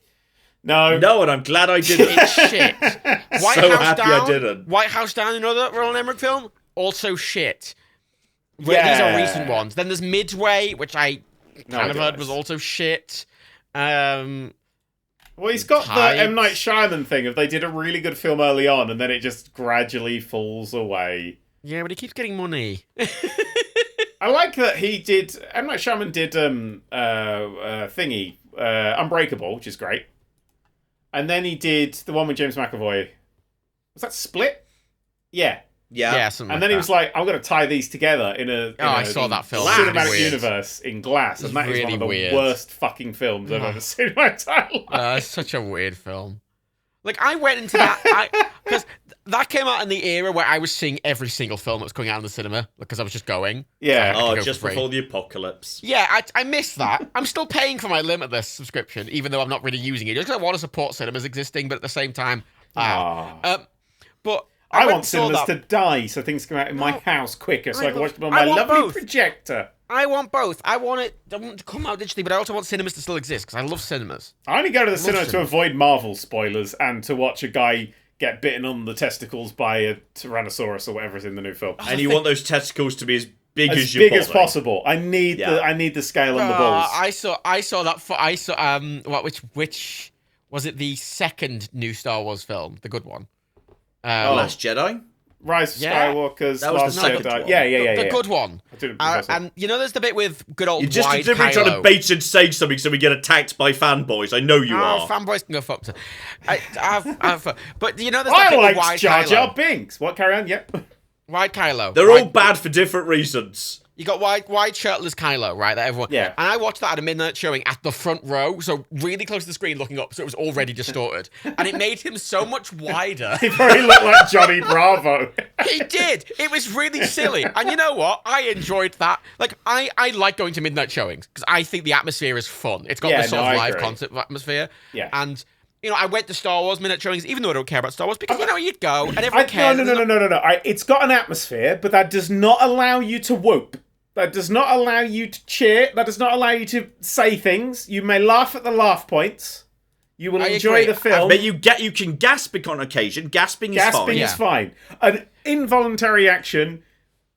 No, and I'm glad I didn't. It's shit. I didn't. White House Down, another Roland Emmerich film, also shit. These are recent ones. Then there's Midway, which I kind of heard was also shit. Well, he's got the M. Night Shyamalan thing of they did a really good film early on and then it just gradually falls away. Yeah, but he keeps getting money. I like that he did... M. Night Shyamalan did Unbreakable, which is great. And then he did the one with James McAvoy. Was that Split? Yeah. And then he was like, I'm going to tie these together in a I saw that film. Cinematic universe in glass. And that is one of the worst fucking films I've ever seen in my entire life. It's such a weird film. Like, I went into that... Because that came out in the era where I was seeing every single film that was coming out in the cinema. Because I was just going. Yeah. Just before the apocalypse. Yeah, I missed that. I'm still paying for my Limitless subscription, even though I'm not really using it. Just because I want to support cinemas existing, but at the same time... But I want cinemas to die so things come out in my house quicker so I can watch them on my lovely projector. I want both. I want it to come out digitally, but I also want cinemas to still exist because I love cinemas. I only go to the cinema to avoid Marvel spoilers and to watch a guy get bitten on the testicles by a Tyrannosaurus or whatever is in the new film. And you want those testicles to be as big as possible. I need the scale on the balls. I saw that. Which was it? The second new Star Wars film, the good one. Last Jedi. Rise of Skywalker's. That was the second one. Yeah. The good one. And you know, there's the bit with good old. You're just wide deliberately Kylo. trying to bait and say something so we get attacked by fanboys. I know you are. Fanboys can go fuck. But you know, there's I that bit with like wide Jar Jar Kylo. Binks. What? Carry on. Yep. Wide Kylo. They're all bad for different reasons. You got wide shirtless Kylo, right? That everyone. Yeah. And I watched that at a midnight showing at the front row, so really close to the screen, looking up, so it was already distorted, and it made him so much wider. He probably looked like Johnny Bravo. He did. It was really silly, and you know what? I enjoyed that. Like I like going to midnight showings because I think the atmosphere is fun. It's got this sort of live concert atmosphere. Yeah. And I went to Star Wars midnight showings, even though I don't care about Star Wars, because you'd go and everyone cares. No. It's got an atmosphere, but that does not allow you to whoop. That does not allow you to cheer. That does not allow you to say things. You may laugh at the laugh points. You will enjoy the film. But you can gasp on occasion. Gasping is fine. An involuntary action,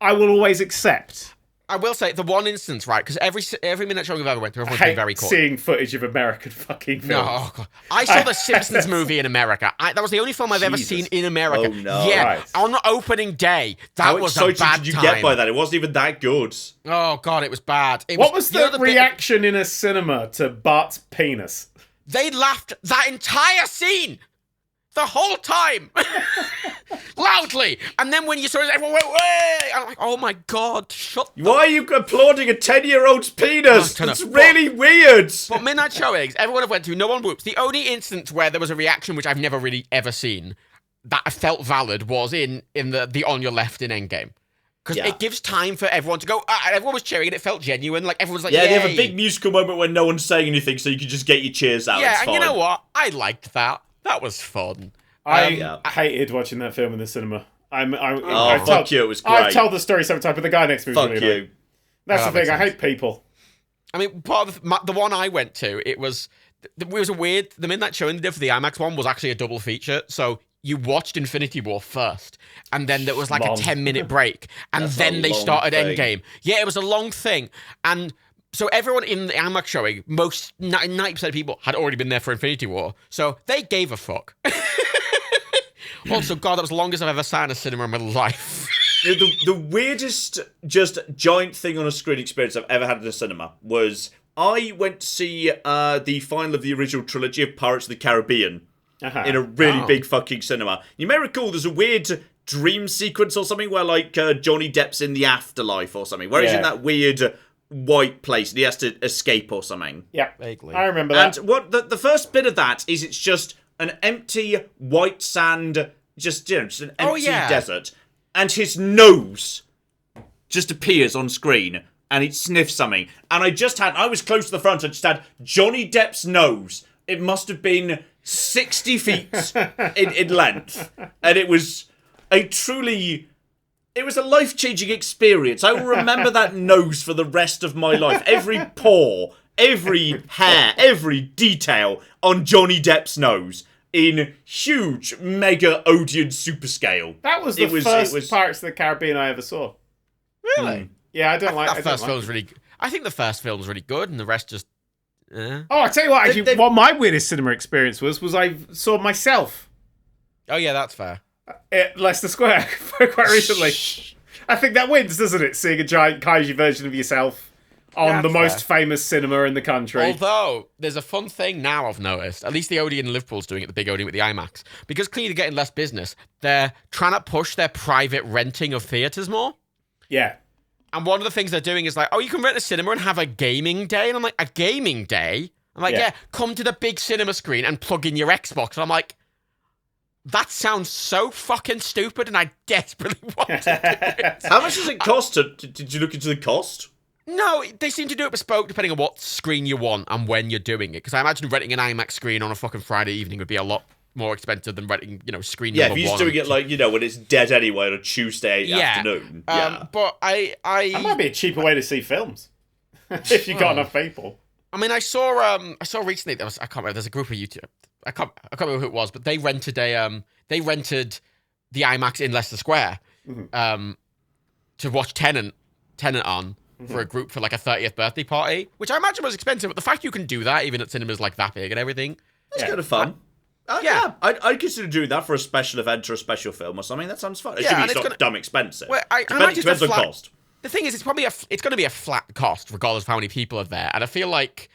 I will always accept. I will say the one instance, right? Because every minute showing I've ever went to, everyone's been very cool. Seeing footage of American fucking films. No, God. I saw the Simpsons movie in America. That was the only film I've ever seen in America. Oh no! Yeah, right. on opening day, that was a bad time. How excited did you get by that? It wasn't even that good. Oh God, it was bad. What was the reaction in a cinema to Bart's penis? They laughed that entire scene. The whole time. Loudly. And then when you saw it, everyone went, way! I'm like, oh my God, shut the... Why are you applauding a 10-year-old's penis? It's really weird. But midnight showings, everyone I've went to, no one whoops. The only instance where there was a reaction, which I've never really ever seen, that I felt valid was in the On Your Left in Endgame. Because it gives time for everyone to go, and everyone was cheering and it felt genuine. Like, everyone's like, yeah, yay. they have a big musical moment when no one's saying anything, so you can just get your cheers out. Yeah, it's and fine. you know what? I liked that. That was fun. I hated watching that film in the cinema. Fuck you, it was great. I've told the story several times, but the guy next to me was Fuck really you. That's the thing, I hate people. I mean, part of the one I went to, it was a weird, the midnight showing they did for the IMAX one was actually a double feature, so you watched Infinity War first, and then there was like a 10-minute break, and then they started Endgame. Yeah, it was a long thing, and so everyone in the IMAX showing, most 90% of people had already been there for Infinity War, so they gave a fuck. Also, God, that was the longest I've ever sat in a cinema in my life. The weirdest, just giant thing on a screen experience I've ever had in a cinema was I went to see the final of the original trilogy of Pirates of the Caribbean in a really big fucking cinema. You may recall there's a weird dream sequence or something where like Johnny Depp's in the afterlife or something, where he's in that weird white place and he has to escape or something. Yeah, vaguely. I remember that. And what the first bit of that is it's just an empty white sand, just an empty desert, and his nose just appears on screen and it sniffs something. And I was close to the front, I just had Johnny Depp's nose. It must have been 60 feet in length. And it was a life-changing experience. I will remember that nose for the rest of my life. Every pore, every hair, every detail on Johnny Depp's nose in huge, mega Odeon super scale. That was the first Pirates of the Caribbean I ever saw. Really? Yeah, I don't like that first film's really. I think the first film's really good, and the rest just. Oh, I tell you what. Actually, what my weirdest cinema experience was I saw myself. Oh yeah, that's fair. At Leicester Square quite recently. I think that wins, doesn't it? Seeing a giant kaiju version of yourself on the most famous cinema in the country. Although, there's a fun thing now I've noticed. At least the Odeon in Liverpool's doing it, the big Odeon with the IMAX. Because clearly they're getting less business, they're trying to push their private renting of theatres more. Yeah. And one of the things they're doing is like, oh, you can rent a cinema and have a gaming day. And I'm like, a gaming day? I'm like, yeah, come to the big cinema screen and plug in your Xbox. And I'm like, that sounds so fucking stupid and I desperately want to do it. How much does it cost? Did you look into the cost? No, they seem to do it bespoke depending on what screen you want and when you're doing it. Because I imagine renting an IMAX screen on a fucking Friday evening would be a lot more expensive than renting, screen Yeah, number if you're one. doing it like, when it's dead anyway on a Tuesday afternoon. But That might be a cheaper way to see films if you got enough people. I mean, I saw recently I can't remember. There's a group of YouTube. I can't remember who it was, but they rented the IMAX in Leicester Square to watch Tenet on for a group for like a 30th birthday party, which I imagine was expensive. But the fact you can do that even at cinemas like that big and everything, it's kind of fun. I'd consider doing that for a special event or a special film or something. That sounds fun. It's not dumb expensive. Well, I imagine depends on cost. The thing is, it's going to be a flat cost regardless of how many people are there, and I feel like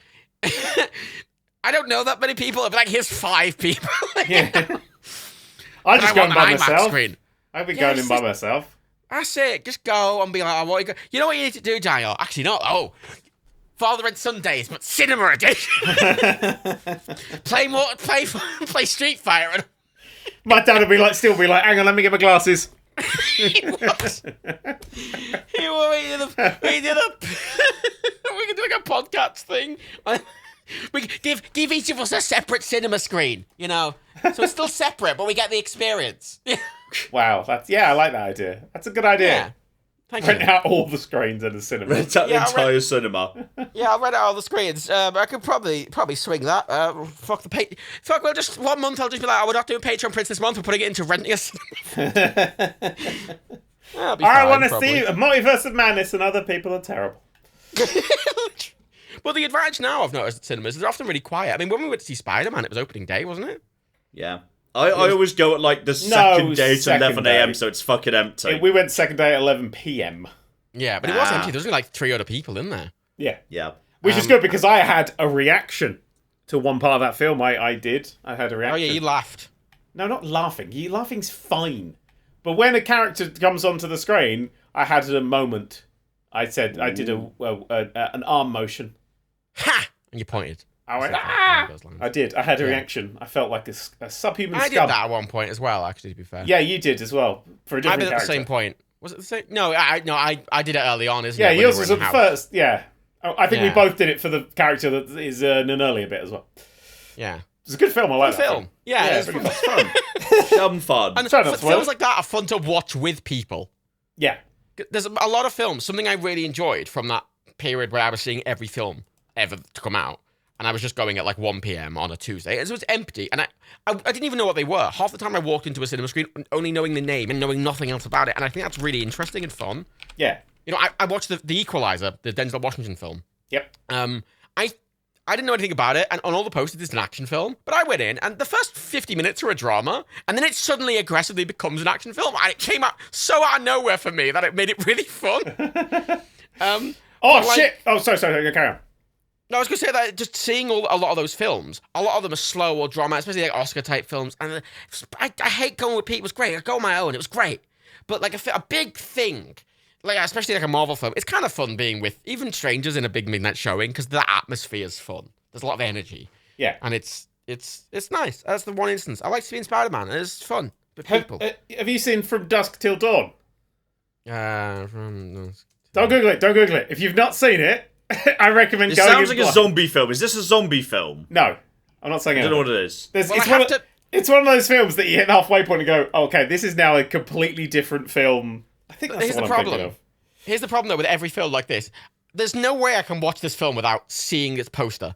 I don't know that many people. I'd be like, here's 5 people. I just go in by IMAX myself. Screen. I've been going in by myself. That's it. Just go and be like, you know what you need to do, Daniel? Actually, not. Father and Sundays, but cinema edition. play Street Fighter. And My dad would still be like, hang on, let me get my glasses. He was. We can do like a PodCats thing. We give each of us a separate cinema screen, so it's still separate, but we get the experience. Wow, I like that idea. That's a good idea. Yeah. Thank Rent you. out all the screens in the cinema. Rent out the entire cinema. Yeah, I'll rent out all the screens. I could probably swing that. Fuck the pay. Fuck, well, just 1 month I'll just be like, we're not doing Patreon Prince this month. We're putting it into renting a cinema. I want to see a multiverse of madness and other people are terrible. Well, the advantage now I've noticed at cinemas is they're often really quiet. I mean, when we went to see Spider-Man, it was opening day, wasn't it? Yeah. I always go at like the second day to 11 a.m. so it's fucking empty. We went second day at 11 p.m. Yeah, but it was empty. There was only like 3 other people in there. Yeah. Which is good because I had a reaction to one part of that film. I had a reaction. Oh yeah, you laughed. No, not laughing. Laughing's fine. But when a character comes onto the screen, I had a moment. I did an arm motion. Ha! And you pointed. I went, ah! I did. I had a reaction. I felt like a subhuman scum. I did that at one point as well, actually, to be fair. Yeah, you did as well. For a different character. I did at the same point. Was it the same? No, I did it early on, isn't it? Yeah, yours was at the first. Yeah. I think we both did it for the character that is in an earlier bit as well. Yeah. It's a good film. I like that film. Yeah, it's fun. Dumb fun. And films like that are fun to watch with people. Yeah. There's a lot of films. Something I really enjoyed from that period where I was seeing every film ever to come out. And I was just going at like 1 p.m. on a Tuesday. It was empty. And I didn't even know what they were. Half the time I walked into a cinema screen only knowing the name and knowing nothing else about it. And I think that's really interesting and fun. Yeah. I watched the Equalizer, the Denzel Washington film. Yep. I didn't know anything about it, and on all the posters it's an action film, but I went in, and the first 50 minutes are a drama, and then it suddenly aggressively becomes an action film, and it came out so out of nowhere for me that it made it really fun. Shit! Oh, sorry, carry on. No, I was going to say that just seeing a lot of those films, a lot of them are slow or drama, especially like Oscar-type films, and I hate going with people. It was great. I go on my own. It was great. But like a big thing, like especially like a Marvel film, it's kind of fun being with even strangers in a big midnight showing because the atmosphere is fun. There's a lot of energy. Yeah. And it's nice. That's the one instance. I like seeing Spider-Man. It's fun with people. Have you seen From Dusk Till Dawn? From Dusk. Don't Google it. If you've not seen it, I recommend going. It sounds like a zombie film. Is this a zombie film? No, I'm not saying it. I don't know what it is. It's one of those films that you hit the halfway point and go, okay, this is now a completely different film. I think that's the one I'm thinking of. Here's the problem, though, with every film like this. There's no way I can watch this film without seeing its poster.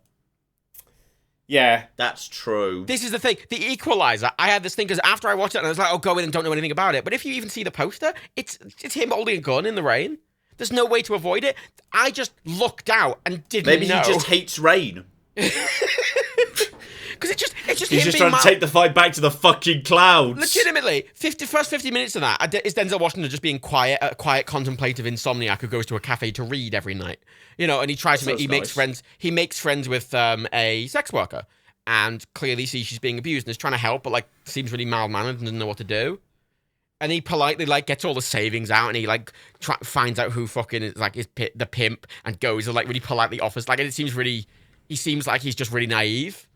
Yeah. That's true. This is the thing. The Equalizer, I had this thing because after I watched it, and I was like, go in and don't know anything about it. But if you even see the poster, it's him holding a gun in the rain. There's no way to avoid it. I just looked out and didn't know. Maybe he just hates rain. Because it's He's just trying to take the fight back to the fucking clouds. Legitimately, first 50 minutes of that is Denzel Washington just being quiet, a quiet, contemplative insomniac who goes to a cafe to read every night. And he tries to makes friends. He makes friends with a sex worker, and clearly sees she's being abused and is trying to help, but seems really mild-mannered and doesn't know what to do. And he politely gets all the savings out, and he finds out who fucking is the pimp, and goes and really politely offers. He seems like he's just really naive.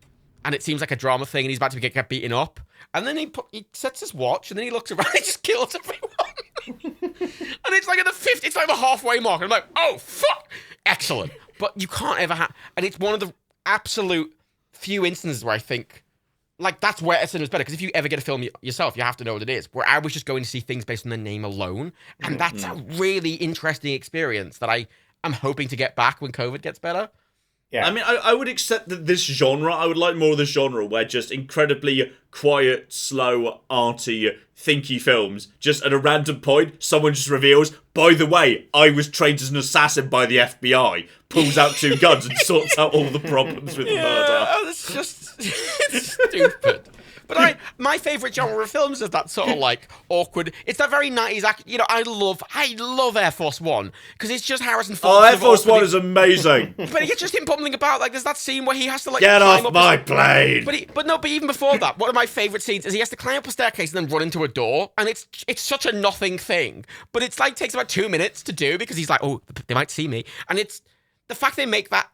And it seems like a drama thing, and he's about to get beaten up. And then he sets his watch, and then he looks around, and he just kills everyone. And it's like it's like the halfway mark. And I'm like, oh, fuck! Excellent. But you can't ever have... And it's one of the absolute few instances where I think like, that's where cinema's better. Because if you ever get a film yourself, you have to know what it is. Where I was just going to see things based on the name alone. And that's a really interesting experience that I'm hoping to get back when COVID gets better. Yeah. I mean, I would accept that this genre, I would like more of this genre where just incredibly quiet, slow, arty, thinky films, just at a random point, someone just reveals, by the way, I was trained as an assassin by the FBI, pulls out 2 guns and sorts out all the problems with the murder. Oh, that's just it's stupid. But my favourite genre of films is that sort of like awkward. It's that very 90s act. You know, I love Air Force One because it's just Harrison Ford. Oh, Air Force One is amazing. But it's just him bumbling about. Like, there's that scene where he has to like get climb off up my plane. But even before that, one of my favourite scenes is he has to climb up a staircase and then run into a door, and it's such a nothing thing, but it's like takes about 2 minutes to do because he's like, oh, they might see me, and it's the fact they make that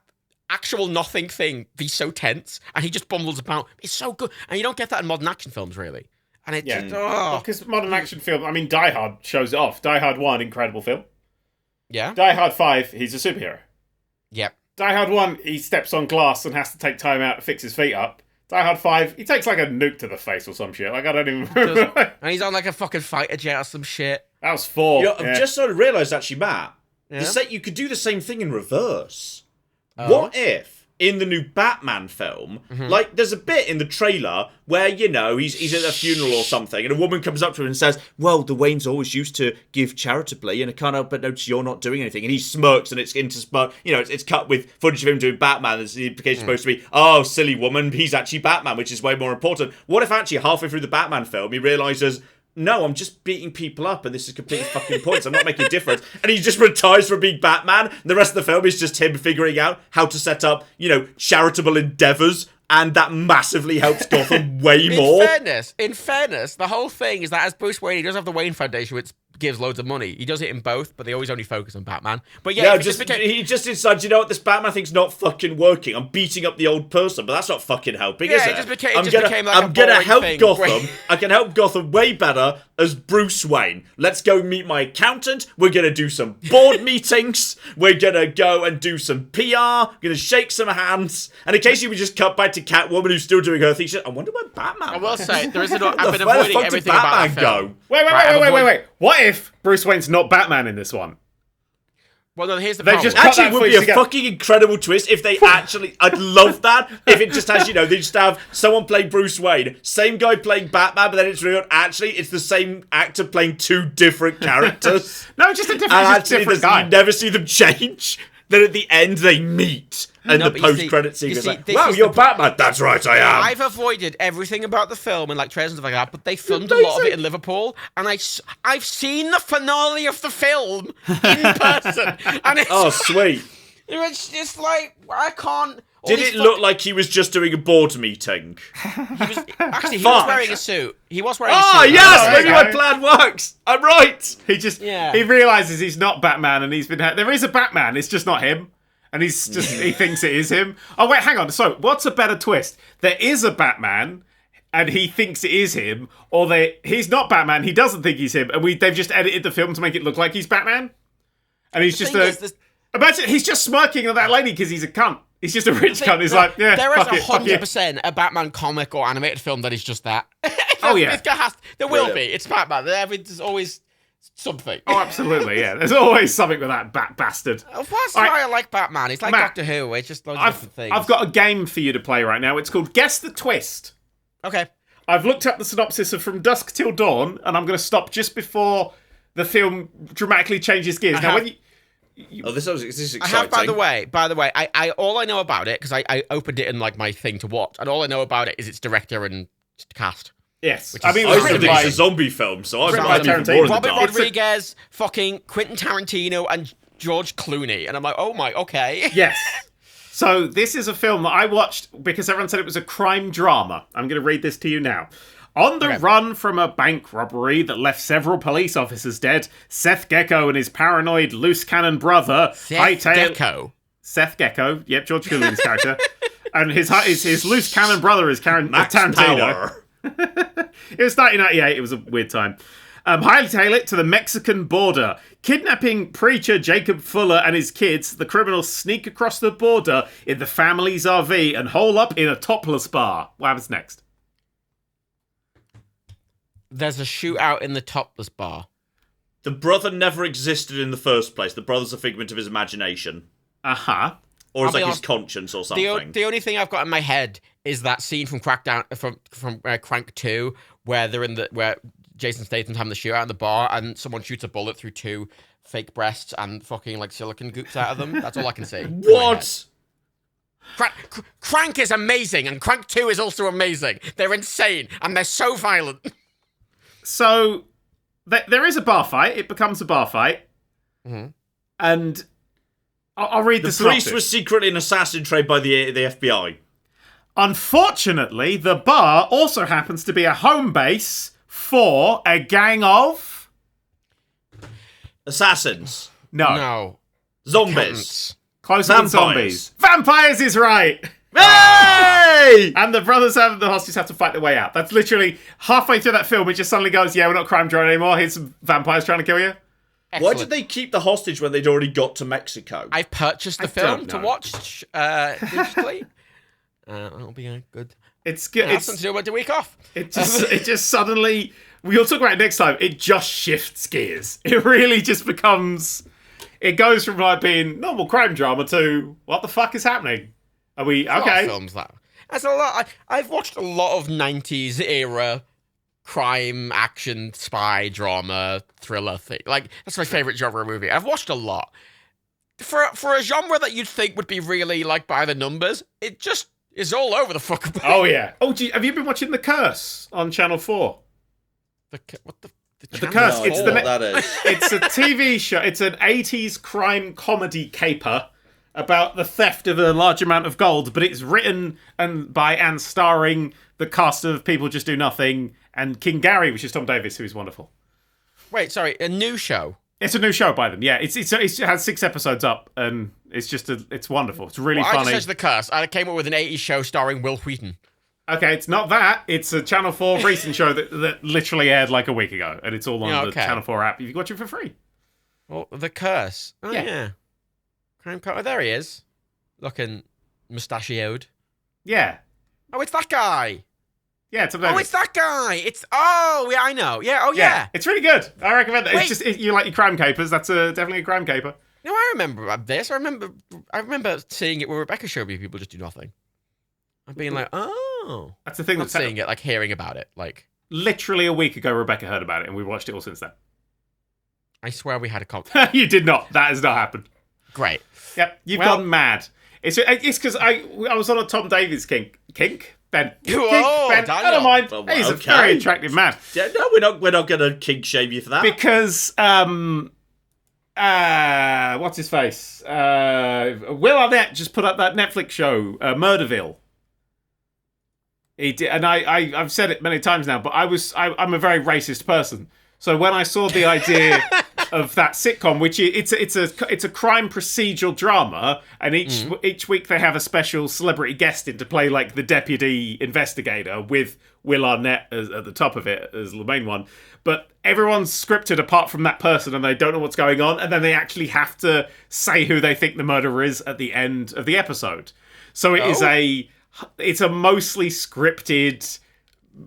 actual nothing thing be so tense, and he just bumbles about. It's so good, and you don't get that in modern action films, really. And it just because modern action film. I mean, Die Hard shows it off. Die Hard 1, incredible film. Yeah. Die Hard 5, he's a superhero. Yep. Die Hard 1, he steps on glass and has to take time out to fix his feet up. Die Hard 5, he takes like a nuke to the face or some shit. Like, I don't even remember. And he's on like a fucking fighter jet or some shit. That was 4. You know, I've just sort of realised, actually, Matt, Yeah? you could do the same thing in reverse. Oh. What if, in the new Batman film, like, there's a bit in the trailer where, you know, he's at a funeral or something, and a woman comes up to him and says, well, the Waynes always used to give charitably, and I can't help but notice you're not doing anything. And he smirks, and it's it's cut with footage of him doing Batman. There's the implication supposed to be, oh, silly woman, he's actually Batman, which is way more important. What if actually halfway through the Batman film, he realises, no, I'm just beating people up, and this is completely fucking points. I'm not making a difference. And he just retires from being Batman. And the rest of the film is just him figuring out how to set up, you know, charitable endeavours, and that massively helps Gotham way more. In fairness, the whole thing is that as Bruce Wayne, he does have the Wayne Foundation, which gives loads of money. He does it in both, but they always only focus on Batman. But yeah, he just decides, you know what, this Batman thing's not fucking working. I'm beating up the old person, but that's not fucking helping, is it? It just became like I'm gonna help thing. Gotham. I can help Gotham way better as Bruce Wayne. Let's go meet my accountant. We're gonna do some board meetings. We're gonna go and do some PR. We're gonna shake some hands. And occasionally we just cut back to Catwoman, who's still doing her thing. I wonder where Batman I will went. say, there is I've been Where the avoiding fuck did everything about Batman that film. go? Wait. What if Bruce Wayne's not Batman in this one? Well, no, here's the They problem. just cut Actually, that it would be a footage fucking incredible twist if they actually... I'd love that. If it just has, you know, they just have someone playing Bruce Wayne, same guy playing Batman, but then it's real. Actually, it's the same actor playing 2 different characters. No, just a different, And just a different guy. you never see them change. Then at the end, they meet. And No, the but you see- post-credit scene you is see, like, this wow, is you're the- Batman. That's right, I am. I've avoided everything about the film and like trailers and stuff like that, but they filmed a lot of it in Liverpool, and I've seen the finale of the film in person, and it's, Oh, sweet. it's just like I can't. all Did these it look like he was just doing a board meeting? Actually, he was Fuck. wearing a suit. He was wearing a Oh, suit. yes! there Maybe you my go. plan works. I'm right. He realizes he's not Batman, and he's been. There is a Batman. It's just not him. And he thinks it is him. Oh, wait, hang on. So, what's a better twist? There is a Batman, and he thinks it is him, or he's not Batman, he doesn't think he's him, and they've just edited the film to make it look like he's Batman? And he's just imagine, he's just smirking at that lady because he's a cunt. He's just a rich cunt. He's like, yeah, there is fuck it, fuck it. 100% a Batman comic or animated film that is just that. Oh, yeah. There will be. It's Batman. There's always something. Oh, absolutely, yeah. There's always something with that bastard. That's All right. why I like Batman. He's like Matt, Doctor Who. It's just loads of different things. I've got a game for you to play right now. It's called Guess the Twist. Okay. I've looked up the synopsis of From Dusk Till Dawn, and I'm going to stop just before the film dramatically changes gears. Now, when Oh, this is exciting. I have, by the way, I all I know about it, because I opened it in like my thing to watch, and all I know about it is its director and cast. Yes. I mean, I used to written think by- it's a zombie film, so I'm Written by even more in the Tarantino. Robert dark. Rodriguez, fucking Quentin Tarantino, and George Clooney. And I'm like, oh my, okay. Yes. So this is a film that I watched because everyone said it was a crime drama. I'm going to read this to you now. On the run from a bank robbery that left several police officers dead, Seth Gecko and his paranoid loose cannon brother Gecko. Seth Gecko, yep, George Clooney's character, and his loose cannon brother is Max Tarantino. Power. It was 1998. It was a weird time. Hightail it to the Mexican border. Kidnapping preacher Jacob Fuller and his kids, the criminals sneak across the border in the family's RV and hole up in a topless bar. What happens next? There's a shootout in the topless bar. The brother never existed in the first place. The brother's a figment of his imagination. Uh-huh. Or it's I'll be like his honest, conscience or something. The only thing I've got in my head is that scene from Crackdown from Crank 2 where where Jason Statham's having the shootout in the bar and someone shoots a bullet through two fake breasts and fucking like silicon goops out of them. That's all I can see. What? Crank is amazing and Crank 2 is also amazing. They're insane and they're so violent. So there is a bar fight. It becomes a bar fight. Mm-hmm. And I'll read the priest synopsis. was secretly an assassin trained by the FBI. Unfortunately, the bar also happens to be a home base for a gang of... Assassins. No. Zombies. Closer than zombies. Vampires is right! Hey! And the brothers and the hostages have to fight their way out. That's literally halfway through that film. It just suddenly goes, yeah, we're not crime drone anymore. Here's some vampires trying to kill you. Excellent. Why did they keep the hostage when they'd already got to Mexico? I've purchased the film to watch digitally. That'll be good. It's good. It's something to do about the week off. It just suddenly... We'll talk about it next time. It just shifts gears. It really just becomes... It goes from like being normal crime drama to what the fuck is happening? Are we okay? Films that. That's a lot. I've watched a lot of 90s era crime, action, spy, drama, thriller thing. Like, that's my favorite genre of movie. I've watched a lot. For a genre that you'd think would be really like by the numbers, it just is all over the fucking place. Oh yeah. Oh, have you been watching The Curse on Channel 4? What the? The Curse. No, It's what that is. It's a TV show. It's an 80s crime comedy caper about the theft of a large amount of gold, but it's written and starring the cast of People Just Do Nothing and King Gary, which is Tom Davis, who is wonderful. Wait, sorry, a new show? It's a new show by them. Yeah, it has 6 episodes up, and it's just it's wonderful. It's really funny. I just searched The Curse, and it came up with an 80s show starring Will Wheaton. Okay, it's not that. It's a Channel 4 recent show that literally aired like a week ago, and it's all on the Channel 4 app. You can watch it for free. Well, The Curse. Oh, Yeah. yeah. Crime Co. Oh, there he is. Looking mustachioed. Yeah. Oh, it's that guy. Yeah, it's Oh, it's that guy. Yeah, I know. Yeah, oh, yeah. It's really good. I recommend it. Wait. It's just, you like your crime capers, that's definitely a crime caper. No, I remember this. I remember seeing it when Rebecca showed me People Just Do Nothing. And being like, oh. That's the thing Not that's seeing it, like hearing about it. Like, literally a week ago, Rebecca heard about it, and we watched it all since then. I swear we had a conversation. You did not. That has not happened. Great. Yep, you've gone mad. It's because I was on a Tom Davis kink. Ben. Whoa, Ben. Daniel. I don't mind. Oh, He's a okay. very attractive man. Yeah, no, we're not gonna kink shame you for that. Because what's his face? Will Arnett just put up that Netflix show, Murderville. He did, and I've said it many times now, but I'm a very racist person. So when I saw the idea of that sitcom, which it's a crime procedural drama, and each week they have a special celebrity guest in to play like the deputy investigator with Will Arnett at the top of it as the main one. But everyone's scripted apart from that person, and they don't know what's going on, and then they actually have to say who they think the murderer is at the end of the episode. So it's a mostly scripted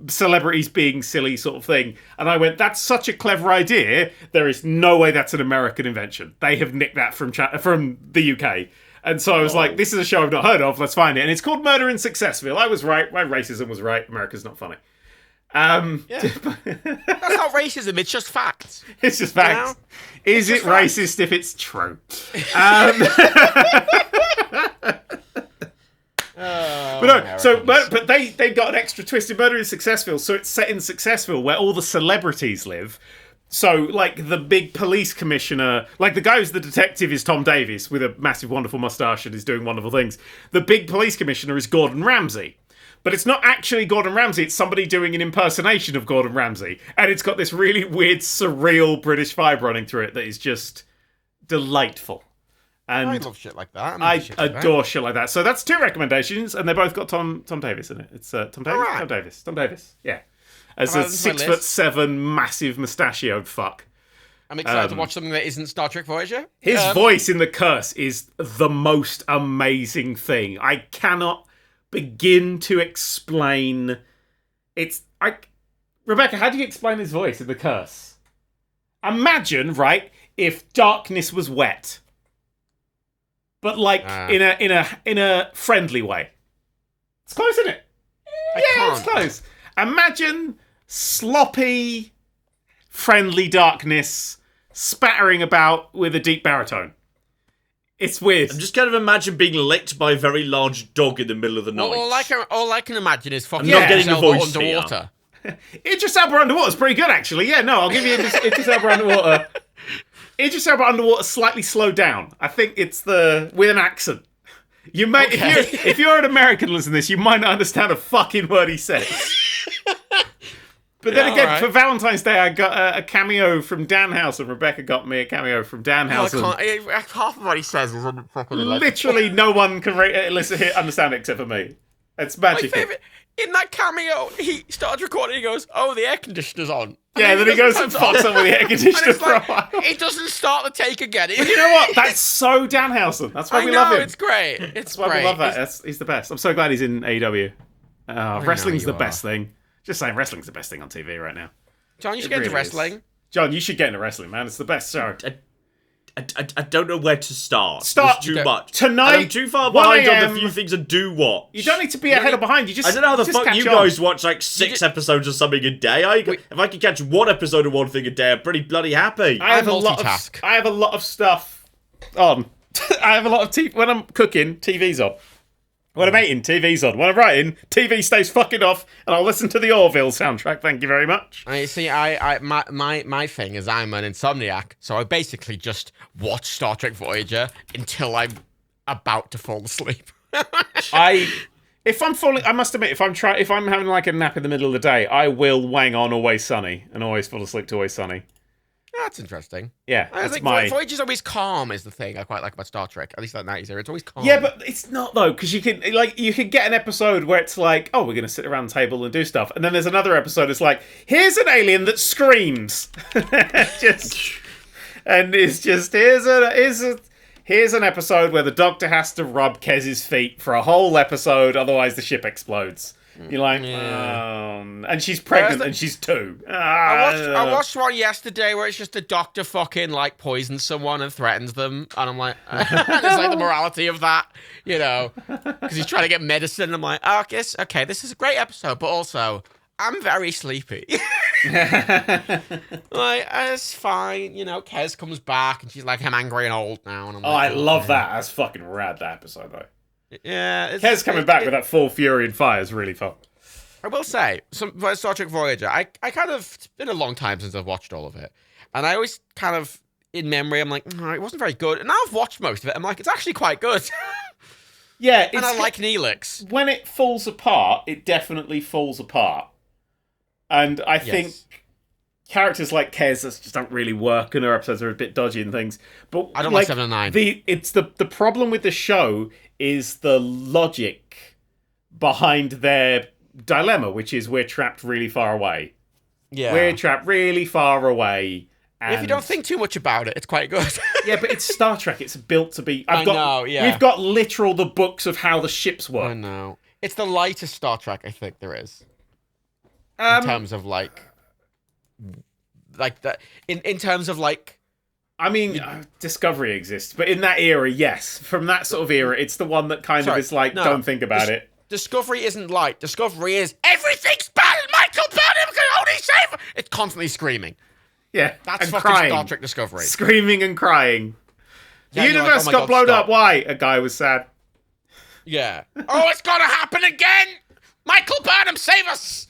celebrities being silly sort of thing. And I went, that's such a clever idea. There is no way that's an American invention. They have nicked that from the UK. And so I was like, this is a show I've not heard of. Let's find it. And it's called Murder in Successville. I was right. My racism was right. America's not funny. That's not racism. It's just facts. It's just facts. You know? Is it racist if it's true? But they got an extra twist in Murder in Successville, so it's set in Successville where all the celebrities live. So, like, the big police commissioner, like, the guy who's the detective is Tom Davis with a massive, wonderful moustache and is doing wonderful things. The big police commissioner is Gordon Ramsay. But it's not actually Gordon Ramsay, it's somebody doing an impersonation of Gordon Ramsay. And it's got this really weird, surreal British vibe running through it that is just delightful. And I love shit like that. I adore shit like that. So that's 2 recommendations, and they both got Tom Davis in it. It's Tom Davis? Right. Tom Davis, yeah. As a 6'7", massive mustachioed fuck. I'm excited to watch something that isn't Star Trek Voyager. His voice in The Curse is the most amazing thing. I cannot begin to explain. Rebecca, how do you explain his voice in The Curse? Imagine, right, if darkness was wet, but like in a friendly way. It's close, isn't it? It's close. Imagine sloppy, friendly darkness spattering about with a deep baritone. It's weird. I'm just kind of imagine being licked by a very large dog in the middle of the night. All I can imagine is fucking not getting a voice underwater. Idris Elba underwater is pretty good, actually. Yeah, no, I'll give you Idris Elba underwater. Idris Elba underwater slightly slowed down. I think it's with an accent. You may, if you're an American listening to this, you might not understand a fucking word he says. But then again, for Valentine's Day, I got a cameo from Danhausen. Rebecca got me a cameo from Danhausen. Half of what he says is fucking literally no one can understand it except for me. It's magical. My favourite, in that cameo, he starts recording. He goes, "Oh, the air conditioner's on." And then he goes and fucks up with the air conditioner for a while. He doesn't start the take again. But you know what? That's so Danhausen. That's why we love him. It's great. That's why we love that. He's the best. I'm so glad he's in AEW. Wrestling's the best thing. Just saying, wrestling's the best thing on TV right now. John, you should get into wrestling. John, you should get into wrestling, man. It's the best show. I don't know where to start. There's too much. Tonight, and I'm too far behind on the few things I do watch. You don't need to be ahead or behind. You just I don't know how the fuck you on. guys watch like 6 episodes of something a day. If I could catch one episode of one thing a day, I'm pretty bloody happy. I have a lot of stuff on. I have a lot of TV. When I'm cooking, TV's on. When I'm eating, TV's on. When I'm writing, TV stays fucking off, and I'll listen to the Orville soundtrack. Thank you very much. My thing is I'm an insomniac, so I basically just watch Star Trek Voyager until I'm about to fall asleep. If I'm falling, I must admit, if I'm having like a nap in the middle of the day, I will wang on Always Sunny and always fall asleep to Always Sunny. That's interesting. Yeah, I think Voyager's always calm is the thing I quite like about Star Trek. At least that 90s era, it's always calm. Yeah, but it's not though, because you can get an episode where it's like, oh, we're gonna sit around the table and do stuff, and then there's another episode. It's like, here's an alien that screams, here's an episode where the Doctor has to rub Kez's feet for a whole episode, otherwise the ship explodes. You're like, and she's pregnant and she's 2. I watched one yesterday where it's just the Doctor fucking like poisons someone and threatens them, and I'm like, it's like the morality of that, you know, because he's trying to get medicine. And I'm like, oh, I guess okay, this is a great episode, but also I'm very sleepy. Like, it's fine, you know. Kez comes back and she's like, I'm angry and old now, and I'm like, I love that. That's fucking rad, that episode though. Yeah, Kez coming back with that full fury and fire is really fun. I will say, Star Trek Voyager, I kind of, it's been a long time since I've watched all of it, and I always kind of, in memory, I'm like, it wasn't very good, and now I've watched most of it, I'm like, it's actually quite good. Yeah, and I like Neelix. When it falls apart, it definitely falls apart, and I think characters like Kez just don't really work, and her episodes are a bit dodgy and things. But I don't like 7 and 9. The problem with the show is the logic behind their dilemma, which is we're trapped really far away. Yeah, we're trapped really far away. And if you don't think too much about it, it's quite good. Yeah, but it's Star Trek. It's built to be. We've got literal the books of how the ships work. I know. It's the lightest Star Trek I think there is. In terms of like that. In terms of like. I mean, Discovery exists, but in that era, yes. From that sort of era, it's the one that kind of is like, don't think about it. Discovery isn't light. Discovery is, everything's bad and Michael Burnham can only save. It's constantly screaming. Yeah, that's and fucking crying. Star Trek Discovery. Screaming and crying. Yeah, the universe got blown up. Why? A guy was sad. Yeah. Oh, it's gonna happen again! Michael Burnham, save us!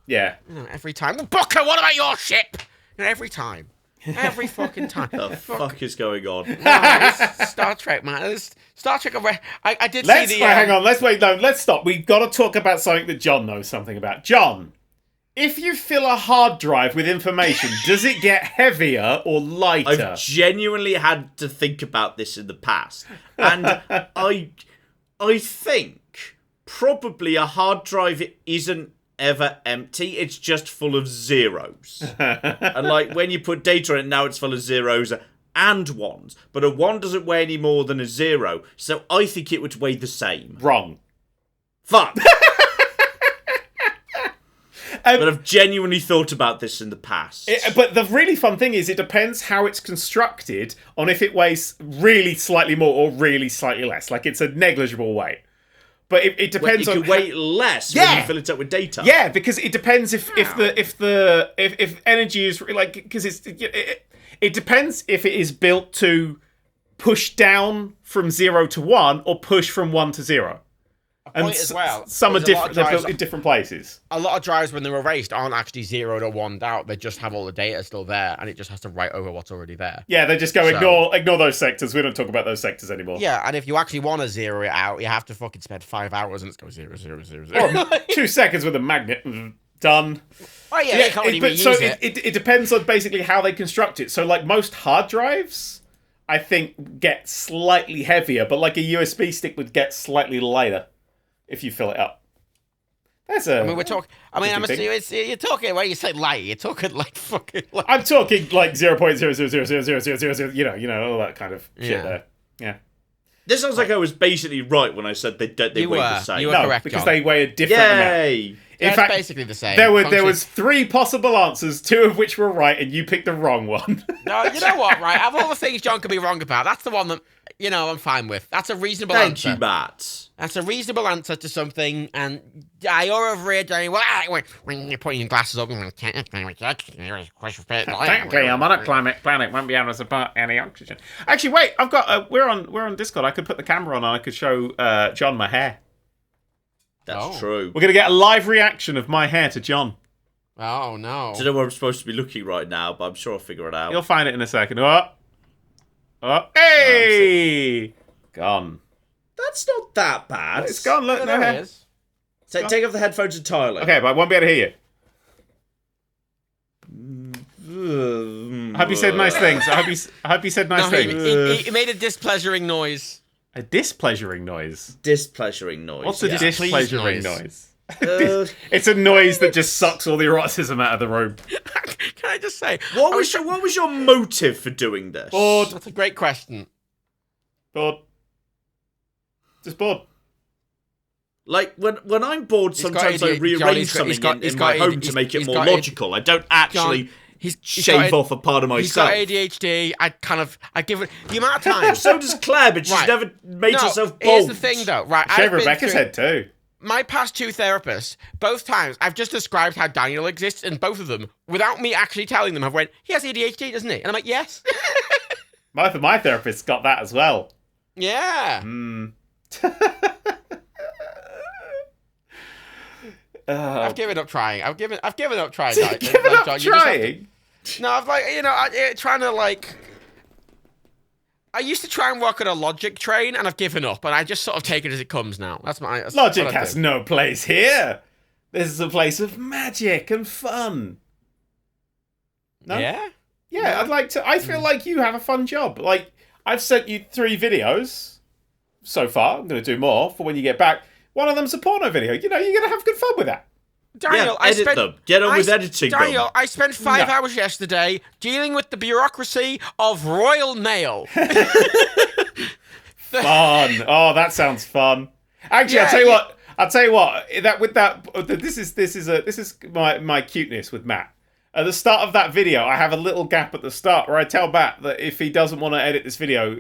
Yeah. You know, every time. Well, Booker, what about your ship? You know, every time. Every fucking time. What the fuck is going on? No, Star Trek, man. Star Trek. I did see the. Hang on. Let's stop. We've got to talk about something that John knows something about. John, if you fill a hard drive with information, does it get heavier or lighter? I've genuinely had to think about this in the past, and I think probably a hard drive isn't ever empty, it's just full of zeros. And like when you put data in, now it's full of zeros and ones, but a 1 doesn't weigh any more than a 0, so I think it would weigh the same. Wrong. Fuck. But I've genuinely thought about this in the past. But the really fun thing is it depends how it's constructed on if it weighs really slightly more or really slightly less. Like it's a negligible weight. But it depends on. You can weight less when you fill it up with data. Yeah, because it depends if energy is like because it depends if it is built to push down from 0 to 1 or push from 1 to 0. And as well, some are different. They're built in different places. A lot of drives, when they're erased, aren't actually 0 to 1'd out. They just have all the data still there, and it just has to write over what's already there. Yeah, they just go ignore those sectors. We don't talk about those sectors anymore. Yeah, and if you actually want to zero it out, you have to fucking spend 5 hours and it's go 0, 0, 0, 0. Or 2 seconds with a magnet. Done. Oh yeah, you can't really reuse it depends on basically how they construct it. So like most hard drives, I think get slightly heavier, but like a USB stick would get slightly lighter if you fill it up. That's a. I mean, we're talking. I mean, you're talking. When you say light, you're talking like fucking. Like... I'm talking like 0.0000000. You know all that kind of shit there. Yeah. This sounds like I was basically right when I said they weigh the same. You were correct, because John. they weigh a different amount. In fact, basically the same. There was 3 possible answers, 2 of which were right, and you picked the wrong one. No, you know what, right? Of all the things John could be wrong about, that's the one that, I'm fine with. That's a reasonable answer. Thank you, Matt. That's a reasonable answer to something, and you're over here going, when you're putting your glasses up, Technically, I'm on a planet, won't be able to support any oxygen. Actually, wait, I've got, we're on Discord, I could put the camera on and I could show John my hair. That's true. We're going to get a live reaction of my hair to John. Oh, no. I don't know where I'm supposed to be looking right now, but I'm sure I'll figure it out. You'll find it in a second. Hey! Gone. That's not that bad. It's gone, look, no hair. So take off the headphones entirely. Okay, but I won't be able to hear you. I hope you said nice things. I hope you said nice things. He made a displeasuring noise. A displeasuring noise? Displeasuring noise. What's a displeasuring noise? It's a noise that just sucks all the eroticism out of the room. Can I just say, what was your motive for doing this? Bored. That's a great question. Bored. Just bored. Like, when I'm bored, sometimes I rearrange something in my home to make it more logical. I don't actually shave off a part of myself. He's got ADHD. I give it the amount of time. So does Claire, but she's never made herself bold. Here's the thing, though. Right, Shave Rebecca's head, too. My past 2 therapists, both times, I've just described how Daniel exists, and both of them, without me actually telling them, have went, he has ADHD, doesn't he? And I'm like, yes. Both of my therapists got that as well. Yeah. I've given up trying. I've given up trying. Trying? No, I've trying to I used to try and work on a logic train, and I've given up, and I just sort of take it as it comes now. That's logic has no place here. This is a place of magic and fun. No? Yeah? Yeah, I feel like you have a fun job. Like, I've sent you 3 videos so far. I'm going to do more for when you get back. One of them's a porno video. You're going to have good fun with that. Daniel, edit them. Get on with editing them. Daniel, I spent 5 hours yesterday dealing with the bureaucracy of Royal Mail. Fun. Oh, that sounds fun. Actually, I'll tell you what. This is my cuteness with Matt. At the start of that video, I have a little gap at the start where I tell Matt that if he doesn't want to edit this video,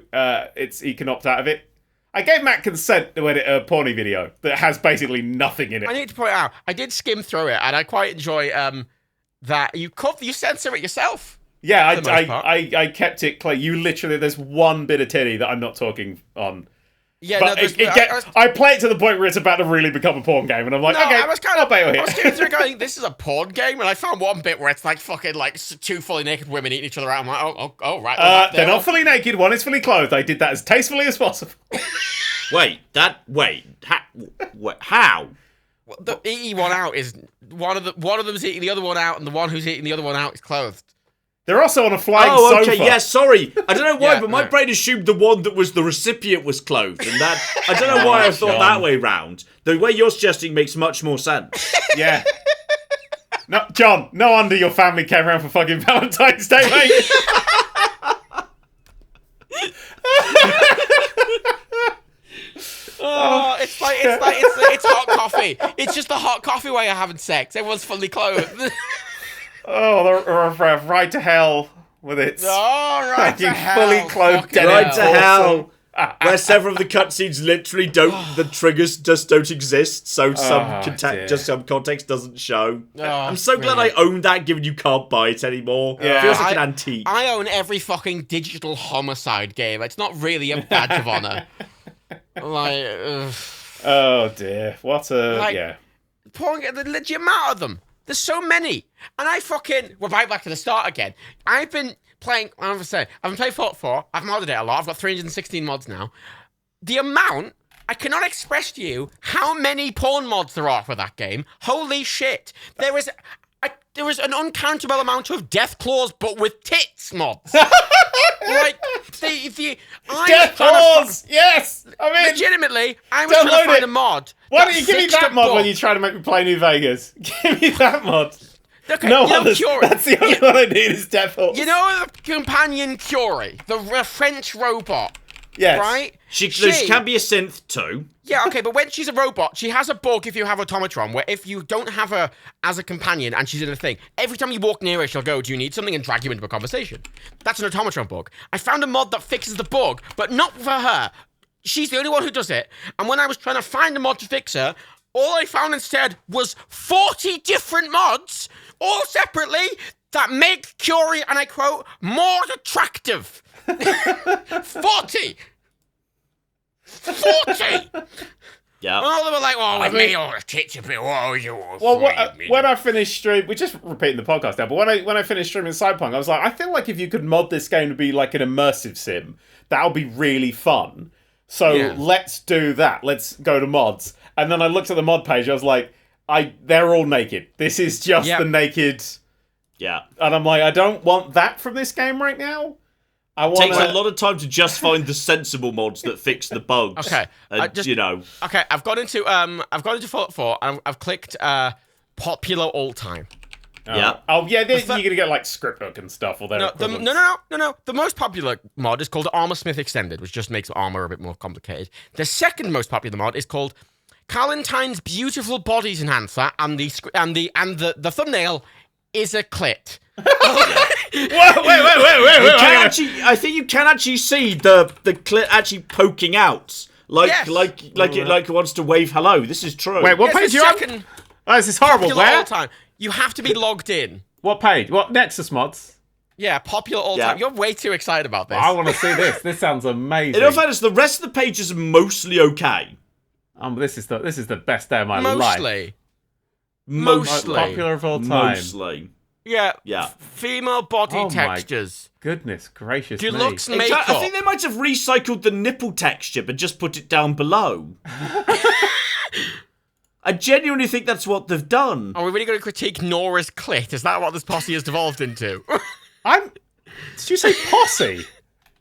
he can opt out of it. I gave Matt consent to edit a porny video that has basically nothing in it. I need to point out, I did skim through it, and I quite enjoy that you censor it yourself. Yeah, I kept it clear. You literally, there's one bit of titty that I'm not talking on. Yeah, but I play it to the point where it's about to really become a porn game, and I'm like, okay, I was going through going, this is a porn game, and I found one bit where it's like fucking 2 fully naked women eating each other out. I'm like, oh right. They're not fully naked. One is fully clothed. I did that as tastefully as possible. How? The eating one out is one of them's eating the other one out, and the one who's eating the other one out is clothed. They're also on a flying sofa. Oh, okay, yeah, sorry. I don't know why, but my brain assumed the one that was the recipient was clothed, and that I don't know why I thought that way round. The way you're suggesting makes much more sense. Yeah. No, John, no wonder your family came around for fucking Valentine's Day, mate. Oh, it's like it's hot coffee. It's just the hot coffee way of having sex. Everyone's fully clothed. Oh, Ride to Hell with its Right to hell. fully clothed dead Right end to torso. hell. Where several of the cutscenes literally the triggers just don't exist, so some context doesn't show. I'm so glad I own that, given you can't buy it anymore. Yeah. It feels like an antique. I own every fucking digital homicide game. It's not really a badge of honor. Like, Oh dear, what a Like- the legit amount of them. There's so many. And we're right back to the start again. I've been playing, I've been playing Fallout 4. I've modded it a lot. I've got 316 mods now. The amount, I cannot express to you how many porn mods there are for that game. Holy shit. There is an uncountable amount of Death Claws, but with tits mods. Like, Death Claws! Yes! I mean, legitimately, I was trying to find a mod. why don't you give me fixed that a mod bug. when you try to make me play New Vegas? Give me that mod. Okay, No you know others. Curie. That's the only one I need is Death Claws. You know the companion Curie, the French robot, Yes. right? She can be a synth too. Yeah, okay, but when she's a robot, she has a bug if you have Automatron, where if you don't have her as a companion and she's in a thing, every time you walk near her, she'll go, do you need something, and drag you into a conversation. That's an Automatron bug. I found a mod that fixes the bug, but not for her. She's the only one who does it, and when I was trying to find a mod to fix her, all I found instead was 40 different mods, all separately, that make Curie, and I quote, more attractive. 40! 40! Yeah. All they were like, oh, with me, oh, tits a bit, oh, you Well, when I finished stream, we're just repeating the podcast now, but when I finished streaming Cyberpunk, I was like, I feel like if you could mod this game to be like an immersive sim, that would be really fun. So let's do that. Let's go to mods. And then I looked at the mod page, I was like, they're all naked. This is just the naked. Yeah. And I'm like, I don't want that from this game right now. It takes a lot of time to just find the sensible mods that fix the bugs. Okay, And, you know. Okay, I've got into Fallout 4, and I've clicked popular all time. Yeah. Oh yeah, you're gonna get like scriptbook and stuff, or their equivalents. No. The most popular mod is called Armor Smith Extended, which just makes armor a bit more complicated. The second most popular mod is called Valentine's Beautiful Bodies Enhancer, and the thumbnail is a clit. Wait. I think you can actually see the clit actually poking out, like it wants to wave hello. This is true. Wait, what page are you on? Oh, this is horrible. Popular Where? all time. You have to be logged in. What page? What Nexus mods? Yeah, popular all time. You're way too excited about this. I want to see this. This sounds amazing. In all fairness, the rest of the pages are mostly okay. This is the best day of my life. Mostly. Most popular of all time. Mostly. Yeah. Yeah. Female body textures. Goodness gracious me. Deluxe makeup. I think they might have recycled the nipple texture, but just put it down below. I genuinely think that's what they've done. Are we really going to critique Nora's clit? Is that what this posse has devolved into? Did you say posse?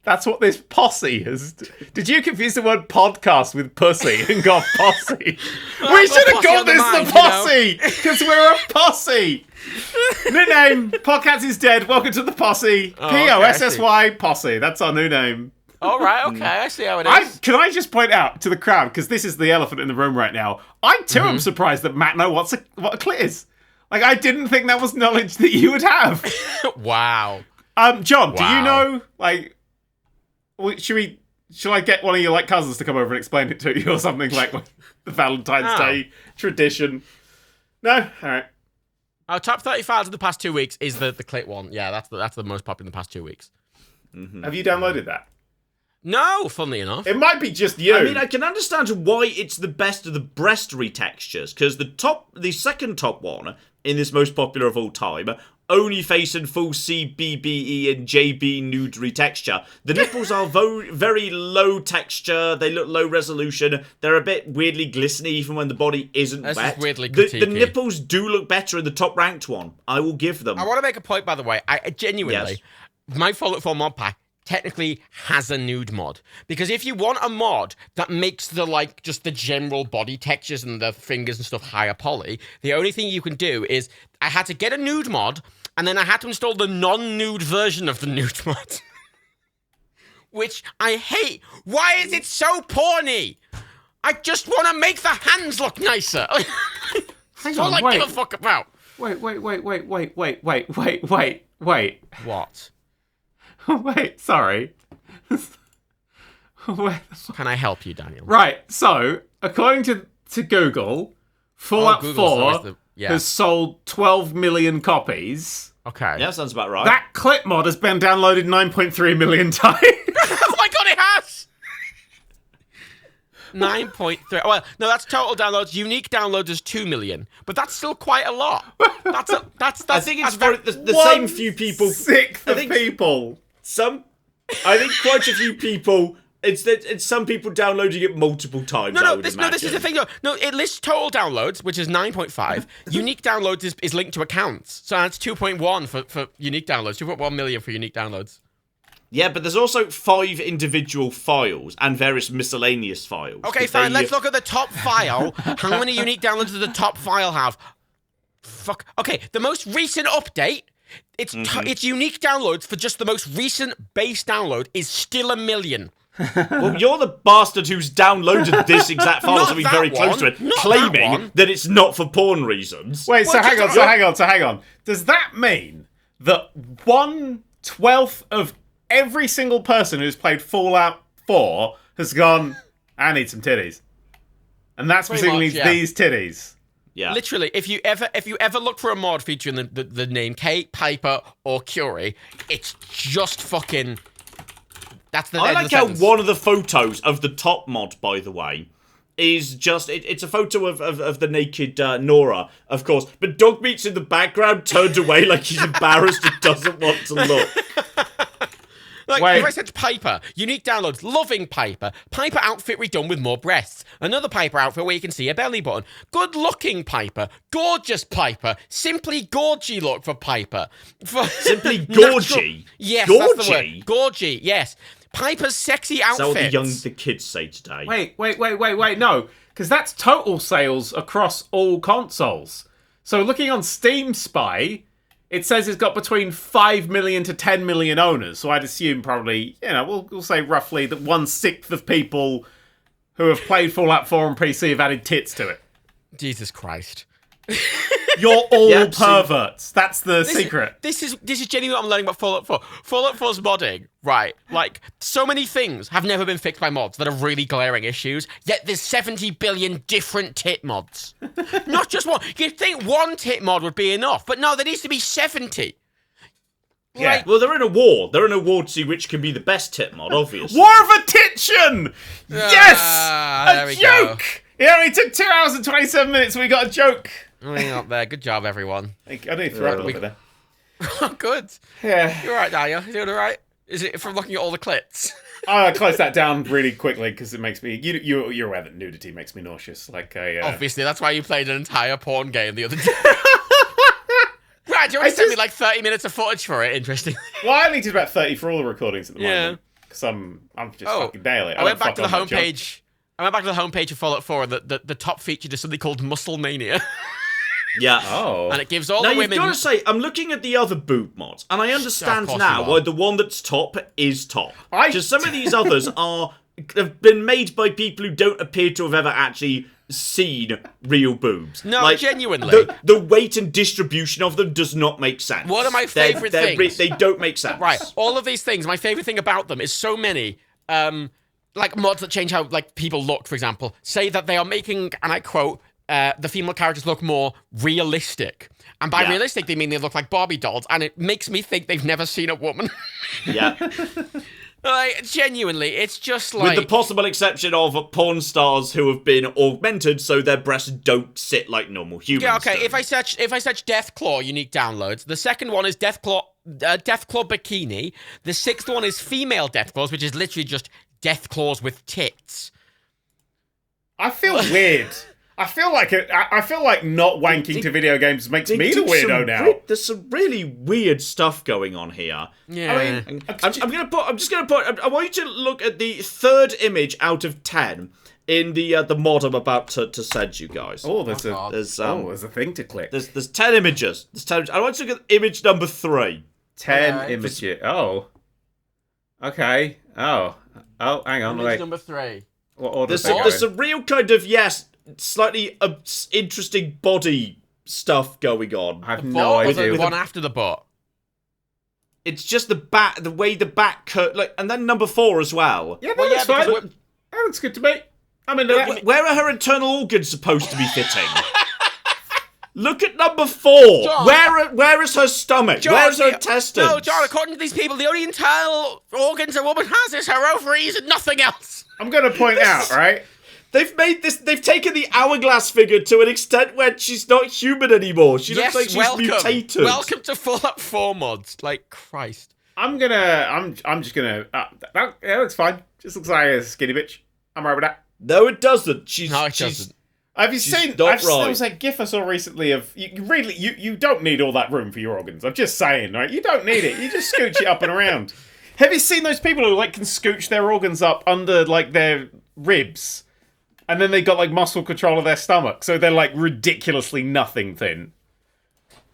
That's what this posse is. Did you confuse the word podcast with pussy and got posse? We should have got this the posse, because we're a posse. New name, PodCats is dead. Welcome to the posse. P-O-S-S-Y, posse. That's our new name. All right, okay, I see how it is. Can I just point out to the crowd, because this is the elephant in the room right now, I too am surprised that Matt knows what a clit is. Like, I didn't think that was knowledge that you would have. Wow. John, do you know, like... Shall I get one of your like cousins to come over and explain it to you or something like the Valentine's Day tradition? No, all right. Our top 30 files of the past 2 weeks is the clit one. Yeah, that's the most popular in the past 2 weeks. Mm-hmm. Have you downloaded that? No, funnily enough. It might be just you. I mean, I can understand why it's the best of the breast retextures, because the second top one in this most popular of all time, only face and full CBBE and JB nude retexture. The nipples are very low texture. They look low resolution. They're a bit weirdly glistening even when the body isn't This wet. is weirdly the critiquey. nipples do look better in the top ranked one. I will give them. I want to make a point, by the way. I genuinely, my Fallout 4 mod pack technically has a nude mod, because if you want a mod that makes just the general body textures and the fingers and stuff higher poly, the only thing you can do is I had to get a nude mod, and then I had to install the non-nude version of the nude mod, which I hate. Why is it so porny? I just want to make the hands look nicer. Hang That's all on, I give a fuck about. Wait. What? Wait, sorry. Wait. Can I help you, Daniel? Right, so, according to Google, Fallout Google's 4 always has sold 12 million copies. Okay. Yeah, sounds about right. That clip mod has been downloaded 9.3 million times. Oh my god, it has! 9.3. Well, no, that's total downloads. Unique downloads is 2 million, but that's still quite a lot. That's. I think it's the same few people. Sixth of people. I think quite a few people. It's some people downloading it multiple times. This is the thing. No, it lists total downloads, which is 9.5. Unique downloads is linked to accounts, so that's 2.1 for unique downloads. 2.1 million for unique downloads. Yeah, but there's also 5 individual files and various miscellaneous files. Okay, fine. Let's look at the top file. How many unique downloads does the top file have? Fuck. Okay, the most recent update. It's unique downloads for just the most recent base download is still 1 million. Well, you're the bastard who's downloaded this exact file, something very close to it, claiming that it's not for porn reasons. Wait, so hang on. Does that mean that 1/12 of every single person who's played Fallout 4 has gone, I need some titties? And that's presumably these titties. Yeah. Literally, if you ever look for a mod featuring the name Kate, Piper, or Curie, it's just fucking. That's the. I like how one of the photos of the top mod, by the way, is just it's a photo of the naked Nora, of course, but Dogmeat's in the background, turned away like he's embarrassed and doesn't want to look. Like, if I said Piper, unique downloads, loving Piper, Piper outfit redone with more breasts, another Piper outfit where you can see a belly button, good-looking Piper, gorgeous Piper, simply gorgy look for Piper. Simply gorgy? Yes, gorgy? That's the word. Gorgy, yes. Piper's sexy outfit. That's what the kids say today. Wait, no, because that's total sales across all consoles. So looking on Steam Spy, it says it's got between 5 million to 10 million owners. So I'd assume probably, we'll say roughly that 1/6 of people who have played Fallout 4 on PC have added tits to it. Jesus Christ. You're all perverts. That's the secret. This is genuinely what I'm learning about Fallout 4. Fallout 4's modding, right? Like, so many things have never been fixed by mods that are really glaring issues, yet there's 70 billion different tit mods. Not just one. You'd think one tit mod would be enough, but no, there needs to be 70. Yeah. Like, well, they're in a war. They're in a war to see which can be the best tit mod, obviously. War of Attention! Yes! There A we joke! go. It only took 2 hours and 27 minutes and we got a joke. Up there. Good job, everyone. I do throw it over there. Oh, good. Yeah. You're right, Daniel. You doing all right? Is it from looking at all the clips? I close that down really quickly because it makes me. You're aware that nudity makes me nauseous. Obviously, that's why you played an entire porn game the other day. Right, you already sent me like 30 minutes of footage for it. Interesting. Well, I only did about 30 for all the recordings at the Yeah. moment because I'm just fucking daily. I went back to the homepage. I went back to the homepage of Fallout 4, and the top featured is something called Muscle Mania. Yeah. Oh. And it gives all now, the women. You've got to say, I'm looking at the other boob mods, and I understand course now you are. why the one that's top is top. Just some of these others have been made by people who don't appear to have ever actually seen real boobs. No, genuinely. The weight and distribution of them does not make sense. One of my favourite things. They don't make sense. Right, all of these things, my favourite thing about them is so many, like mods that change how like people look, for example, say that they are making, and I quote, the female characters look more realistic. And by realistic, they mean they look like Barbie dolls, and it makes me think they've never seen a woman. Yeah. Like, genuinely, it's just like... With the possible exception of porn stars who have been augmented so their breasts don't sit like normal humans. Yeah, okay, do. if I search Deathclaw unique downloads, the second one is Deathclaw bikini, the sixth one is female Deathclaws, which is literally just Deathclaws with tits. I feel weird. I feel like not wanking to video games makes me the weirdo now. There's some really weird stuff going on here. Yeah. I mean, I'm just gonna put. I want you to look at the third image out of 10 in the mod I'm about to send you guys. Oh, there's a thing to click. There's 10 images. I want you to look at image number 3. 10 images. Oh. Okay. Oh, hang on. Image Wait. number 3. What order There's some real kind of, slightly interesting body stuff going on. I have The no bot or idea. the one after the bot? It's just the way the back cut, and then number 4 as well. Yeah, Well, that's yeah, fine. because That looks good to me. I mean, that. Where are her internal organs supposed to be fitting? Look at number 4. John. Where is her stomach? John, Where's her intestines? No, John, according to these people, the only internal organs a woman has is her ovaries and nothing else. I'm going to point out, right? They've made this. They've taken the hourglass figure to an extent where she's not human anymore. She looks like she's mutated. Welcome to Fallout 4 mods. Like, Christ. I'm just gonna. That looks fine. Just looks like a skinny bitch. I'm right with that. No, it doesn't. No, it doesn't. Have you She's seen? not There right. was a GIF I saw recently of you don't need all that room for your organs. I'm just saying, right? You don't need it. You just scooch it up and around. Have you seen those people who like can scooch their organs up under like their ribs, and then they got like muscle control of their stomach, so they're like ridiculously nothing thin.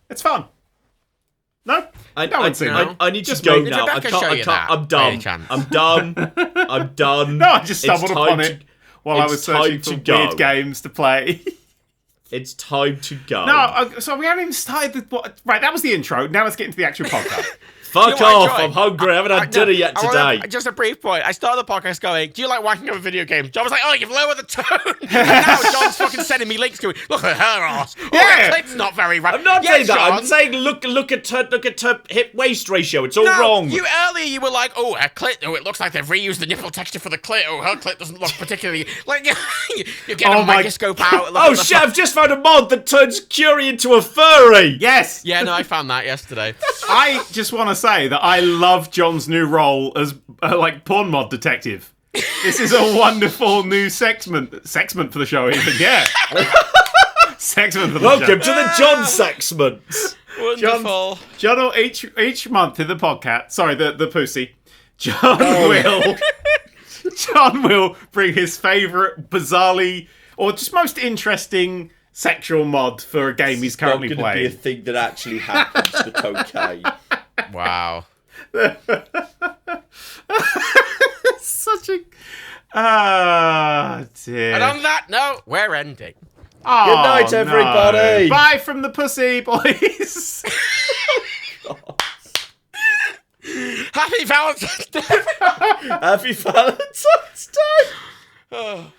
It's fun. No, I need to Just go me. now. I Rebecca can't. show I you can't. that, I'm by any done. chance? I'm done. I'm done. No, I just stumbled It's upon time it while I it's was searching time for to weird go. games to play. It's time to go. No, so we haven't even started the... Right, that was the intro. Now let's get into the actual podcast. Fuck You know what, off. Joy? I'm hungry. I haven't had dinner yet today. Just a brief point. I started the podcast going, do you like wanking over video games? John was like, oh, you've lowered the tone. And now John's fucking sending me links going, look at her ass. Oh, Yeah. it's not very right. I'm not Yeah, saying that. John. I'm saying look at her hip waist ratio. It's all No, wrong. Earlier you were like, oh, her clit. Oh, it looks like they've reused the nipple texture for the clit. Oh, her clit doesn't look particularly like you get Oh a my- microscope out. Oh shit! I've just found a mod that turns Curie into a furry. Yes! Yeah, no, I found that yesterday. I just want to say that I love John's new role as, like, porn mod detective. This is a wonderful new sexment for the show, even. Yeah. Sexment for the Welcome to show. the John Sexments. Wonderful. John will each month in the podcast, sorry, the pussy, John will bring his favourite, bizarrely, or just most interesting sexual mod for a game he's currently It's not going to be a playing. thing that actually happens, but okay. Wow. Such a... Ah, dear. And on that note, we're ending. Oh, Good night, no. everybody. Bye from the pussy, boys. Happy Valentine's Day. Happy Valentine's Day. Oh.